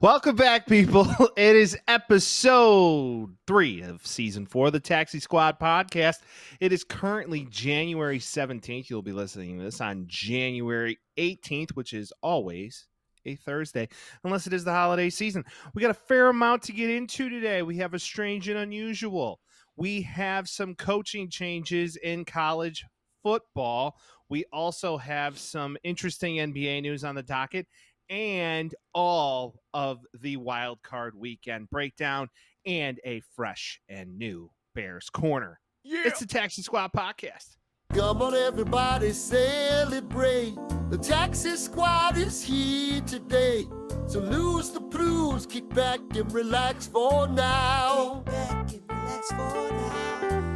Welcome back, people. It is episode 3 of season 4 of the Taxi Squad podcast. It is currently January 17th. You'll be listening to this on January 18th, which is always a Thursday, unless it is the holiday season. We got a fair amount to get into today. We have a strange and unusual. We have some coaching changes in college football. We also have some interesting NBA news on the docket, and all of the Wildcard Weekend breakdown, and a fresh and new Bears Corner. Yeah. It's the Taxi Squad podcast. Come on, everybody, celebrate. The Taxi Squad is here today. So lose the blues, kick back and relax for now.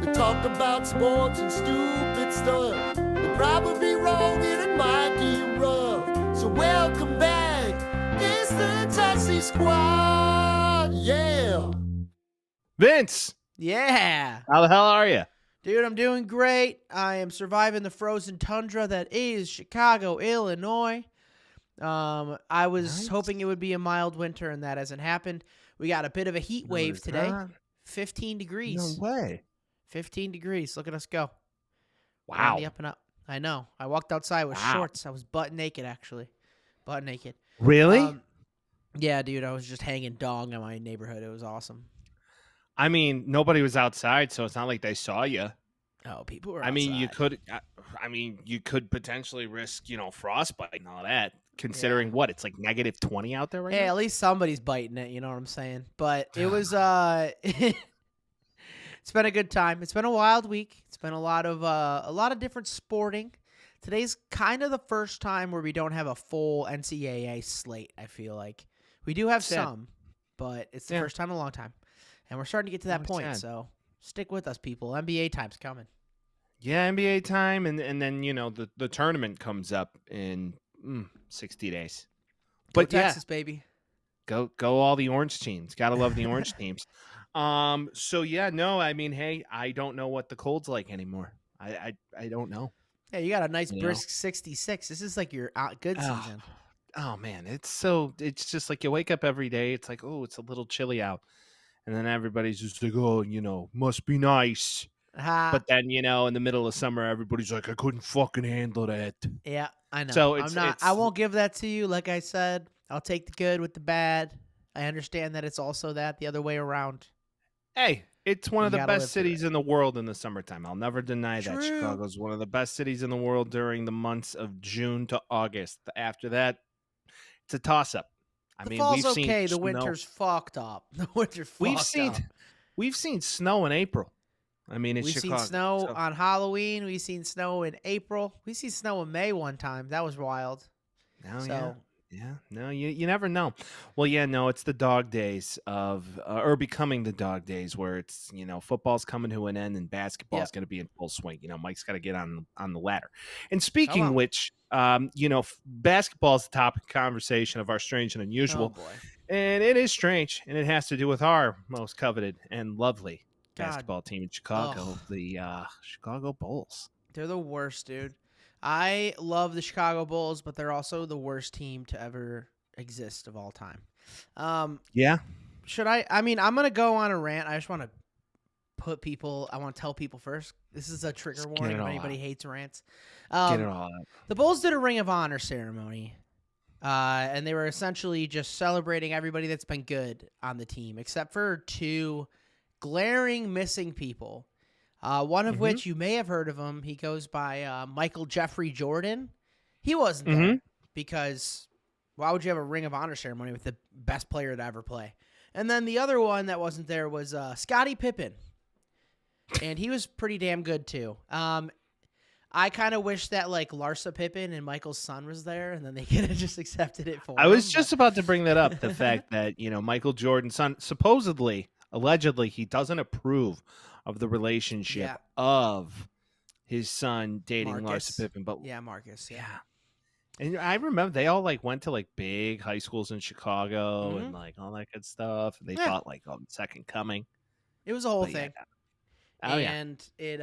They talk about sports and stupid stuff. They're probably wrong and it might get rough. So welcome back. It's the Taxi Squad. Yeah. Vince. Yeah. How the hell are you? Dude, I'm doing great. I am surviving the frozen tundra that is Chicago, Illinois. I was hoping it would be a mild winter, and that hasn't happened. We got a bit of a heat wave today. 15 degrees. No way. 15 degrees. Look at us go. Wow. On the up and up. I know. I walked outside with shorts. I was butt naked, actually. Butt naked. Really? Yeah, dude. I was just hanging dong in my neighborhood. It was awesome. I mean, nobody was outside, so it's not like they saw you. Oh, people were outside. I mean, you could potentially risk, frostbite and all that, considering what? It's like negative 20 out there right now? Hey, at least somebody's biting it, you know what I'm saying? But it was it's been a good time. It's been a wild week. It's been a lot of different sporting. Today's kind of the first time where we don't have a full NCAA slate, I feel like. We do have some, but it's the first time in a long time. And we're starting to get to that point, so stick with us, people. NBA time's coming. Yeah, NBA time, and then, the tournament comes up in 60 days. But Texas, baby. Go all the orange teams. Gotta love the orange teams. Hey, I don't know what the cold's like anymore. I don't know. Yeah, you got a nice brisk 66. This is like your good season. Oh man, it's just like you wake up every day. It's like, oh, it's a little chilly out. And then everybody's just like, oh, must be nice. But then, in the middle of summer, everybody's like, I couldn't fucking handle that. Yeah, I know. So I won't give that to you. Like I said, I'll take the good with the bad. I understand that it's also the other way around. Hey, it's one of the best cities in the world in the summertime. I'll never deny that. Chicago's one of the best cities in the world during the months of June to August. After that, it's a toss-up. The fall's okay. The winter's fucked up. The winter's fucked up. We've seen snow in April. I mean, it's Chicago. We've seen snow on Halloween. We've seen snow in April. We see snow in May one time. That was wild. Yeah. No, you never know. Well, it's the dog days or becoming the dog days where it's, football's coming to an end and basketball's going to be in full swing. Mike's got to get on the ladder. And speaking of which, basketball is the topic of conversation of our strange and unusual. Oh, boy. And it is strange, and it has to do with our most coveted and lovely basketball team in Chicago, the Chicago Bulls. They're the worst, dude. I love the Chicago Bulls, but they're also the worst team to ever exist of all time. Yeah. Should I? I mean, I'm going to go on a rant. I just want to I want to tell people first. This is a trigger warning if anybody hates rants. Get it all out. The Bulls did a Ring of Honor ceremony, and they were essentially just celebrating everybody that's been good on the team, except for two glaring missing people. One of which you may have heard of him. He goes by Michael Jeffrey Jordan. He wasn't there because why would you have a Ring of Honor ceremony with the best player to ever play? And then the other one that wasn't there was Scottie Pippen. And he was pretty damn good too. I kind of wish that Larsa Pippen and Michael's son was there, and then they could have just accepted it for him. I was just about to bring that up. The fact that, Michael Jordan's son, allegedly, he doesn't approve of the relationship of his son dating Larsa Pippen. But Marcus. Yeah. And I remember they all went to big high schools in Chicago and all that good stuff. They thought second coming. It was a whole thing. Oh, and it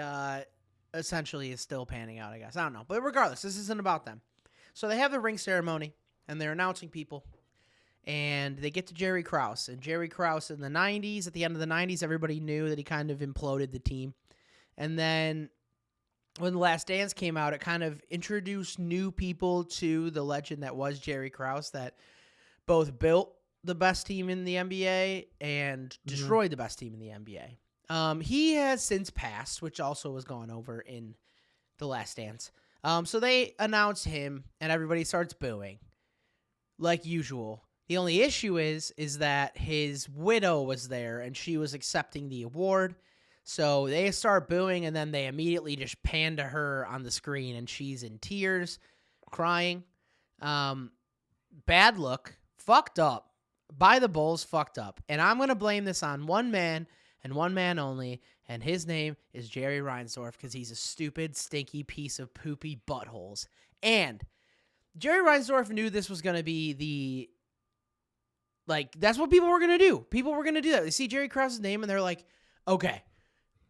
essentially is still panning out, I guess. I don't know. But regardless, this isn't about them. So they have the ring ceremony, and they're announcing people. and they get to Jerry Krause. And Jerry Krause in the 90s, at the end of the 90s, everybody knew that he kind of imploded the team. And then when The Last Dance came out, it kind of introduced new people to the legend that was Jerry Krause, that both built the best team in the NBA and destroyed the best team in the NBA. He has since passed, which also was gone over in The Last Dance. So they announced him, and everybody starts booing, like usual. The only issue is that his widow was there, and she was accepting the award. So they start booing, and then they immediately just pan to her on the screen, and she's in tears, crying. Bad look. Fucked up. By the Bulls, fucked up. And I'm going to blame this on one man and one man only, and his name is Jerry Reinsdorf, because he's a stupid, stinky piece of poopy buttholes. And Jerry Reinsdorf knew this was going to be that's what people were going to do. People were going to do that. They see Jerry Krause's name, and they're like, okay,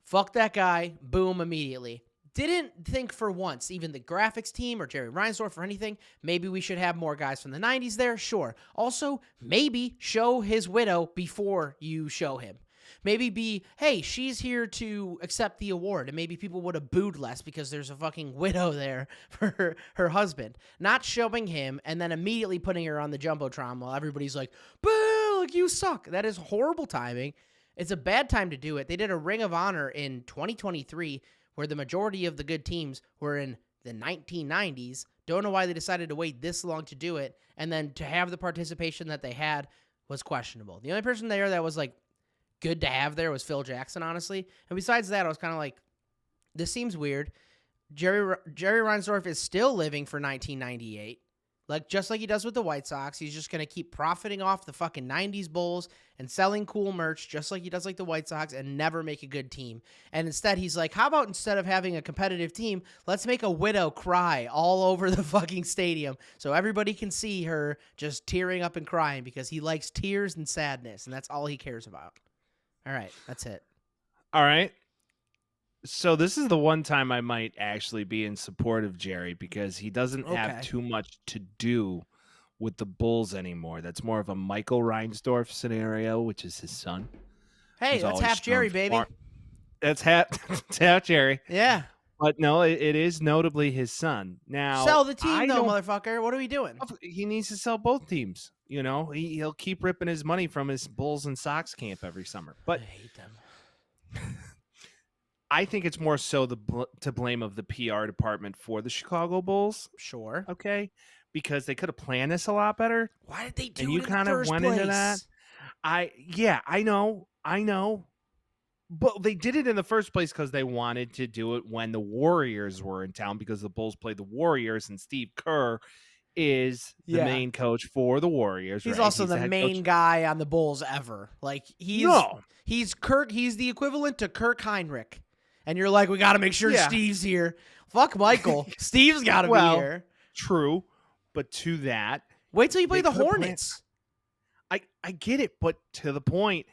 fuck that guy. Boom, immediately. Didn't think for once, even the graphics team or Jerry Reinsdorf or anything, maybe we should have more guys from the 90s there. Sure. Also, maybe show his widow before you show him. Maybe be, hey, she's here to accept the award, and maybe people would have booed less because there's a fucking widow there for her husband. Not showing him and then immediately putting her on the Jumbotron while everybody's like, boo, like, you suck. That is horrible timing. It's a bad time to do it. They did a Ring of Honor in 2023 where the majority of the good teams were in the 1990s. Don't know why they decided to wait this long to do it, and then to have the participation that they had was questionable. The only person there that was like good to have there was Phil Jackson, honestly. And besides that, I was kind of like, this seems weird. Jerry Reinsdorf is still living for 1998. Just like he does with the White Sox, he's just going to keep profiting off the fucking 90s Bulls and selling cool merch just like he does like the White Sox and never make a good team. And instead, he's like, how about instead of having a competitive team, let's make a widow cry all over the fucking stadium so everybody can see her just tearing up and crying because he likes tears and sadness, and that's all he cares about. All right, that's it. All right. So this is the one time I might actually be in support of Jerry because he doesn't have too much to do with the Bulls anymore. That's more of a Michael Reinsdorf scenario, which is his son. Hey, that's half Jerry, baby. That's half Jerry. Yeah. But no, it is notably his son. Now, sell the team, though, motherfucker. What are we doing? He needs to sell both teams. You know, he'll keep ripping his money from his Bulls and Sox camp every summer. But I hate them. I think it's more so to blame of the PR department for the Chicago Bulls. Sure. Okay. Because they could have planned this a lot better. Why did they do and it you in kind the of first went place? into that. I know. But they did it in the first place because they wanted to do it when the Warriors were in town, because the Bulls played the Warriors and Steve Kerr is the main coach for the Warriors. He's right? also the main guy on the Bulls ever. Like he's the equivalent to Kirk Heinrich. And you're like, we got to make sure Steve's here. Fuck Michael. Steve's got to be here. True. But to that, wait till you play the Hornets. I get it, but to the point,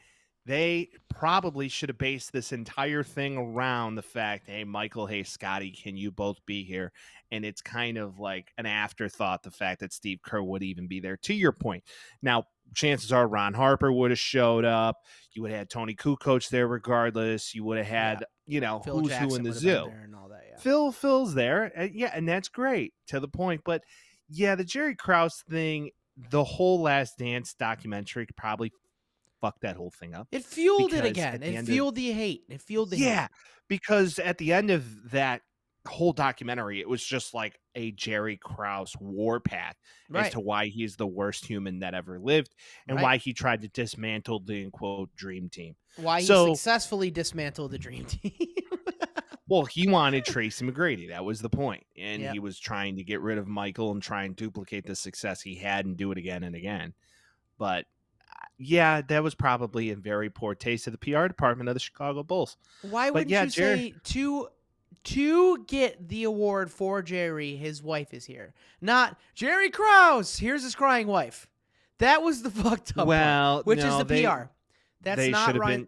they probably should have based this entire thing around the fact, hey, Michael, hey, Scotty, can you both be here? And it's kind of like an afterthought, the fact that Steve Kerr would even be there, to your point. Now, chances are Ron Harper would have showed up. You would have had Tony Kukoc there regardless. You would have had, Phil who's Jackson who in the would have zoo. been there and all that, yeah. Phil's there. And that's great, to the point. But, yeah, the Jerry Krause thing, the whole Last Dance documentary probably fucked that whole thing up. It fueled it again. It fueled the hate. It fueled the hate. Yeah, because at the end of that whole documentary, it was just like a Jerry Krause warpath as to why he's the worst human that ever lived and why he tried to dismantle the quote dream team. Why he successfully dismantled the dream team. Well, he wanted Tracy McGrady. That was the point. And he was trying to get rid of Michael and try and duplicate the success he had and do it again and again. But yeah, that was probably in very poor taste of the PR department of the Chicago Bulls. Why wouldn't you say to get the award for Jerry, his wife is here? Not Jerry Krause, here's his crying wife. That was the fucked up part, which is the PR. That's not right.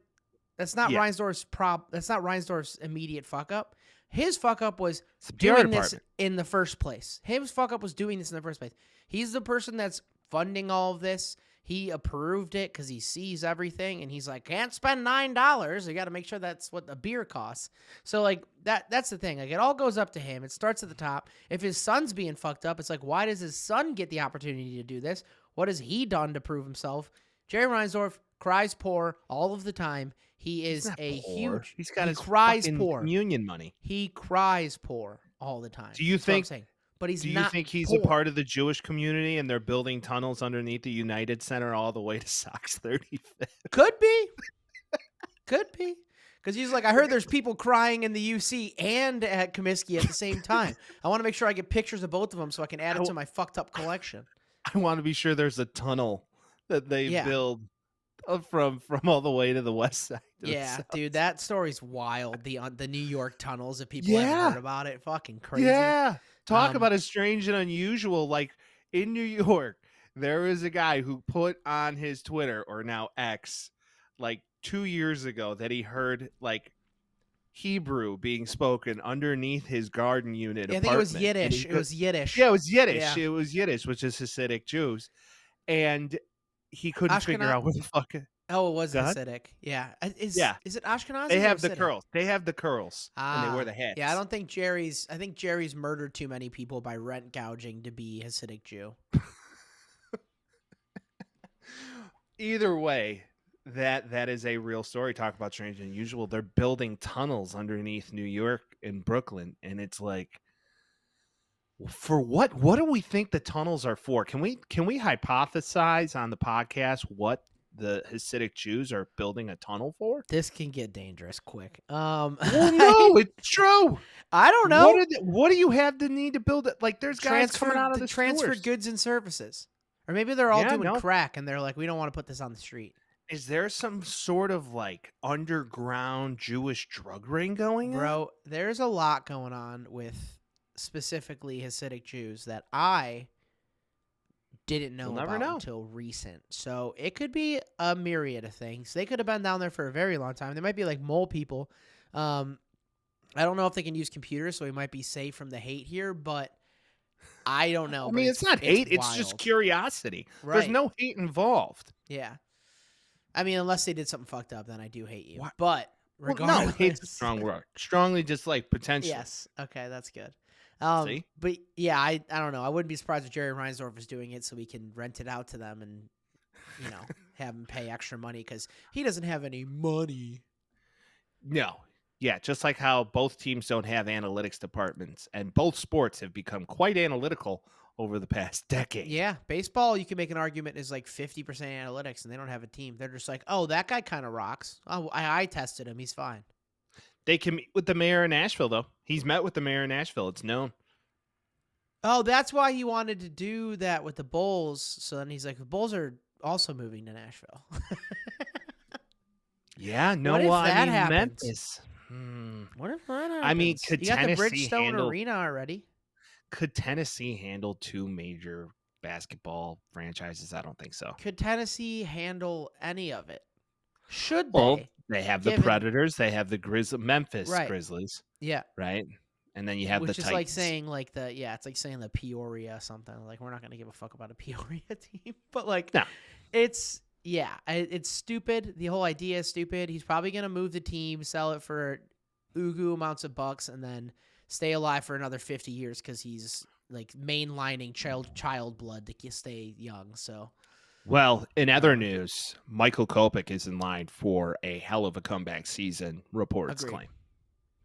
That's not Reinsdorf's That's not Reinsdorf's immediate fuck up. His fuck up was doing this in the first place. His fuck up was doing this in the first place. He's the person that's funding all of this. He approved it because he sees everything, and he's like, can't spend $9. You got to make sure that's what a beer costs. So like that's the thing. Like it all goes up to him. It starts at the top. If his son's being fucked up, it's like, why does his son get the opportunity to do this? What has he done to prove himself? Jerry Reinsdorf cries poor all of the time. He is a huge. He's got his cries fucking poor. communion money. He cries poor all the time. Do you That's what I'm think? saying. But he's Do you not think he's poor. a part of the Jewish community and they're building tunnels underneath the United Center all the way to Sox 35th? Could be. Could be. Because he's like, I heard there's people crying in the UC and at Comiskey at the same time. I want to make sure I get pictures of both of them so I can add it to my fucked up collection. I want to be sure there's a tunnel that they Yeah. build from all the way to the west side. to the Yeah, south. dude, that story's wild. The New York tunnels, if people haven't Yeah. heard about it, fucking crazy. Yeah. Talk Um, about a strange and unusual. Like in New York, there is a guy who put on his Twitter, or now X, like 2 years ago, that he heard like Hebrew being spoken underneath his garden unit. Yeah, I think it was apartment. And Yiddish. he It was Yiddish. Yeah, it was Yiddish. Yeah. It was Yiddish, which is Hasidic Jews. And he couldn't figure Ashkenaz- out what the fuck. Oh, it was Go ahead. Hasidic. Yeah. Is it Ashkenazi? They or have the Hasidic? curls. They have the curls. And they wear the hats. Yeah, I think Jerry's murdered too many people by rent gouging to be Hasidic Jew. Either way, that is a real story. Talk about strange and unusual. They're building tunnels underneath New York and Brooklyn, and it's like, for what? What do we think the tunnels are for? Can we hypothesize on the podcast what the Hasidic Jews are building a tunnel for? This can get dangerous quick. Well, no, it's true. I don't know. What do you have the need to build it? Like, there's guys coming out of the transfer sewers. goods and services, or maybe they're all Yeah, doing no. crack and they're like, we don't want to put this on the street. Is there some sort of like underground Jewish drug ring going on? Bro, there's a lot going on with specifically Hasidic Jews that I didn't know You'll never about know. until recent. So it could be a myriad of things. They could have been down there for a very long time. They might be like mole people. I don't know if they can use computers, so we might be safe from the hate here, but I don't know. I but mean, it's not hate. It's just wild. curiosity. Right. There's no hate involved. Yeah. I mean, unless they did something fucked up, then I do hate you. What? But Well, regardless. no, hate's a strong word. Strongly just like potentially. Yes. Okay, that's good. See? But yeah, I don't know. I wouldn't be surprised if Jerry Reinsdorf is doing it so we can rent it out to them and, have him pay extra money because he doesn't have any money. No. Yeah, just like how both teams don't have analytics departments, and both sports have become quite analytical over the past decade. Yeah, baseball, you can make an argument is like 50% analytics, and they don't have a team. They're just like, oh, that guy kind of rocks. Oh, I tested him. He's fine. They can meet with the mayor of Nashville, though. He's met with the mayor of Nashville. It's known. Oh, that's why he wanted to do that with the Bulls. So then he's like, the Bulls are also moving to Nashville. Yeah, no, What if I that mean, happens? Memphis. What if that happens? I mean, could you got the Tennessee Bridgestone handle- Arena already? Could Tennessee handle two major basketball franchises? I don't think so. Could Tennessee handle any of it? Should they? Well, they have the given- Predators. They have the Memphis Right. Grizzlies, Yeah. right? And then you have Which the is Titans. like saying it's like saying the Peoria something. Like we're not gonna give a fuck about a Peoria team, but like No. it's stupid. The whole idea is stupid. He's probably gonna move the team, sell it for ugu amounts of bucks, and then stay alive for another 50 years because he's like mainlining child blood to stay young. So Well, in other news, Michael Kopech is in line for a hell of a comeback season, reports Agreed. claim.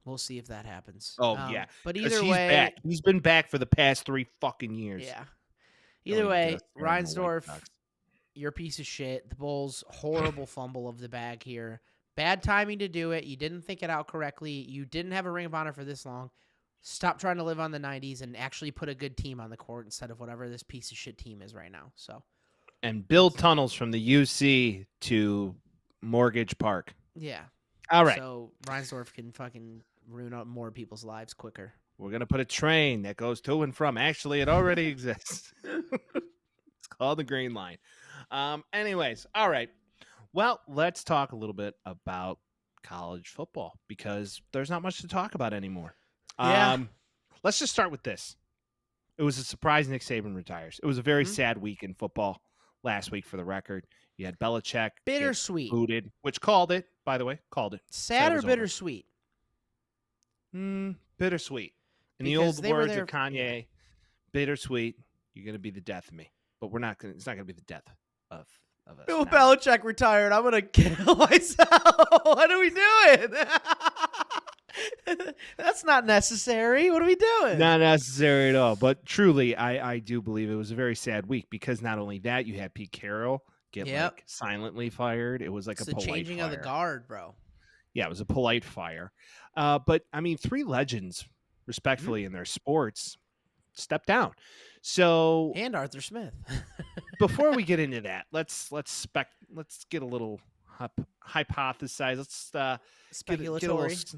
we'll see if that happens. Oh, yeah. But 'Cause either he's way, back. He's been back for the past 3 fucking years. yeah. Going Either way, just down the White Reinsdorf, Sox. you're a piece of shit. The Bulls, horrible fumble of the bag here. Bad timing to do it. You didn't think it out correctly. You didn't have a Ring of Honor for this long. Stop trying to live on the 90s and actually put a good team on the court instead of whatever this piece of shit team is right now. So, And build tunnels from the UC to Mortgage Park. yeah. All right. So Reinsdorf can fucking ruin up more people's lives quicker. We're going to put a train that goes to and from. Actually, it already exists. It's called the Green Line. Anyways, all right. Well, let's talk a little bit about college football because there's not much to talk about anymore. Yeah. Let's just start with this. It was a surprise Nick Saban retires. It was a very sad week in football last week for the record. You had Belichick get Bittersweet. booted, which called it, by the way, called it. Sad it or was over. bittersweet? Bittersweet. In the Because old they were words there- of Kanye, bittersweet, you're going to be the death of me. But it's not going to be the death of us. Bill now. Belichick retired. I'm gonna kill myself. What are we doing? That's not necessary. What are we doing? Not necessary at all. But truly, I do believe it was a very sad week because not only that, you had Pete Carroll get like silently fired. It was like It's a the polite changing fire. of the guard, bro. Yeah, it was a polite fire. But I mean, three legends, respectfully, in their sports, stepped down. So And Arthur Smith. before we get into that, let's get a little hypothesize. Let's Speculatory.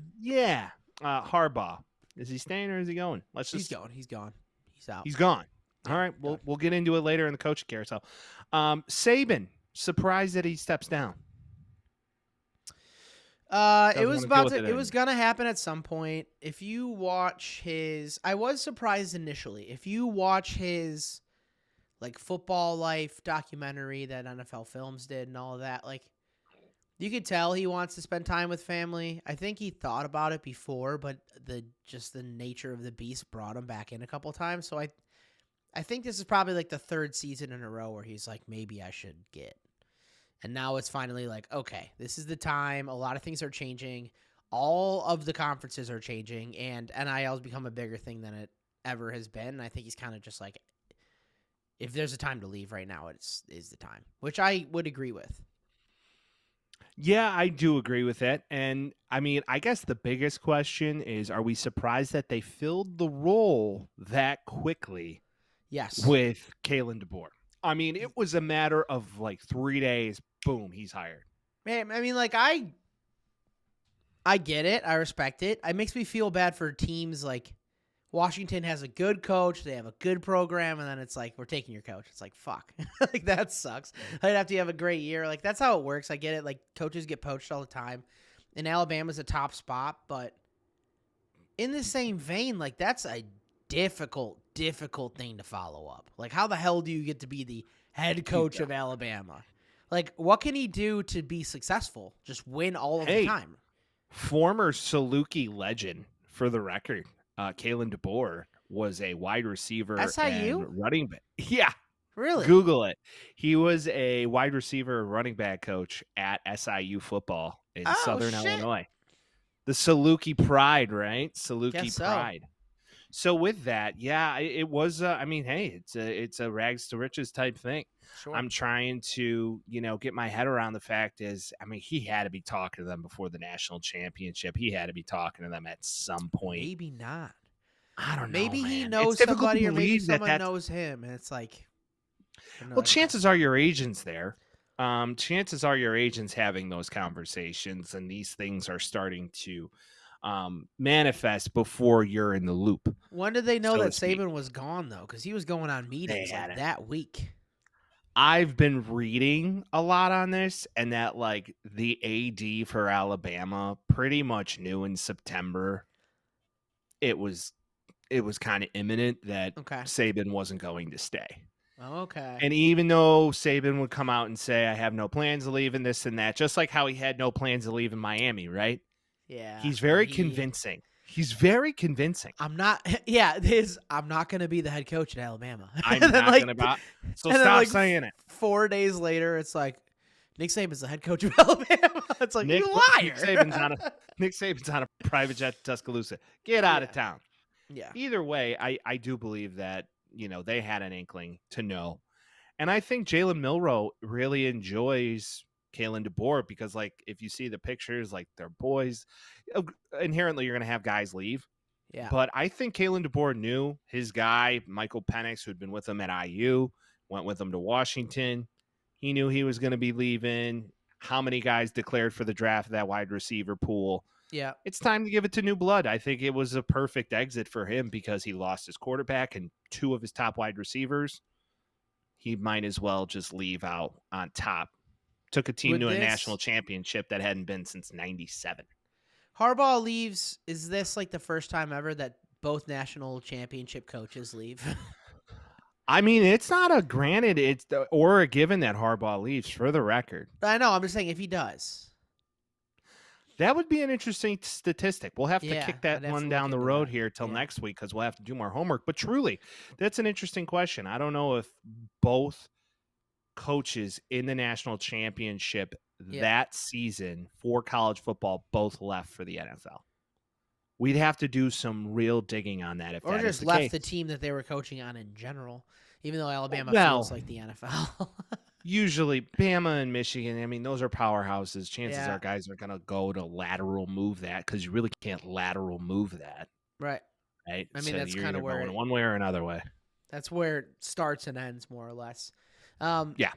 Harbaugh, is he staying or is he going? He's going. He's gone. He's out. He's gone. Yeah, All right, gone. we'll get into it later in the coaching carousel. Saban, surprised that he steps down. It was wanna deal with it it was anymore. gonna happen at some point. If you watch I was surprised initially. If you watch his like football life documentary that NFL Films did and all of that, like you could tell he wants to spend time with family. I think he thought about it before, but the nature of the beast brought him back in a couple times. So I think this is probably like the third season in a row where he's like, maybe I should get. And now it's finally like, okay, this is the time. A lot of things are changing. All of the conferences are changing, and NIL has become a bigger thing than it ever has been. And I think he's kind of just like, if there's a time to leave right now, is the time, which I would agree with. Yeah, I do agree with that. And I mean, I guess the biggest question is, are we surprised that they filled the role that quickly Yes. with Kalen DeBoer? I mean, it was a matter of like 3 days. Boom, he's hired. Man, I mean, like, I get it. I respect it. It makes me feel bad for teams like Washington has a good coach. They have a good program. And then it's like, we're taking your coach. It's like, fuck. Like, that sucks. I'd have to have a great year. Like, that's how it works. I get it. Like, coaches get poached all the time. And Alabama's a top spot. But in the same vein, like, that's a difficult thing to follow up. Like, how the hell do you get to be the head coach of Alabama? Like, what can he do to be successful? Just win all of the time. Former Saluki legend, for the record, Kalen DeBoer was a wide receiver SIU? and running back. Yeah, Really? Google it. He was a wide receiver and running back coach at SIU football in Southern Illinois. The Saluki Pride, right? Saluki Guess so. Pride. So with that, yeah, it was. I mean, hey, it's a rags to riches type thing. Sure. I'm trying to, get my head around the fact is, I mean, he had to be talking to them before the national championship. He had to be talking to them at some point. Maybe not. I don't know. Maybe he man. knows It's difficult somebody, to or maybe believe that someone knows him, and it's like. Well, chances are your agent's there. Chances are your agent's having those conversations, and these things are starting to manifest before you're in the loop. When did they know so that to speak. Saban was gone, though? Because he was going on meetings had like it. that week. I've been reading a lot on this, and that like the AD for Alabama pretty much knew in September it was kind of imminent that Okay. Saban wasn't going to stay. Okay. And even though Saban would come out and say, I have no plans of leaving this and that, just like how he had no plans of leaving Miami, right? Yeah. He's very convincing. He's very convincing. I'm not. Yeah, it is. I'm not going to be the head coach at Alabama. I'm And then, not like, going to. So and then, stop like, saying it. 4 days later, it's like Nick Saban's the head coach of Alabama. It's like, you liar. Nick Saban's on a private jet to Tuscaloosa. Get out of town. Yeah. Either way, I do believe that, they had an inkling to know. And I think Jalen Milroe really enjoys Kalen DeBoer because, like, if you see the pictures, like, they're boys. Inherently, you're going to have guys leave. Yeah. But I think Kalen DeBoer knew his guy, Michael Penix, who'd been with him at IU, went with him to Washington. He knew he was going to be leaving. How many guys declared for the draft of that wide receiver pool? Yeah. It's time to give it to new blood. I think it was a perfect exit for him because he lost his quarterback and 2 of his top wide receivers. He might as well just leave out on top. Took a team to a national championship that hadn't been since 97. Harbaugh leaves. Is this like the first time ever that both national championship coaches leave? I mean, it's not a granted, or a given that Harbaugh leaves, for the record. I know. I'm just saying if he does. That would be an interesting statistic. We'll have to Yeah, kick that I'd have one to look down the into road that. here till Yeah. next week because we'll have to do more homework. But truly, that's an interesting question. I don't know if both coaches in the national championship Yeah. that season for college football both left for the NFL. We'd have to do some real digging on that if Or that is just the left case. the team that they were coaching on in general, even though Alabama Well, feels like the NFL. usually Bama and Michigan, I mean, those are powerhouses. Chances Yeah. are guys are going to go to lateral move that because you really can't lateral move that, Right. right? I mean, So that's you're kind either of where going one way or another way. that's where it starts and ends, more or less. Yeah.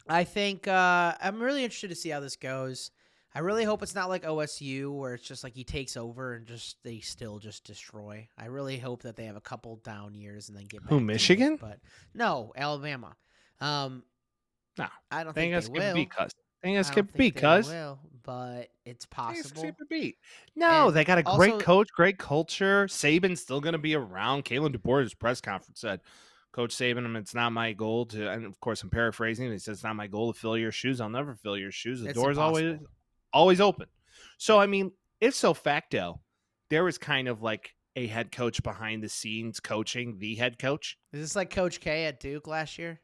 I think I'm really interested to see how this goes. I really hope it's not like OSU where it's just like he takes over and they still just destroy. I really hope that they have a couple down years and then get back. Who, to it, Michigan? but no, Alabama. No, I don't they think got they skip will. beat, cuz. They got I skip don't beat, think they cuz. will, but it's possible. Skip beat. No, And they got a great also, coach, great culture. Saban's still going to be around. Kalen DeBoer's press conference said, Coach Saban, it's not my goal to, and of course I'm paraphrasing. He says it's not my goal to fill your shoes. I'll never fill your shoes. The it's door's impossible. always open. So I mean, if so facto, there was kind of like a head coach behind the scenes coaching the head coach. Is this like Coach K at Duke last year?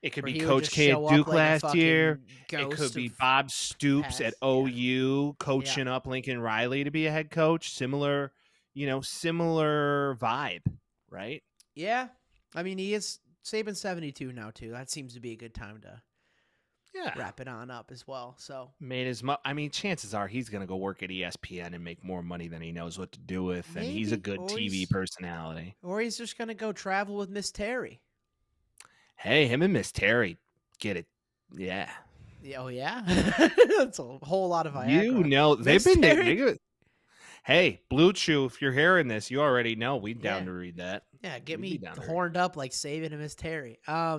It could Where be he would Coach just K at show up Duke like a last year. fucking It could ghost be of Bob Stoops at past. Yeah. OU coaching up Lincoln Riley to be a head coach. Similar vibe, right? Yeah. I mean, he is Saban's 72 now, too. That seems to be a good time to wrap it on up as well. So made his I mean, chances are he's going to go work at ESPN and make more money than he knows what to do with. Maybe. And he's a good Or TV personality. Or he's just going to go travel with Miss Terry. Hey, him and Miss Terry get it. Yeah. Oh, yeah? That's a whole lot of Viagra. You know, they've Miss been Terry? Hey, Blue Chew, if you're hearing this, you already know we'd down to read that. Yeah, get We'd me horned up like Saban and Miss Terry. I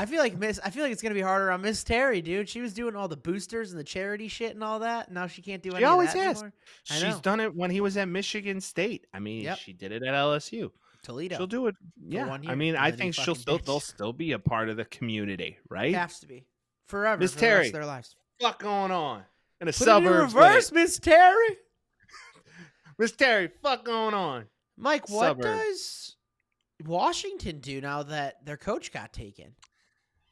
feel like it's gonna be harder on Miss Terry, dude. She was doing all the boosters and the charity shit and all that. Now she can't do any of that anymore. She's done it when he was at Michigan State. I mean, she did it at LSU. Toledo. She'll do it. Yeah. 1 year, I mean, and I then he think fucking they'll still be a part of the community, right? Has to be forever. Miss for the rest Terry, of their lives. Fuck going on in the Put suburbs? it in reverse, Miss Terry. Miss Terry, fuck going on. Mike, what Suburbs. does Washington do now that their coach got taken?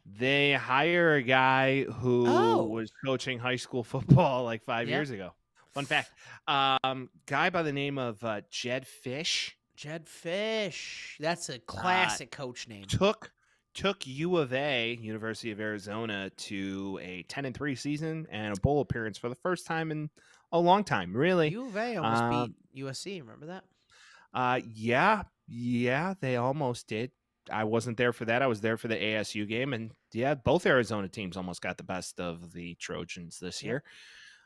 They hire a guy who was coaching high school football like 5 years ago. Fun fact. Guy by the name of Jed Fish. Jed Fish. That's a classic coach name. Took U of A, University of Arizona, to a 10-3 season and a bowl appearance for the first time in a long time, really. U of A almost beat USC. Remember that? Yeah, they almost did. I wasn't there for that. I was there for the ASU game, and both Arizona teams almost got the best of the Trojans this year,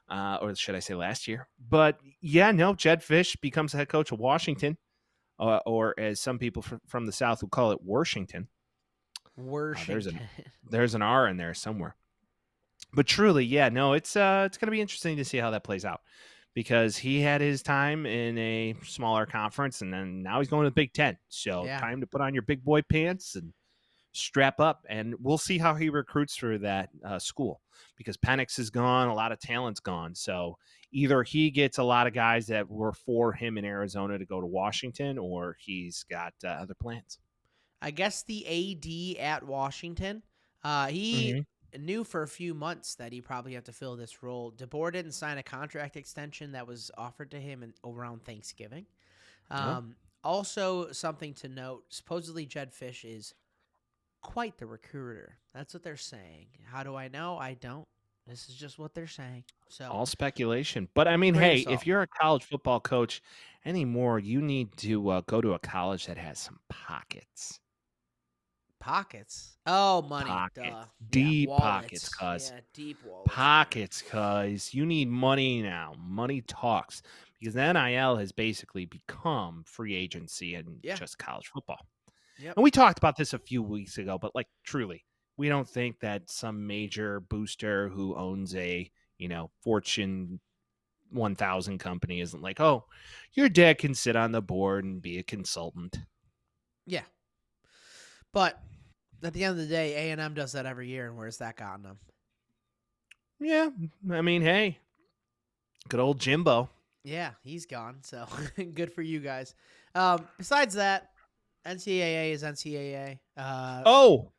or should I say last year? But Jed Fish becomes the head coach of Washington, or as some people from the South would call it, Washington. There's an R in there somewhere. But truly, it's going to be interesting to see how that plays out, because he had his time in a smaller conference, and then now he's going to the Big Ten. So time to put on your big boy pants and strap up, and we'll see how he recruits for that school, because Penix is gone, a lot of talent's gone. So either he gets a lot of guys that were for him in Arizona to go to Washington, or he's got other plans. I guess the AD at Washington, he knew for a few months that he probably had to fill this role. DeBoer didn't sign a contract extension that was offered to him around Thanksgiving. Also, something to note, supposedly Jed Fish is quite the recruiter. That's what they're saying. How do I know? I don't. This is just what they're saying. So all speculation. But I mean, hey, if you're a college football coach anymore, you need to go to a college that has some pockets. Pockets. Oh, money. Pockets. Duh. Deep Yeah, pockets, cuz. Yeah, deep wallets. Pockets, cuz. You need money now. Money talks. Because the NIL has basically become free agency and just college football. Yep. And we talked about this a few weeks ago, but like truly, we don't think that some major booster who owns a, Fortune 1000 company isn't like, your dad can sit on the board and be a consultant. Yeah. But at the end of the day, A&M does that every year, and where's that gotten them? Yeah, I mean, hey, good old Jimbo. Yeah, he's gone, so good for you guys. Besides that, NCAA is NCAA. Oh,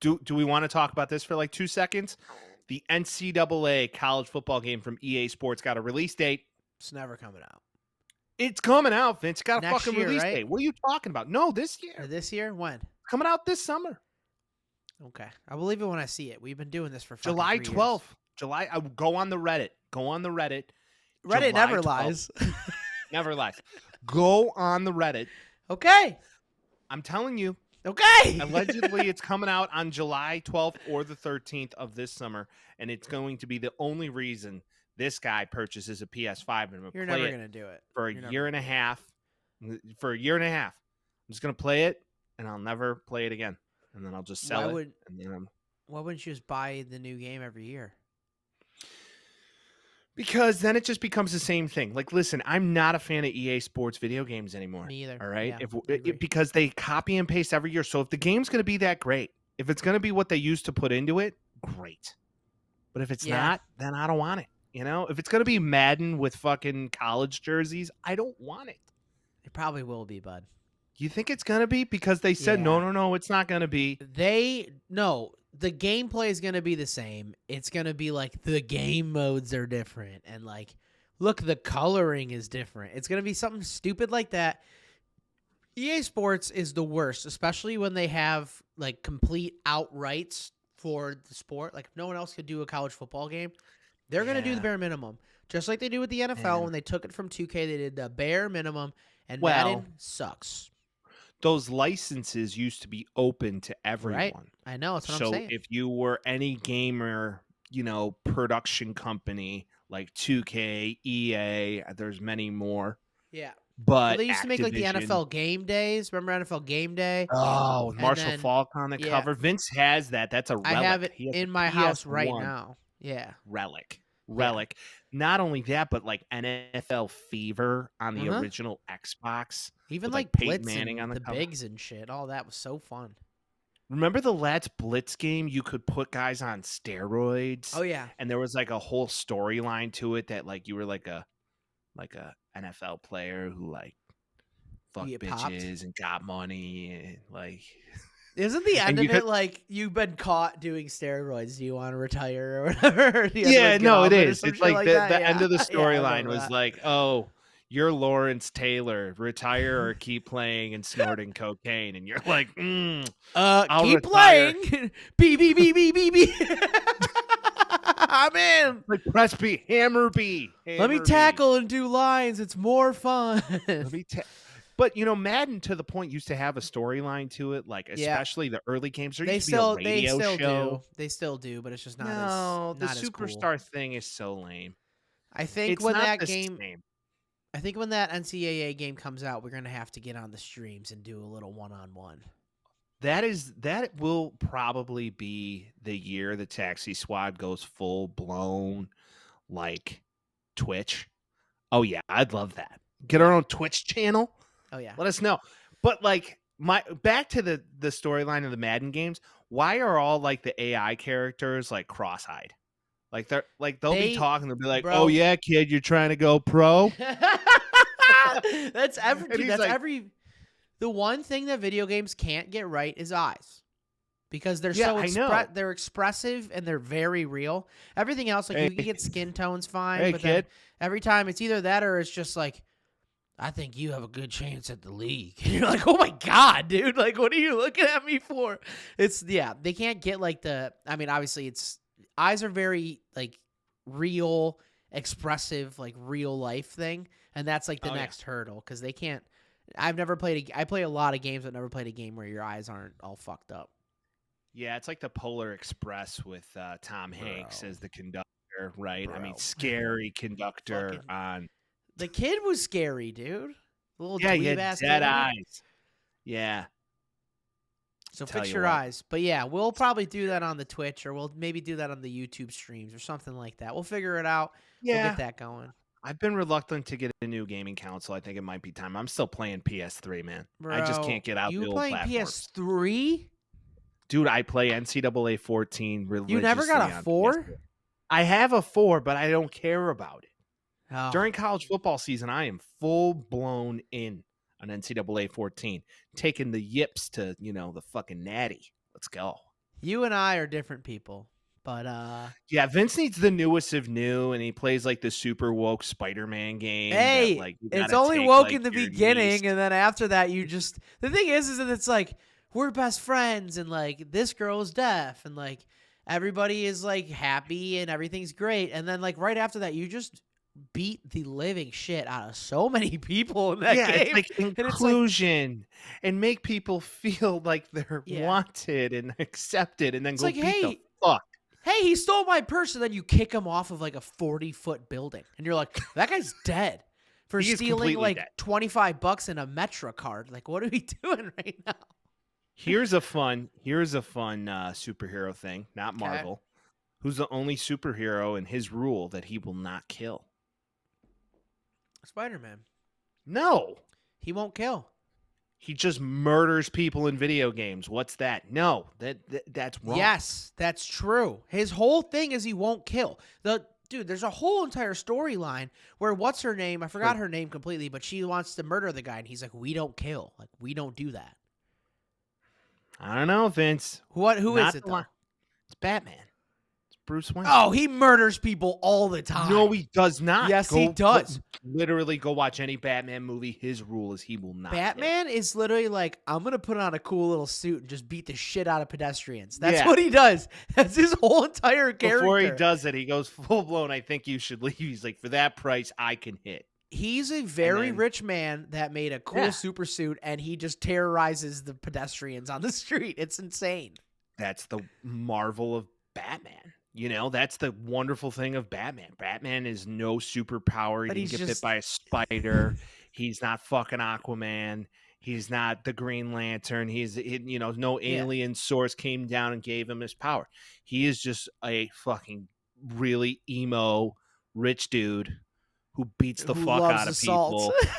do we want to talk about this for like 2 seconds? The NCAA college football game from EA Sports got a release date. It's never coming out. It's coming out, Vince. It's got a Next fucking year, release right? date. What are you talking about? No, this year. This year? When? Coming out this summer. Okay. I believe it when I see it. We've been doing this for fucking July 3 years. 12th. July. I go on the Reddit. Reddit July never 12th. lies. Never lies. Go on the Reddit. Okay. I'm telling you. Okay. Allegedly, it's coming out on July 12th or the 13th of this summer, and it's going to be the only reason this guy purchases a PS5 and You're play never it going to do it. for a You're year and a half. For a year and a half, I'm just gonna play it, and I'll never play it again, and then I'll just sell it. And then why wouldn't you just buy the new game every year? Because then it just becomes the same thing. Like, listen, I'm not a fan of EA Sports video games anymore. Me either. All right, Yeah, because they copy and paste every year. So if the game's gonna be that great, if it's gonna be what they used to put into it, great. But if it's not, then I don't want it. You know, if it's gonna be Madden with fucking college jerseys, I don't want it. It probably will be, bud. You think it's gonna be? Because they said no, it's not gonna be. The gameplay is gonna be the same. It's gonna be like the game modes are different, and like, look, the coloring is different. It's gonna be something stupid like that. EA Sports is the worst, especially when they have like complete outrights for the sport. Like, if no one else could do a college football game, they're gonna do the bare minimum, just like they do with the NFL. When they took it from 2K, they did the bare minimum. And Madden sucks. Those licenses used to be open to everyone. Right. I know. That's what I'm saying. So if you were any gamer, production company like 2K, EA, there's many more. Yeah. But they used to make like the NFL game days. Remember NFL game day? Oh, with Marshall Faulk on the cover. Vince has that. That's a relic. I have it in my house right now. Yeah. Relic. Not only that, but like NFL Fever on the original Xbox. Even with, like Peyton Blitz Manning on and the cover. Bigs and shit. All that was so fun. Remember the Let's Blitz game? You could put guys on steroids. Oh yeah. And there was like a whole storyline to it that like you were like a NFL player who like fucked bitches and got money and like. Isn't the end of it like you've been caught doing steroids? Do you want to retire or whatever? Yeah, no, it is. It's like the that? end of the storyline was like, oh, you're Lawrence Taylor. Retire or keep playing and snorting cocaine. And you're like, I'll keep retire. playing. B. I'm in. Like press B, hammer B. Let me tackle and do lines. It's more fun. But Madden to the point used to have a storyline to it, like especially the early games. There used to be a radio show. They still do, but it's just not. No, as, the not superstar as cool. thing is so lame. I think it's when not that the game, same. I think when that NCAA game comes out, we're gonna have to get on the streams and do a little one-on-one. That will probably be the year the Taxi Squad goes full blown like Twitch. Oh yeah, I'd love that. Get our own Twitch channel. Oh yeah. Let us know. But like back to the storyline of the Madden games, why are all like the AI characters like cross-eyed? Like they'll be talking, they'll be like, "Oh yeah, kid, you're trying to go pro?" That's every the one thing that video games can't get right is eyes. Because they're they're expressive and they're very real. Everything else, like you can get skin tones fine, but then every time it's either that or it's just like, I think you have a good chance at the league. And you're like, oh my God, dude. Like, what are you looking at me for? They can't get like obviously eyes are very like real, expressive, like real life thing. And that's like the next hurdle because they can't. I play a lot of games, but never played a game where your eyes aren't all fucked up. Yeah, it's like the Polar Express with Tom Hanks as the conductor, right? Bro. I mean, scary conductor on. The kid was scary, dude. Little he had ass dead eyes. Yeah. So fix your eyes. But yeah, we'll probably do that on the Twitch, or we'll maybe do that on the YouTube streams or something like that. We'll figure it out. Yeah. We'll get that going. I've been reluctant to get a new gaming console. I think it might be time. I'm still playing PS3, man. Bro, I just can't get out you the old playing platforms. PS3? Dude, I play NCAA 14 religiously. You never got a on 4? PS4. I have a 4, but I don't care about it. Oh. During college football season, I am full blown in on NCAA 14, taking the yips to, the fucking natty. Let's go. You and I are different people, but Yeah, Vince needs the newest of new, and he plays like the super woke Spider-Man game. hey, that, you it's gotta only take, woke in the your beginning, niece. and then after that, you just the thing is that it's like we're best friends, and like this girl is deaf, and like everybody is like happy and everything's great, and then like right after that, you just beat the living shit out of so many people in that game. It's like And inclusion and make people feel like they're Yeah. wanted and accepted, and then It's go like, beat hey, the fuck. Hey, he stole my purse, and then you kick him off of like a 40-foot building, and you're like, that guy's dead for He is stealing completely like dead. $25 in a Metro card. Like, what are we doing right now? Here's a fun superhero thing, not Okay. Marvel. Who's the only superhero in his rule that he will not kill? Spider-Man. No. He won't kill. He just murders people in video games. What's that? No, that's wrong. Yes, that's true. His whole thing is he won't kill. Dude, there's a whole entire storyline where what's her name? I forgot her name completely, but she wants to murder the guy, and he's like, "We don't kill. Like, we don't do that." I don't know, Vince. Who Not is it the though? one. It's Batman. It's Bruce Wayne. Oh, he murders people all the time. No, he does not. Yes, he does. Literally, go watch any Batman movie. His rule is he will not. Batman is literally like, I'm going to put on a cool little suit and just beat the shit out of pedestrians. That's Yeah. what he does. That's his whole entire character. Before he does it, he goes full blown. I think you should leave. He's like, for that price, I can hit. He's a very then- rich man that made a cool Yeah. super suit, and he just terrorizes the pedestrians on the street. It's insane. That's the marvel of Batman. That's the wonderful thing of Batman. Batman is no superpower. He But didn't he's get just- bit by a spider. He's not fucking Aquaman. He's not the Green Lantern. No alien source came down and gave him his power. He is just a fucking really emo rich dude who beats the Who fuck loves out of assault. people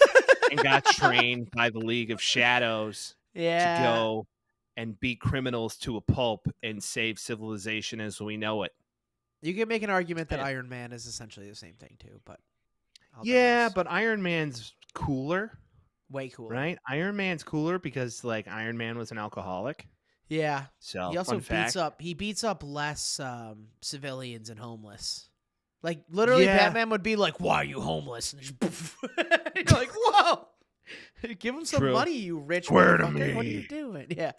and got trained by the League of Shadows Yeah. to go and beat criminals to a pulp and save civilization as we know it. You can make an argument that Yeah. Iron Man is essentially the same thing, too. But I'll Yeah, digress. but Iron Man's cooler, way cool. right? Iron Man's cooler because Iron Man was an alcoholic. Yeah. So He also fun fact. beats up less civilians and homeless. Like literally, Yeah. Batman would be like, "Why are you homeless?" And just poof. You're like, "Whoa, give him some True. money, you rich Swear to motherfucker. What are me." you doing?" Yeah,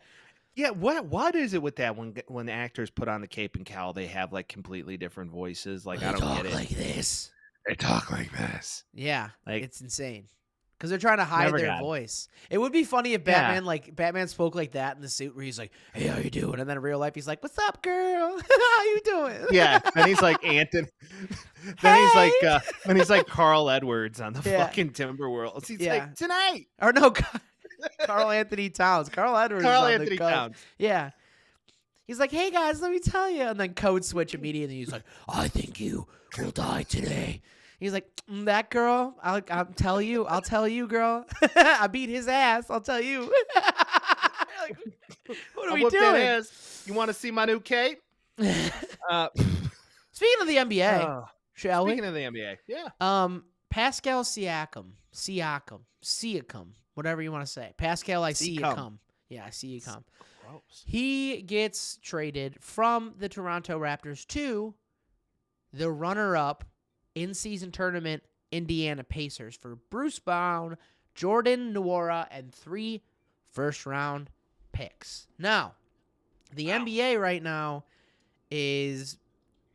Yeah, what is it with that when the actors put on the cape and cowl, they have like completely different voices? Like I don't get it. like this. They talk like this. Yeah, Like- it's insane because they're trying to hide Never their got it. voice. It would be funny if Yeah. Batman spoke like that in the suit, where he's like, "Hey, how you doing?" And then in real life, he's like, "What's up, girl? How you doing?" Yeah, and he's like Anthony. Then he's like Carl Edwards on the Yeah. fucking Timberwolves. He's Yeah. like tonight. Or no, Carl Anthony Towns. Carl Edwards. Carl is on Anthony the Cubs. Towns. Yeah. He's like, "Hey guys, let me tell you," and then code switch immediately. He's like, "I think you will die today." He's like, "That girl, I'll tell you, girl. I beat his ass. I'll tell you." Like, what are I we whooped that doing? ass. You want to see my new cape? Speaking of the NBA, Oh, shall we? speaking of the NBA, yeah. Pascal Siakam, whatever you want to say. Pascal, I see you Siakam. come. Yeah, I see you come. Gross. He gets traded from the Toronto Raptors to the runner-up in-season tournament Indiana Pacers for Bruce Brown, Jordan Nwora, and 3 first-round picks. Now, the NBA right now is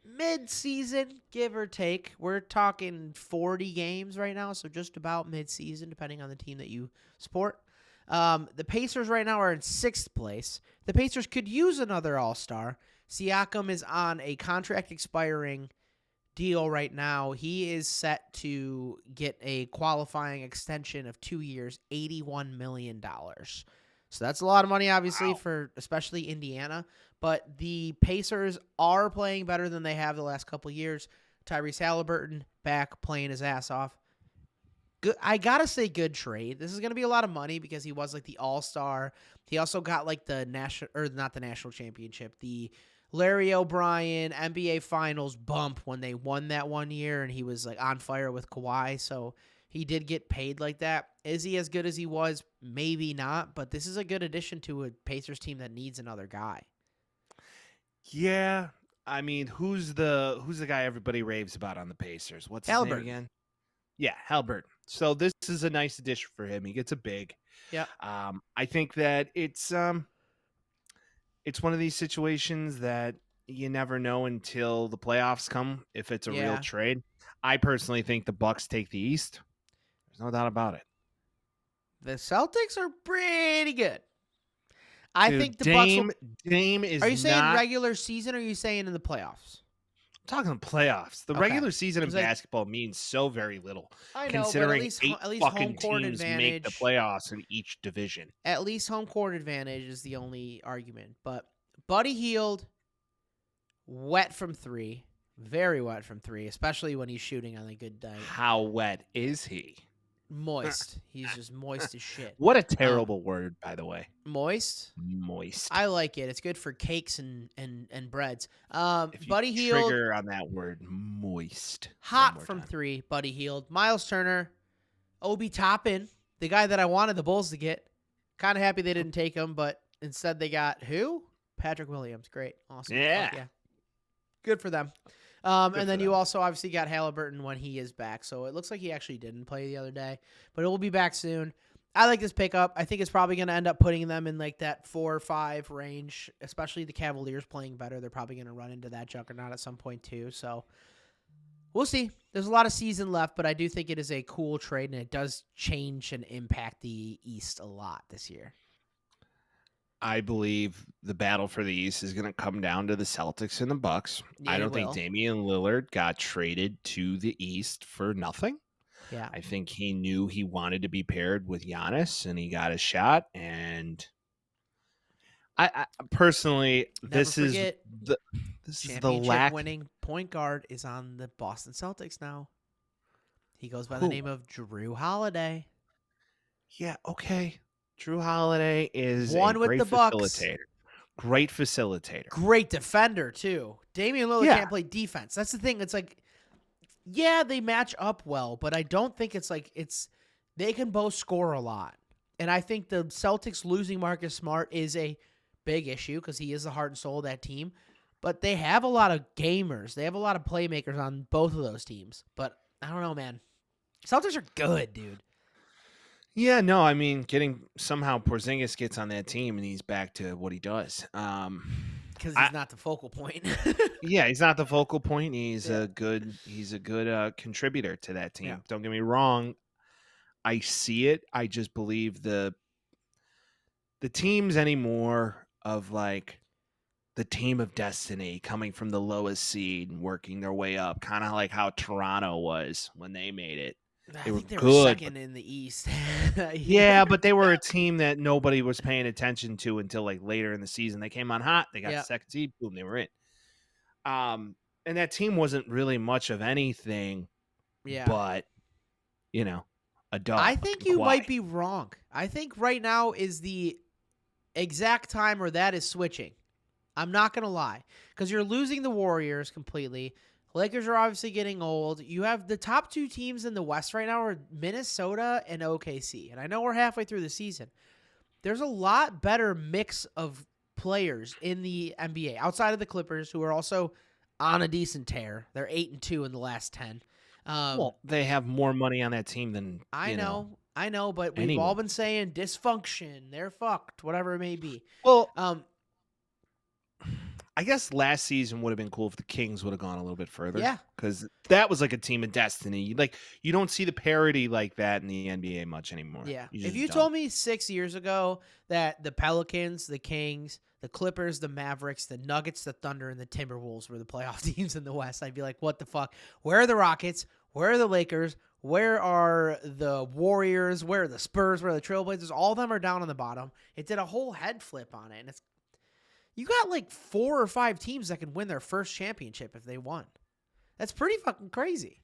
mid-season, give or take. We're talking 40 games right now, so just about mid-season, depending on the team that you support. The Pacers right now are in 6th place. The Pacers could use another All-Star. Siakam is on a contract expiring deal right now. He is set to get a qualifying extension of 2 years, $81 million. So that's a lot of money, obviously, for especially Indiana. But the Pacers are playing better than they have the last couple of years. Tyrese Halliburton back playing his ass off. Good. I gotta say, good trade. This is gonna be a lot of money because he was like the all-star. He also got like the national, or not the national championship, the Larry O'Brien NBA Finals bump when they won that one year, and he was like on fire with Kawhi. So he did get paid like that. Is he as good as he was? Maybe not, but this is a good addition to a Pacers team that needs another guy. Yeah, I mean, who's the guy everybody raves about on the Pacers? What's his Halliburton. name again? Yeah, Halliburton. So this is a nice addition for him. He gets a big. Yeah. I think that it's one of these situations that you never know until the playoffs come if it's a real trade. I personally think the Bucks take the East. There's no doubt about it. The Celtics are pretty good. I Dude, think the Bucks will... Dame is. Are you saying not... regular season or are you saying in the playoffs? I'm talking playoffs. The Okay. regular season in 'Cause, like, basketball means so very little. I know, considering but at least fucking home court teams advantage. make the playoffs in each division. At least home court advantage is the only argument. But Buddy Hield, wet from three, very wet from three, especially when he's shooting on a good night. How wet is he? Moist. He's just moist as shit. What a terrible word, by the way. Moist? Moist. I like it. It's good for cakes and breads. If you Buddy Hield, trigger on that word, moist. hot from three. Buddy Hield. Miles Turner, Obi Toppin, the guy that I wanted the Bulls to get. Kind of happy they didn't take him, but instead they got who? Patrick Williams. Great. Awesome. Yeah. Fuck yeah. Good for them. And then you also obviously got Halliburton when he is back. So it looks like he actually didn't play the other day, but it will be back soon. I like this pickup. I think it's probably going to end up putting them in like that 4 or 5 range, especially the Cavaliers playing better. They're probably going to run into that juggernaut at some point too. So we'll see. There's a lot of season left, but I do think it is a cool trade, and it does change and impact the East a lot this year. I believe the battle for the East is going to come down to the Celtics and the Bucks. Yeah, I it don't think will. Damian Lillard got traded to the East for nothing. Yeah. I think he knew he wanted to be paired with Giannis, and he got a shot. And I personally, this is the lack. Winning point guard is on the Boston Celtics now. He goes by the name of Drew Holiday. Yeah, okay. Drew Holiday is One a with great the Bucks. facilitator. Great facilitator. Great defender too. Damian Lillard can't play defense. That's the thing. It's like, yeah, they match up well, but I don't think it's like they can both score a lot. And I think the Celtics losing Marcus Smart is a big issue because he is the heart and soul of that team. But they have a lot of gamers. They have a lot of playmakers on both of those teams. But I don't know, man. Celtics are good, dude. Yeah, no, I mean, somehow Porzingis gets on that team and he's back to what he does. Because he's not the focal point. Yeah, he's not the focal point. He's a good contributor to that team. Yeah. Don't get me wrong. I see it. I just believe the teams anymore of like the team of destiny coming from the lowest seed and working their way up, kind of like how Toronto was when they made it. I They were think they were good, second in the East. Yeah, but they were a team that nobody was paying attention to until like later in the season. They came on hot. They got the second seed. Boom, they were in. And that team wasn't really much of anything. Yeah. But, a dog. I think you might be wrong. I think right now is the exact time where that is switching. I'm not going to lie. Because you're losing the Warriors completely. Lakers are obviously getting old. You have the top 2 teams in the West right now are Minnesota and OKC. And I know we're halfway through the season. There's a lot better mix of players in the NBA outside of the Clippers, who are also on a decent tear. They're 8-2 in the last 10. Well, they have more money on that team than I know, but we've anyone. all been saying dysfunction. They're fucked, whatever it may be. Well, I guess last season would have been cool if the Kings would have gone a little bit further. Yeah. Because that was like a team of destiny. Like, you don't see the parity like that in the NBA much anymore. Yeah. You If you told me 6 years ago that the Pelicans, the Kings, the Clippers, the Mavericks, the Nuggets, the Thunder, and the Timberwolves were the playoff teams in the West, I'd be like, what the fuck? Where are the Rockets? Where are the Lakers? Where are the Warriors? Where are the Spurs? Where are the Trailblazers? All of them are down on the bottom. It did a whole head flip on it, and you got like 4 or 5 teams that can win their first championship if they won. That's pretty fucking crazy.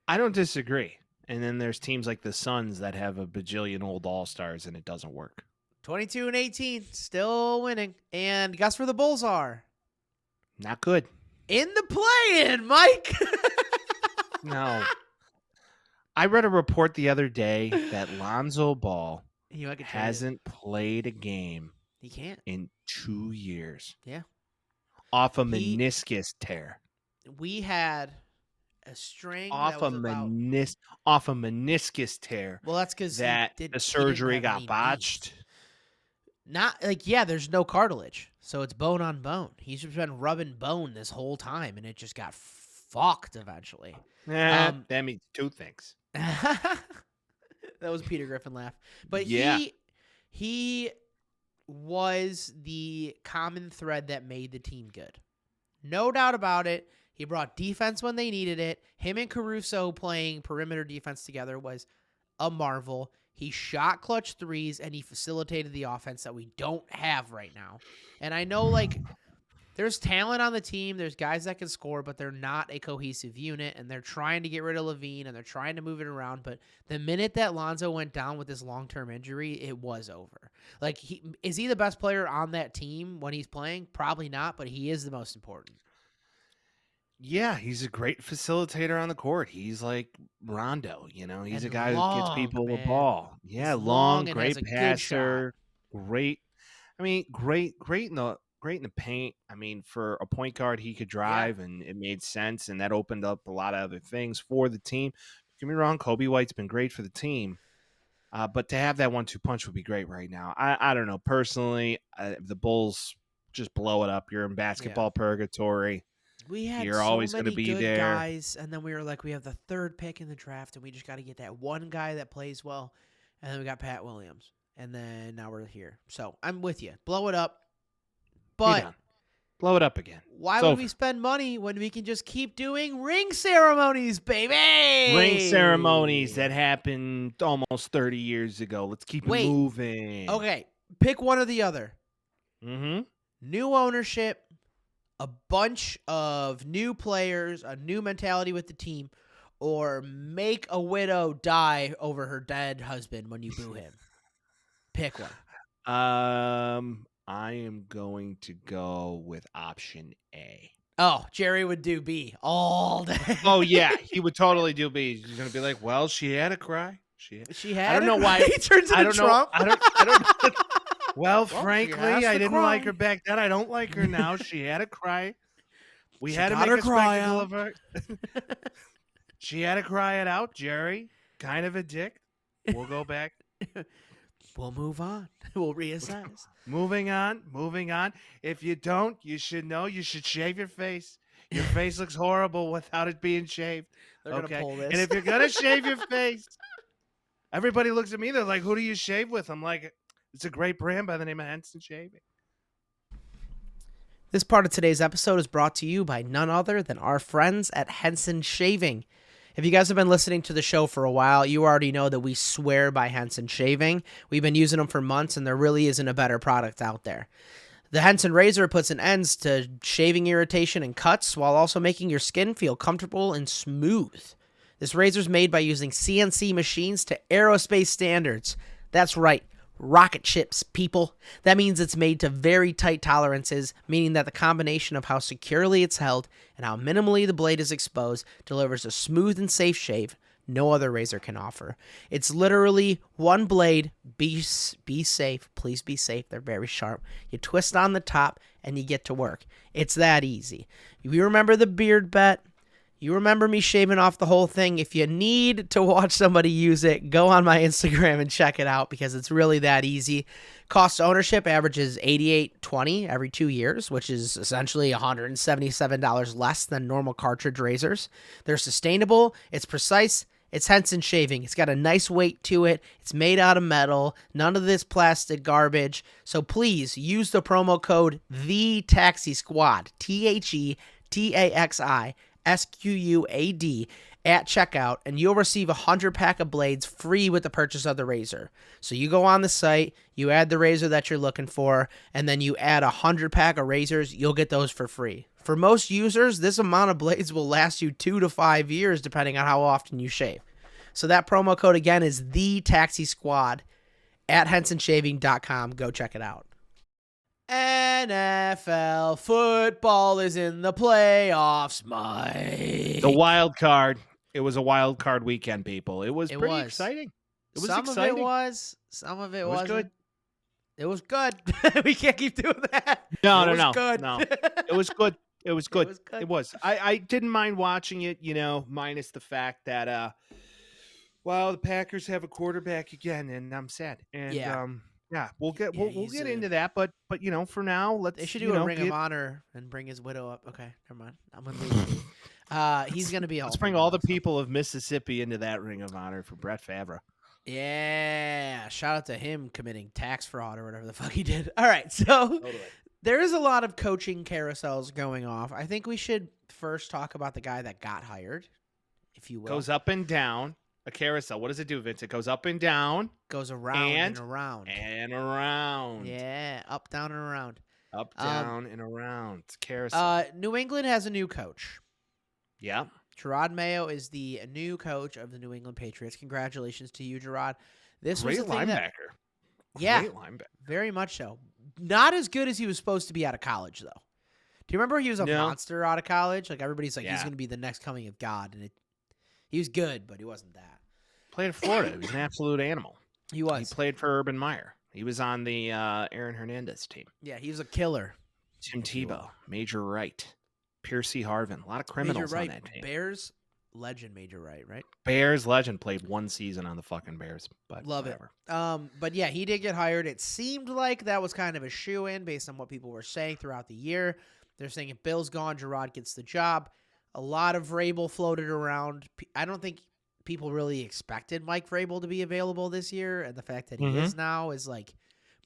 I don't disagree. And then there's teams like the Suns that have a bajillion old all-stars and it doesn't work. 22-18, still winning. And guess where the Bulls are? Not good. In the play-in, Mike. No. I read a report the other day that Lonzo Ball hasn't played a game He can't. in 2 years. Yeah. Off a meniscus tear. We had a string Off a meniscus tear. Well, that's because the surgery got botched. Not like, yeah, there's no cartilage, so it's bone on bone. He's just been rubbing bone this whole time, and it just got fucked eventually. That means two things. That was Peter Griffin laugh. But yeah. he was the common thread that made the team good. No doubt about it. He brought defense when they needed it. Him and Caruso playing perimeter defense together was a marvel. He shot clutch threes, and he facilitated the offense that we don't have right now. And I know, like, there's talent on the team. There's guys that can score, but they're not a cohesive unit, and they're trying to get rid of Levine, and they're trying to move it around. But the minute that Lonzo went down with this long-term injury, it was over. Like, is he the best player on that team when he's playing? Probably not, but he is the most important. Yeah, he's a great facilitator on the court. He's like Rondo, He's a guy who gets people the ball. Yeah, long, great passer, great. I mean, great in the paint. I mean, for a point guard, he could drive, and it made sense, and that opened up a lot of other things for the team. Don't get me wrong, Kobe White's been great for the team, but to have that 1-2 punch would be great right now. I don't know. Personally, the Bulls just blow it up. You're in basketball purgatory. You're always going to be there, guys, and then we were like, we have the third pick in the draft, and we just got to get that one guy that plays well, and then we got Pat Williams, and then now we're here. So I'm with you. Blow it up, but blow it up again. Why would we spend money when we can just keep doing ring ceremonies, baby? Ring ceremonies that happened almost 30 years ago. Let's keep it moving. Okay, pick one or the other. Mm-hmm. New ownership. A bunch of new players, a new mentality with the team, or make a widow die over her dead husband when you boo him. Pick one. I am going to go with option A. Oh, Jerry would do B all day. Oh, yeah. He would totally do B. He's going to be like, well, she had to cry. She had I don't know why. He turns into Trump. I don't know. Well, frankly, I didn't like her back then. I don't like her now. She had to cry. We had to make a spectacle of her. She had to cry it out, Jerry. Kind of a dick. We'll go back. We'll move on. We'll reassess. Moving on. If you don't, you should know you should shave your face. Your face looks horrible without it being shaved. They're going to pull this. And if you're going to shave your face, everybody looks at me. They're like, who do you shave with? I'm like, it's a great brand by the name of Henson Shaving. This part of today's episode is brought to you by none other than our friends at Henson Shaving. If you guys have been listening to the show for a while, you already know that we swear by Henson Shaving. We've been using them for months, and there really isn't a better product out there. The Henson razor puts an end to shaving irritation and cuts while also making your skin feel comfortable and smooth. This razor is made by using CNC machines to aerospace standards. That's right. Rocket ships, people. That means it's made to very tight tolerances, meaning that the combination of how securely it's held and how minimally the blade is exposed delivers a smooth and safe shave no other razor can offer. It's literally one blade. Be safe. Please be safe. They're very sharp. You twist on the top and you get to work. It's that easy. You remember the beard bet? You remember me shaving off the whole thing. If you need to watch somebody use it, go on my Instagram and check it out because it's really that easy. Cost of ownership averages $88.20 every 2 years, which is essentially $177 less than normal cartridge razors. They're sustainable. It's precise. It's Henson Shaving. It's got a nice weight to it. It's made out of metal. None of this plastic garbage. So please use the promo code TheTaxiSquad, TheTaxi, SQUAD, at checkout, and you'll receive a 100-pack of blades free with the purchase of the razor. So you go on the site, you add the razor that you're looking for, and then you add a 100-pack of razors, you'll get those for free. For most users, this amount of blades will last you 2 to 5 years, depending on how often you shave. So that promo code, again, is the Taxi Squad at HensonShaving.com. Go check it out. NFL football is in the playoffs, Mike. The wild card. It was a wild card weekend, people. It was pretty exciting. It was Some exciting. of it was. Some of it wasn't. Good. It was good. We can't keep doing that. No. Good. No. It was good. It was good. It was good. It was. I didn't mind watching it, minus the fact that the Packers have a quarterback again, and I'm sad. And we'll get into that, but for now, let's. They should do a Ring of Honor and bring his widow up. Okay, never mind. I'm gonna leave. He's gonna be. Let's bring all the people of Mississippi into that Ring of Honor for Brett Favre. Yeah, shout out to him committing tax fraud or whatever the fuck he did. All right, so there is a lot of coaching carousels going off. I think we should first talk about the guy that got hired, if you will. Goes up and down. A carousel. What does it do, Vince? It goes up and down. Goes around and around. And around. Yeah, up, down, and around. Up, down, and around. It's carousel. New England has a new coach. Yeah. Gerard Mayo is the new coach of the New England Patriots. Congratulations to you, Gerard. This Great was the thing linebacker. Great linebacker. Very much so. Not as good as he was supposed to be out of college, though. Do you remember he was a monster out of college? Like, everybody's like, he's going to be the next coming of God. And he was good, but he wasn't that. Played at Florida. He was an absolute animal. He was. He played for Urban Meyer. He was on the Aaron Hernandez team. Yeah, he was a killer. Tim Tebow, Major Wright, Piercy Harvin. A lot of criminals on that team. Bears legend Major Wright, right? Bears legend, played one season on the fucking Bears. But Love whatever. it. But yeah, he did get hired. It seemed like that was kind of a shoo-in based on what people were saying throughout the year. They're saying if Bill's gone, Gerard gets the job. A lot of Vrabel floated around. I don't think people really expected Mike Vrabel to be available this year, and the fact that he is now is like,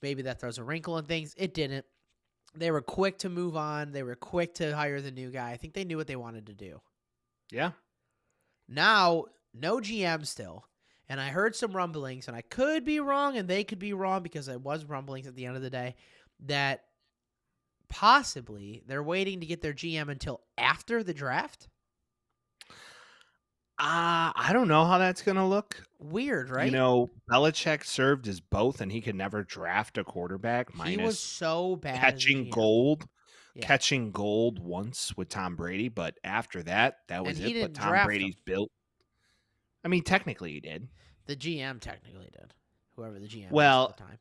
maybe that throws a wrinkle in things. It didn't. They were quick to move on. They were quick to hire the new guy. I think they knew what they wanted to do. Yeah. Now, no GM still, and I heard some rumblings, and I could be wrong, and they could be wrong because it was rumblings at the end of the day, that possibly they're waiting to get their GM until after the draft. I don't know how that's going to look. Weird, right? Belichick served as both, and he could never draft a quarterback. He was so bad catching gold. Yeah. Catching gold once with Tom Brady, but after that was it. But Tom Brady's built. I mean, technically he did. The GM technically did. Whoever the GM was at the time.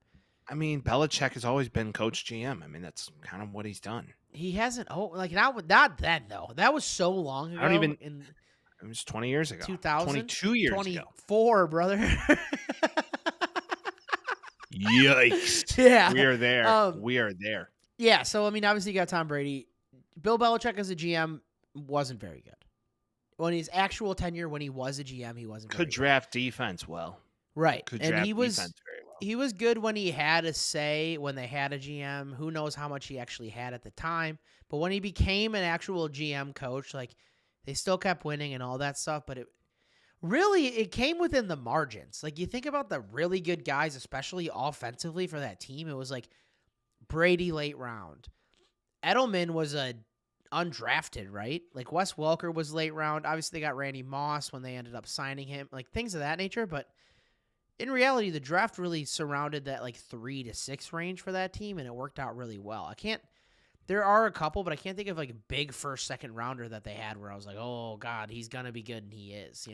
I mean, Belichick has always been coach GM. I mean, that's kind of what he's done. He hasn't. Oh, like not then though. That was so long ago. I don't even. It was 20 years ago. 2000? 22 years 24, brother. Yikes. Yeah. We are there. We are there. Yeah, so, I mean, obviously you got Tom Brady. Bill Belichick as a GM wasn't very good. When his actual tenure, when he was a GM, he wasn't very good. Could draft defense well. Right. Could and draft defense very well. He was good when he had a say, when they had a GM. Who knows how much he actually had at the time. But when he became an actual GM coach, like, they still kept winning and all that stuff, but it came within the margins. Like, you think about the really good guys, especially offensively for that team, it was like Brady late round. Edelman was a undrafted, right? Like, Wes Welker was late round. Obviously, they got Randy Moss when they ended up signing him, like things of that nature. But in reality, the draft really surrounded that like 3 to 6 range for that team, and it worked out really well. There are a couple, but I can't think of like a big first, second rounder that they had where I was like, oh, God, he's going to be good, and he is,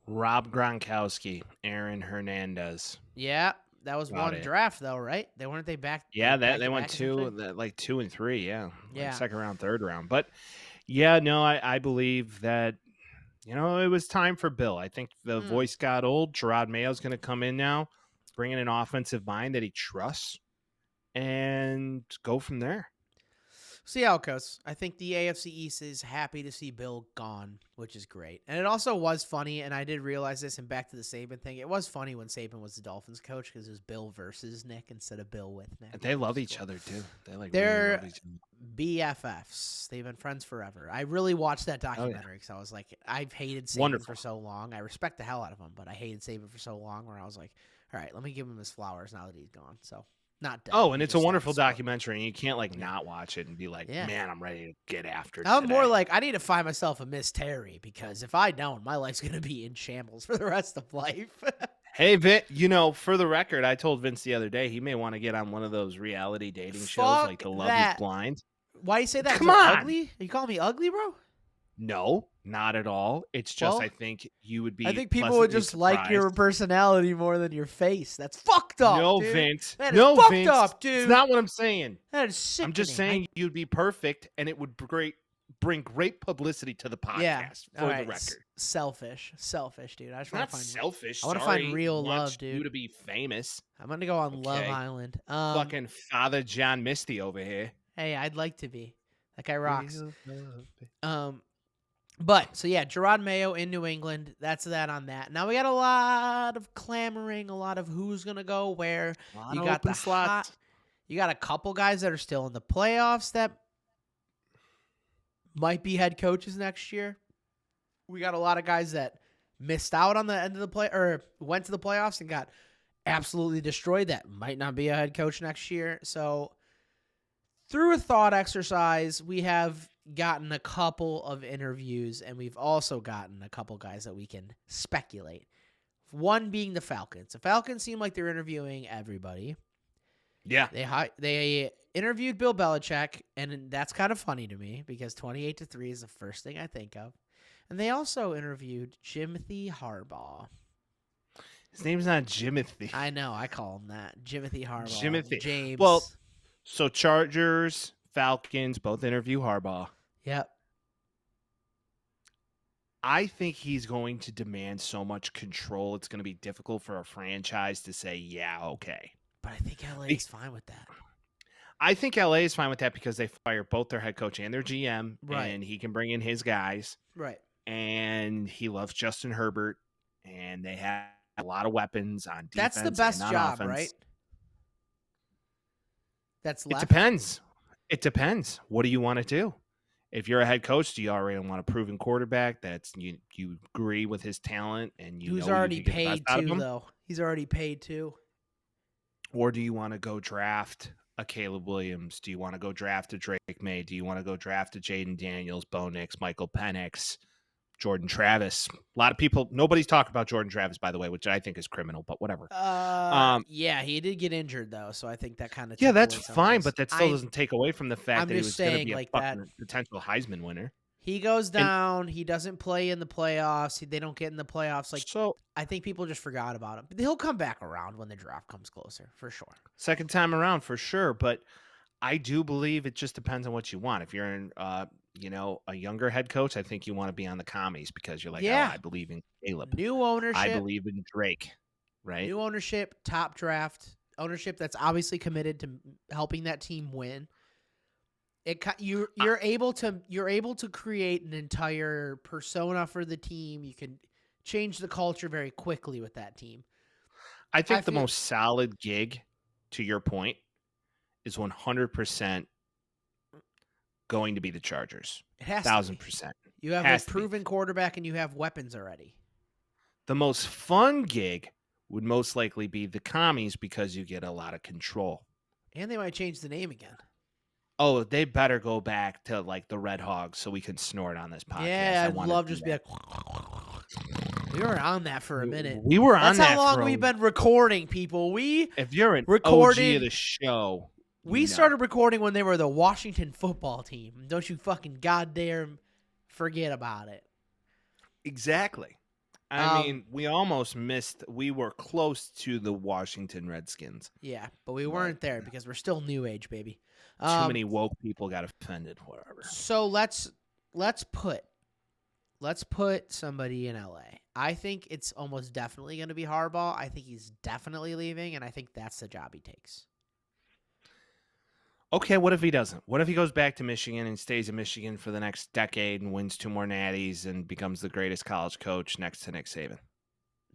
Rob Gronkowski, Aaron Hernandez. Yeah, that was one draft, though, right? Weren't they back? Yeah, they went 2 and 3, yeah. Yeah. Like second round, third round. But, yeah, no, I believe that, it was time for Bill. I think the voice got old. Gerard Mayo's going to come in now, bring in an offensive mind that he trusts, and go from there. See how it goes. I think the AFC East is happy to see Bill gone, which is great. And it also was funny, and I did realize this, and back to the Saban thing, it was funny when Saban was the Dolphins coach because it was Bill versus Nick instead of Bill with Nick. They love each other, too. They're really love each other. BFFs. They've been friends forever. I really watched that documentary because I was like, I've hated Saban for so long. I respect the hell out of him, but I hated Saban for so long where I was like, all right, let me give him his flowers now that he's gone. So. Not dead. Oh, and it's a wonderful documentary, and you can't not watch it and be like, Yeah. man, I'm ready to get after it. I'm today. more like, I need to find myself a Miss Terry because if I don't, my life's going to be in shambles for the rest of life. Hey, Vince, for the record, I told Vince the other day he may want to get on one of those reality dating shows like The Love Is Blind. Why do you say that? Come on. Ugly? Are you calling me ugly, bro? No, not at all. It's just I think you would be. I think people would just like your personality more than your face. That's fucked up. No, dude. Vince. That is fucked Vince. up, dude. It's not what I'm saying. That is sickening. I'm just saying you'd be perfect, and it would bring great publicity to the podcast. For the record, selfish, dude. I just want not to find selfish. I want to find real love, dude. You to be famous. I'm gonna go on Love Island. Fucking Father John Misty over here. Hey, I'd like to be. That guy rocks. But, so yeah, Gerard Mayo in New England. That's that on that. Now we got a lot of clamoring, a lot of who's going to go where. You got the slots. You got a couple guys that are still in the playoffs that might be head coaches next year. We got a lot of guys that missed out on the end of the play or went to the playoffs and got absolutely destroyed that might not be a head coach next year. So through a thought exercise, we have gotten a couple of interviews, and we've also gotten a couple guys that we can speculate. One being the Falcons. The Falcons seem like they're interviewing everybody. Yeah. They interviewed Bill Belichick, and that's kind of funny to me because 28-3 is the first thing I think of. And they also interviewed Jimothy Harbaugh. His name's not Jimothy. I know. I call him that. Jimothy Harbaugh. Jimothy. James. Well, so Chargers, Falcons, both interview Harbaugh. Yep. I think he's going to demand so much control. It's going to be difficult for a franchise to say, yeah, okay. But I think LA is fine with that. I think LA is fine with that because they fire both their head coach and their GM, right. And he can bring in his guys. Right. And he loves Justin Herbert, and they have a lot of weapons on defense. That's the best job, offense. right? That's left? It depends. It depends. What do you want to do? If you're a head coach, do you already want a proven quarterback that's you agree with his talent and who's already paid too, though? He's already paid too. Or do you want to go draft a Caleb Williams? Do you want to go draft a Drake May? Do you want to go draft a Jaden Daniels, Bo Nix, Michael Penix, Jordan Travis? A lot of people, nobody's talking about Jordan Travis, by the way, which I think is criminal, but whatever. Yeah, he did get injured though, so I think that kind of that's fine, but that still doesn't take away from the fact that he was going to be like a fucking potential Heisman winner. He goes down. He doesn't play in the playoffs. They don't get in the playoffs. So I think people just forgot about him. He'll come back around when the draft comes closer, for sure. Second time around, for sure. But I do believe it just depends on what you want. If you're in, a younger head coach, I think you want to be on the commies because you're like, I believe in Caleb. New ownership. I believe in Drake. Right. New ownership, top draft ownership that's obviously committed to helping that team win. You're able to create an entire persona for the team. You can change the culture very quickly with that team. I think the most solid gig, to your point, is 100% going to be the Chargers. It has 1,000%. You have a proven quarterback and you have weapons already. The most fun gig would most likely be the commies because you get a lot of control. And they might change the name again. Oh, they better go back to like the Red Hogs so we can snort on this podcast. Yeah, I'd love just be like, we were on that for a minute. We were on that. That's how long we've been recording, people. If you're an OG of the show, we started recording when they were the Washington football team. Don't you fucking goddamn forget about it. Exactly. I mean, we almost missed. We were close to the Washington Redskins. Yeah, but we weren't there because we're still new age, baby. Too many woke people got offended. Whatever. So let's put somebody in LA. I think it's almost definitely going to be Harbaugh. I think he's definitely leaving, and I think that's the job he takes. Okay, what if he doesn't? What if he goes back to Michigan and stays in Michigan for the next decade and wins 2 more natties and becomes the greatest college coach next to Nick Saban?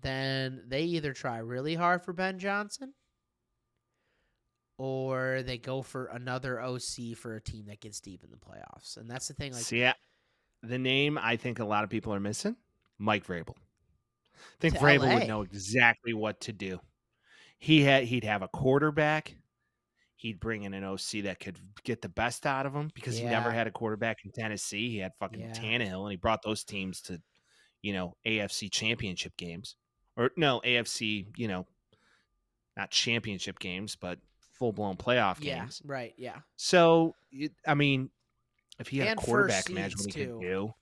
Then they either try really hard for Ben Johnson or they go for another OC for a team that gets deep in the playoffs. And that's the thing. Like, See, the name I think a lot of people are missing, Mike Vrabel. I think To Vrabel LA. would know exactly what to do. He'd have a quarterback. He'd bring in an OC that could get the best out of him because he never Yeah. had a quarterback in Tennessee. He had fucking Yeah. Tannehill, and he brought those teams to, AFC championship games. Or no, AFC, not championship games, but full-blown playoff Yeah, games. right, yeah. So, if he had And a quarterback, first imagine what he seeds, could too. do.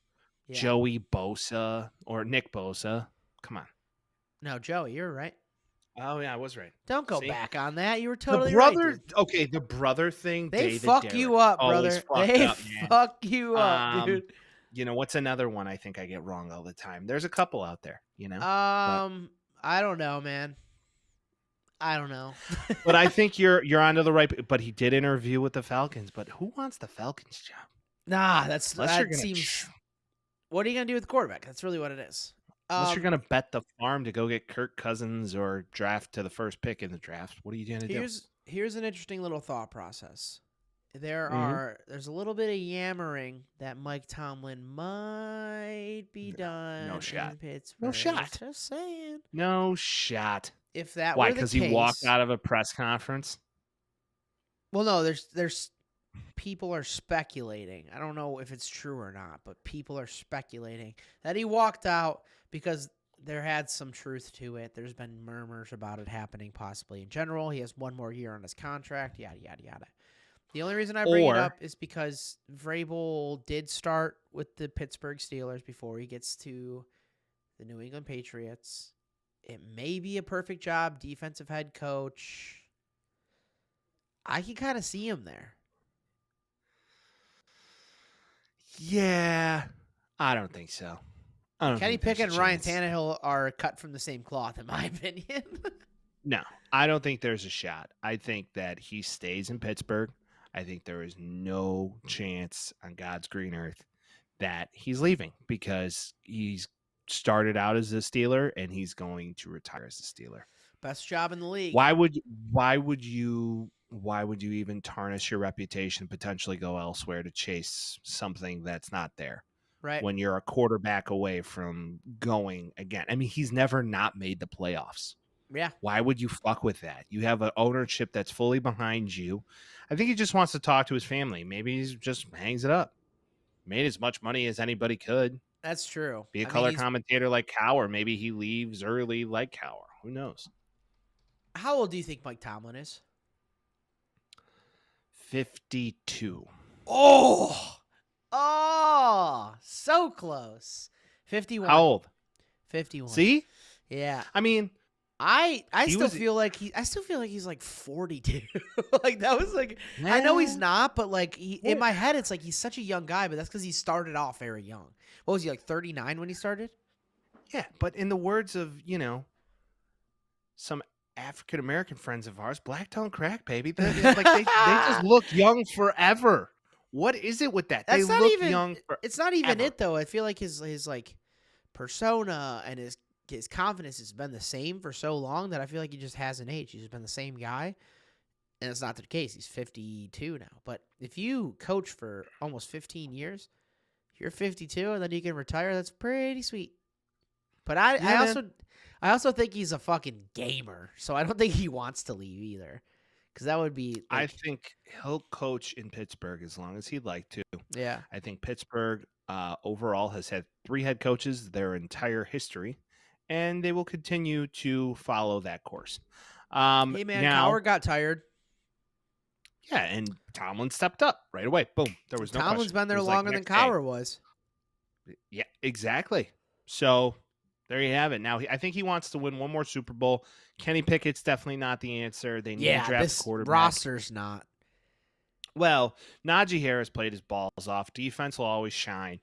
Yeah. Joey Bosa or Nick Bosa. Come on. No, Joey, you're right. Oh, yeah, I was right. Don't go See? back on that. You were totally the brother, right, dude. okay, the brother thing. They David fuck Derrick, you up, always brother. fucked They up, man. fuck you up, dude. What's another one I think I get wrong all the time? There's a couple out there, I don't know, man. I don't know. But I think you're onto the right. But he did interview with the Falcons. But who wants the Falcons job? Nah, Unless you're that gonna seems. What are you gonna do with the quarterback? That's really what it is. Unless you're gonna bet the farm to go get Kirk Cousins or draft to the first pick in the draft. What are you gonna do? Here's an interesting little thought process. There's a little bit of yammering that Mike Tomlin might be done. no shot. In Pittsburgh. No shot. Just saying. No shot. If that Why? were the Because case, he walked out of a press conference. Well, no, there's people are speculating. I don't know if it's true or not, but people are speculating that he walked out because there had some truth to it. There's been murmurs about it happening possibly in general. He has one more year on his contract, yada, yada, yada. The only reason I bring it up is because Vrabel did start with the Pittsburgh Steelers before he gets to the New England Patriots. It may be a perfect job, defensive head coach. I can kind of see him there. Yeah, I don't think so. Kenny Pickett and Ryan Tannehill are cut from the same cloth, in my opinion. No, I don't think there's a shot. I think that he stays in Pittsburgh. I think there is no chance on God's green earth that he's leaving because he's started out as a Steeler and he's going to retire as a Steeler. Best job in the league. Why would you even tarnish your reputation, potentially go elsewhere to chase something that's not there? Right. When you're a quarterback away from going again. I mean, he's never not made the playoffs. Yeah. Why would you fuck with that? You have an ownership that's fully behind you. I think he just wants to talk to his family. Maybe he just hangs it up. Made as much money as anybody could. That's true. Be a color commentator like Cowher. Maybe he leaves early like Cowher. Who knows? How old do you think Mike Tomlin is? 52. Oh, so close. 51. How old? 51. See? Yeah. I mean, I still feel like he's like 42. Like that was like I know he's not, but like in my head it's like he's such a young guy, but that's because he started off very young. What was he, like 39 when he started? Yeah, but in the words of, some African American friends of ours, black don't crack, baby. They just look young forever. What is it with that? That's they not look even, young forever. It's not even it though. I feel like his like persona and his confidence has been the same for so long that I feel like he just hasn't aged. He's been the same guy. And it's not the case. He's 52 now. But if you coach for almost 15 years, if you're 52 and then you can retire, that's pretty sweet. But I also think he's a fucking gamer. So I don't think he wants to leave either. Because that would be I think he'll coach in Pittsburgh as long as he'd like to. Yeah. I think Pittsburgh overall has had 3 head coaches their entire history, and they will continue to follow that course. Hey, man, Cowher got tired. Yeah, and Tomlin stepped up right away. Boom. There was no question. Tomlin's been there longer than Cowher was. Yeah, exactly. So there you have it. Now, I think he wants to win one more Super Bowl. Kenny Pickett's definitely not the answer. They need to draft this a quarterback. Roster's not. Well, Najee Harris played his balls off. Defense will always shine.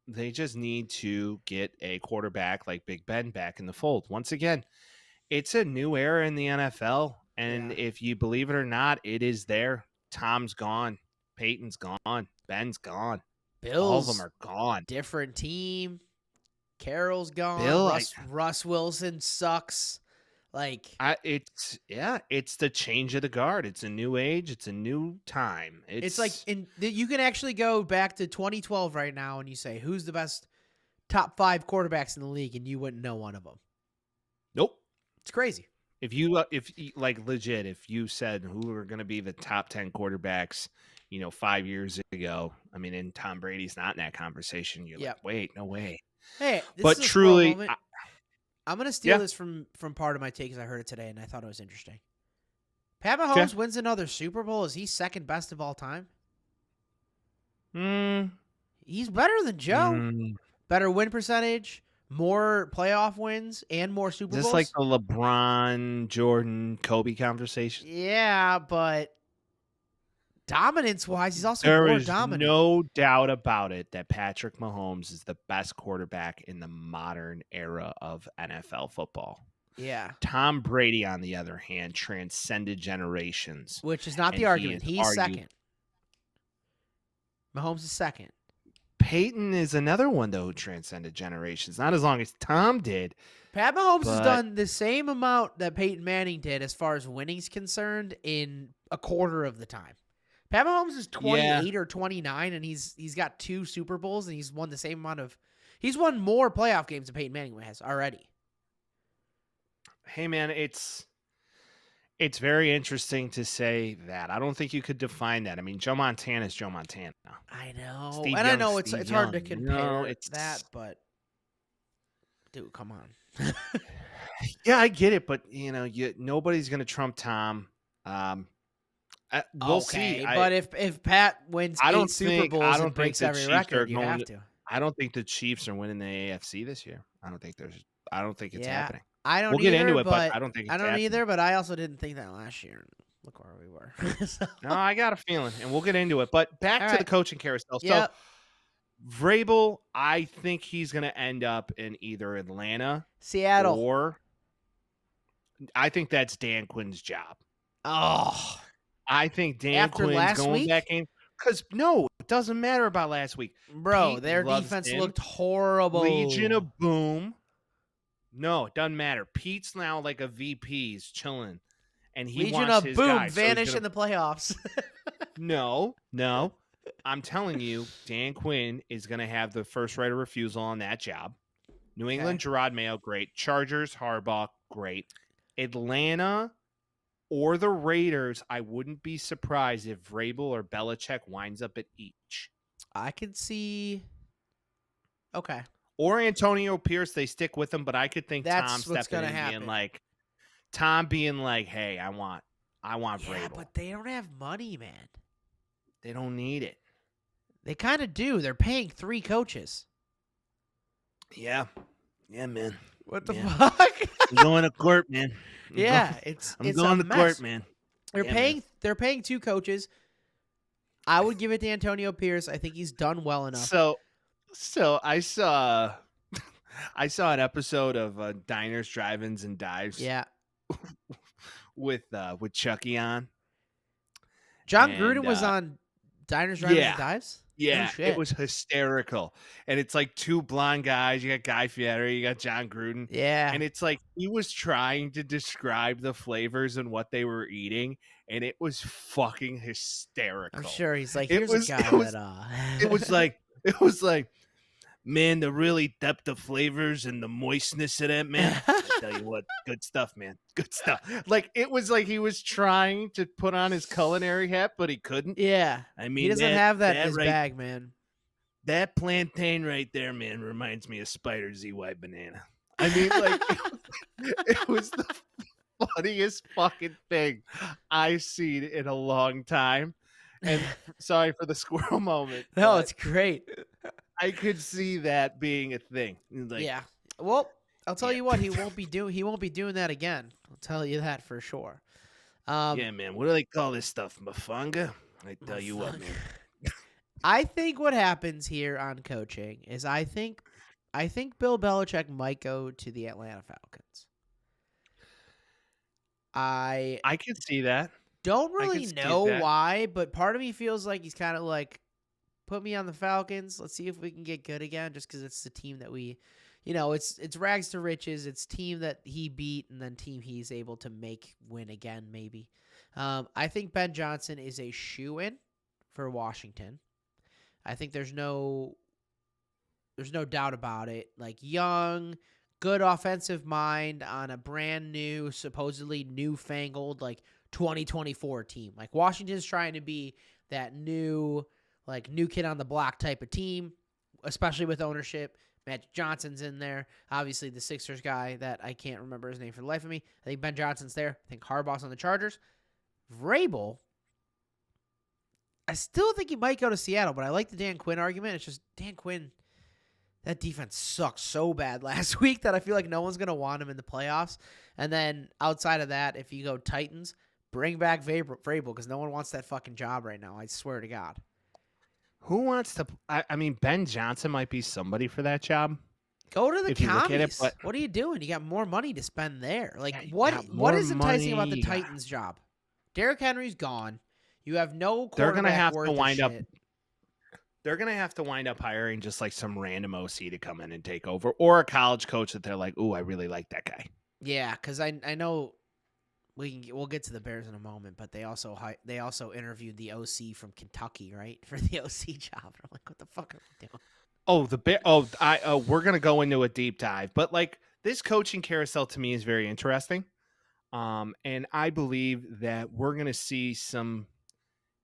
They just need to get a quarterback like Big Ben back in the fold. Once again, it's a new era in the NFL. And if you believe it or not, it is there. Tom's gone. Peyton's gone. Ben's gone. Bills, All of them are gone. different team. Carroll's gone. Bill, Russ Wilson sucks. Like it's the change of the guard. It's a new age. It's a new time. it's like you can actually go back to 2012 right now and you say who's the best top 5 quarterbacks in the league, and you wouldn't know one of them. Nope. It's crazy. If you like legit, if you said who are going to be the top 10 quarterbacks, 5 years ago, I mean, and Tom Brady's not in that conversation. You're like, wait, no way. Hey, but truly, I'm going to steal this from part of my take because I heard it today and I thought it was interesting. Pat Mahomes wins another Super Bowl. Is he second best of all time? He's better than Joe. Better win percentage, more playoff wins, and more Super Bowls. Just like the LeBron, Jordan, Kobe conversation. Yeah, but dominance-wise, he's also more dominant. There is no doubt about it that Patrick Mahomes is the best quarterback in the modern era of NFL football. Yeah. Tom Brady, on the other hand, transcended generations. Which is not the argument. He's second. Mahomes is second. Peyton is another one, though, who transcended generations. Not as long as Tom did. Pat Mahomes has done the same amount that Peyton Manning did as far as winning's concerned in a quarter of the time. Pat Mahomes is 28 or 29, and he's got 2 Super Bowls, and he's won the same amount of – he's won more playoff games than Peyton Manning has already. Hey, man, it's very interesting to say that. I don't think you could define that. I mean, Joe Montana is Joe Montana. I know. Steve and Young, I know it's Steve hard to Young. compare that, but dude, come on. Yeah, I get it, but nobody's going to trump Tom. We'll see. But if Pat wins 8 Super Bowls and breaks every record, you have to. I don't think the Chiefs are winning the AFC this year. I don't think it's happening. I don't. We'll get into it, but I don't think it's happening. Either. But I also didn't think that last year. Look where we were. No, I got a feeling, and we'll get into it. But back to the coaching carousel. Yep. So Vrabel, I think he's going to end up in either Atlanta, Seattle, or I think that's Dan Quinn's job. Oh, I think Dan Quinn's going back in. Because, no, it doesn't matter about last week. Bro, their defense looked horrible. Legion of Boom. No, it doesn't matter. Pete's now like a VP. He's chilling. And he Legion wants of his Boom guy, vanish in the playoffs. No. I'm telling you, Dan Quinn is going to have the first right of refusal on that job. New England, Gerard Mayo, great. Chargers, Harbaugh, great. Atlanta or the Raiders, I wouldn't be surprised if Vrabel or Belichick winds up at each. I could see. Okay. Or Antonio Pierce, they stick with him, but I could think That's Tom what's stepping in being like, hey, I want Vrabel. Yeah, but they don't have money, man. They don't need it. They kind of do. They're paying 3 coaches. Yeah. Yeah, man. What the fuck? I'm going to court, man. I'm going to court, man. They're paying 2 coaches. I would give it to Antonio Pierce. I think he's done well enough. So I saw an episode of Diners, Drive-Ins, and Dives. Yeah. with Chucky on. John Gruden was on Diners, Drive-Ins, and Dives? Yeah, it was hysterical. And it's like 2 blonde guys. You got Guy Fieri, you got John Gruden. Yeah. And it's like he was trying to describe the flavors and what they were eating, and it was fucking hysterical. I'm sure he's like, here's a guy that it was like, man, the really depth of flavors and the moistness of that, man. I tell you what, good stuff, man. Good stuff. Like, it was like he was trying to put on his culinary hat, but he couldn't. Yeah. I mean, he doesn't have that in his bag, man. That plantain right there, man, reminds me of Spider ZY Banana. I mean, like, it was the funniest fucking thing I've seen in a long time. And sorry for the squirrel moment. No, it's great. I could see that being a thing. Like, yeah. Well, I'll tell you what, he won't be doing that again. I'll tell you that for sure. Yeah, man. What do they call this stuff? Mofonga? I tell you what, man. I think what happens here on coaching is I think Bill Belichick might go to the Atlanta Falcons. I could see that. don't I really could see know that. why, but part of me feels like he's kind of like, put me on the Falcons. Let's see if we can get good again, just because it's the team that we, it's rags to riches. It's team that he beat, and then team he's able to make win again, maybe. I think Ben Johnson is a shoo-in for Washington. I think there's no doubt about it. Like, young, good offensive mind on a brand new, supposedly newfangled, like 2024 team. Like, Washington's trying to be that new kid on the block type of team, especially with ownership. Magic Johnson's in there. Obviously, the Sixers guy that I can't remember his name for the life of me. I think Ben Johnson's there. I think Harbaugh's on the Chargers. Vrabel, I still think he might go to Seattle, but I like the Dan Quinn argument. It's just Dan Quinn, that defense sucked so bad last week that I feel like no one's going to want him in the playoffs. And then outside of that, if you go Titans, bring back Vrabel because no one wants that fucking job right now. I swear to God. Who wants to? I mean, Ben Johnson might be somebody for that job. Go to the if you look at it, commies. but- What are you doing? You got more money to spend there. Like, Yeah, you what got what more is enticing about the money. Titans job? Derrick Henry's gone. You have no They're quarterback gonna have worth to of wind up. shit. They're gonna have to wind up hiring just like some random OC to come in and take over, or a college coach that they're like, "Ooh, I really like that guy." Yeah, because I know we'll get to the Bears in a moment, but they also interviewed the OC from Kentucky, right, for the OC job. I'm like, what the fuck are we doing? Oh, the bear. Oh, we're gonna go into a deep dive, but like this coaching carousel to me is very interesting, and I believe that we're gonna see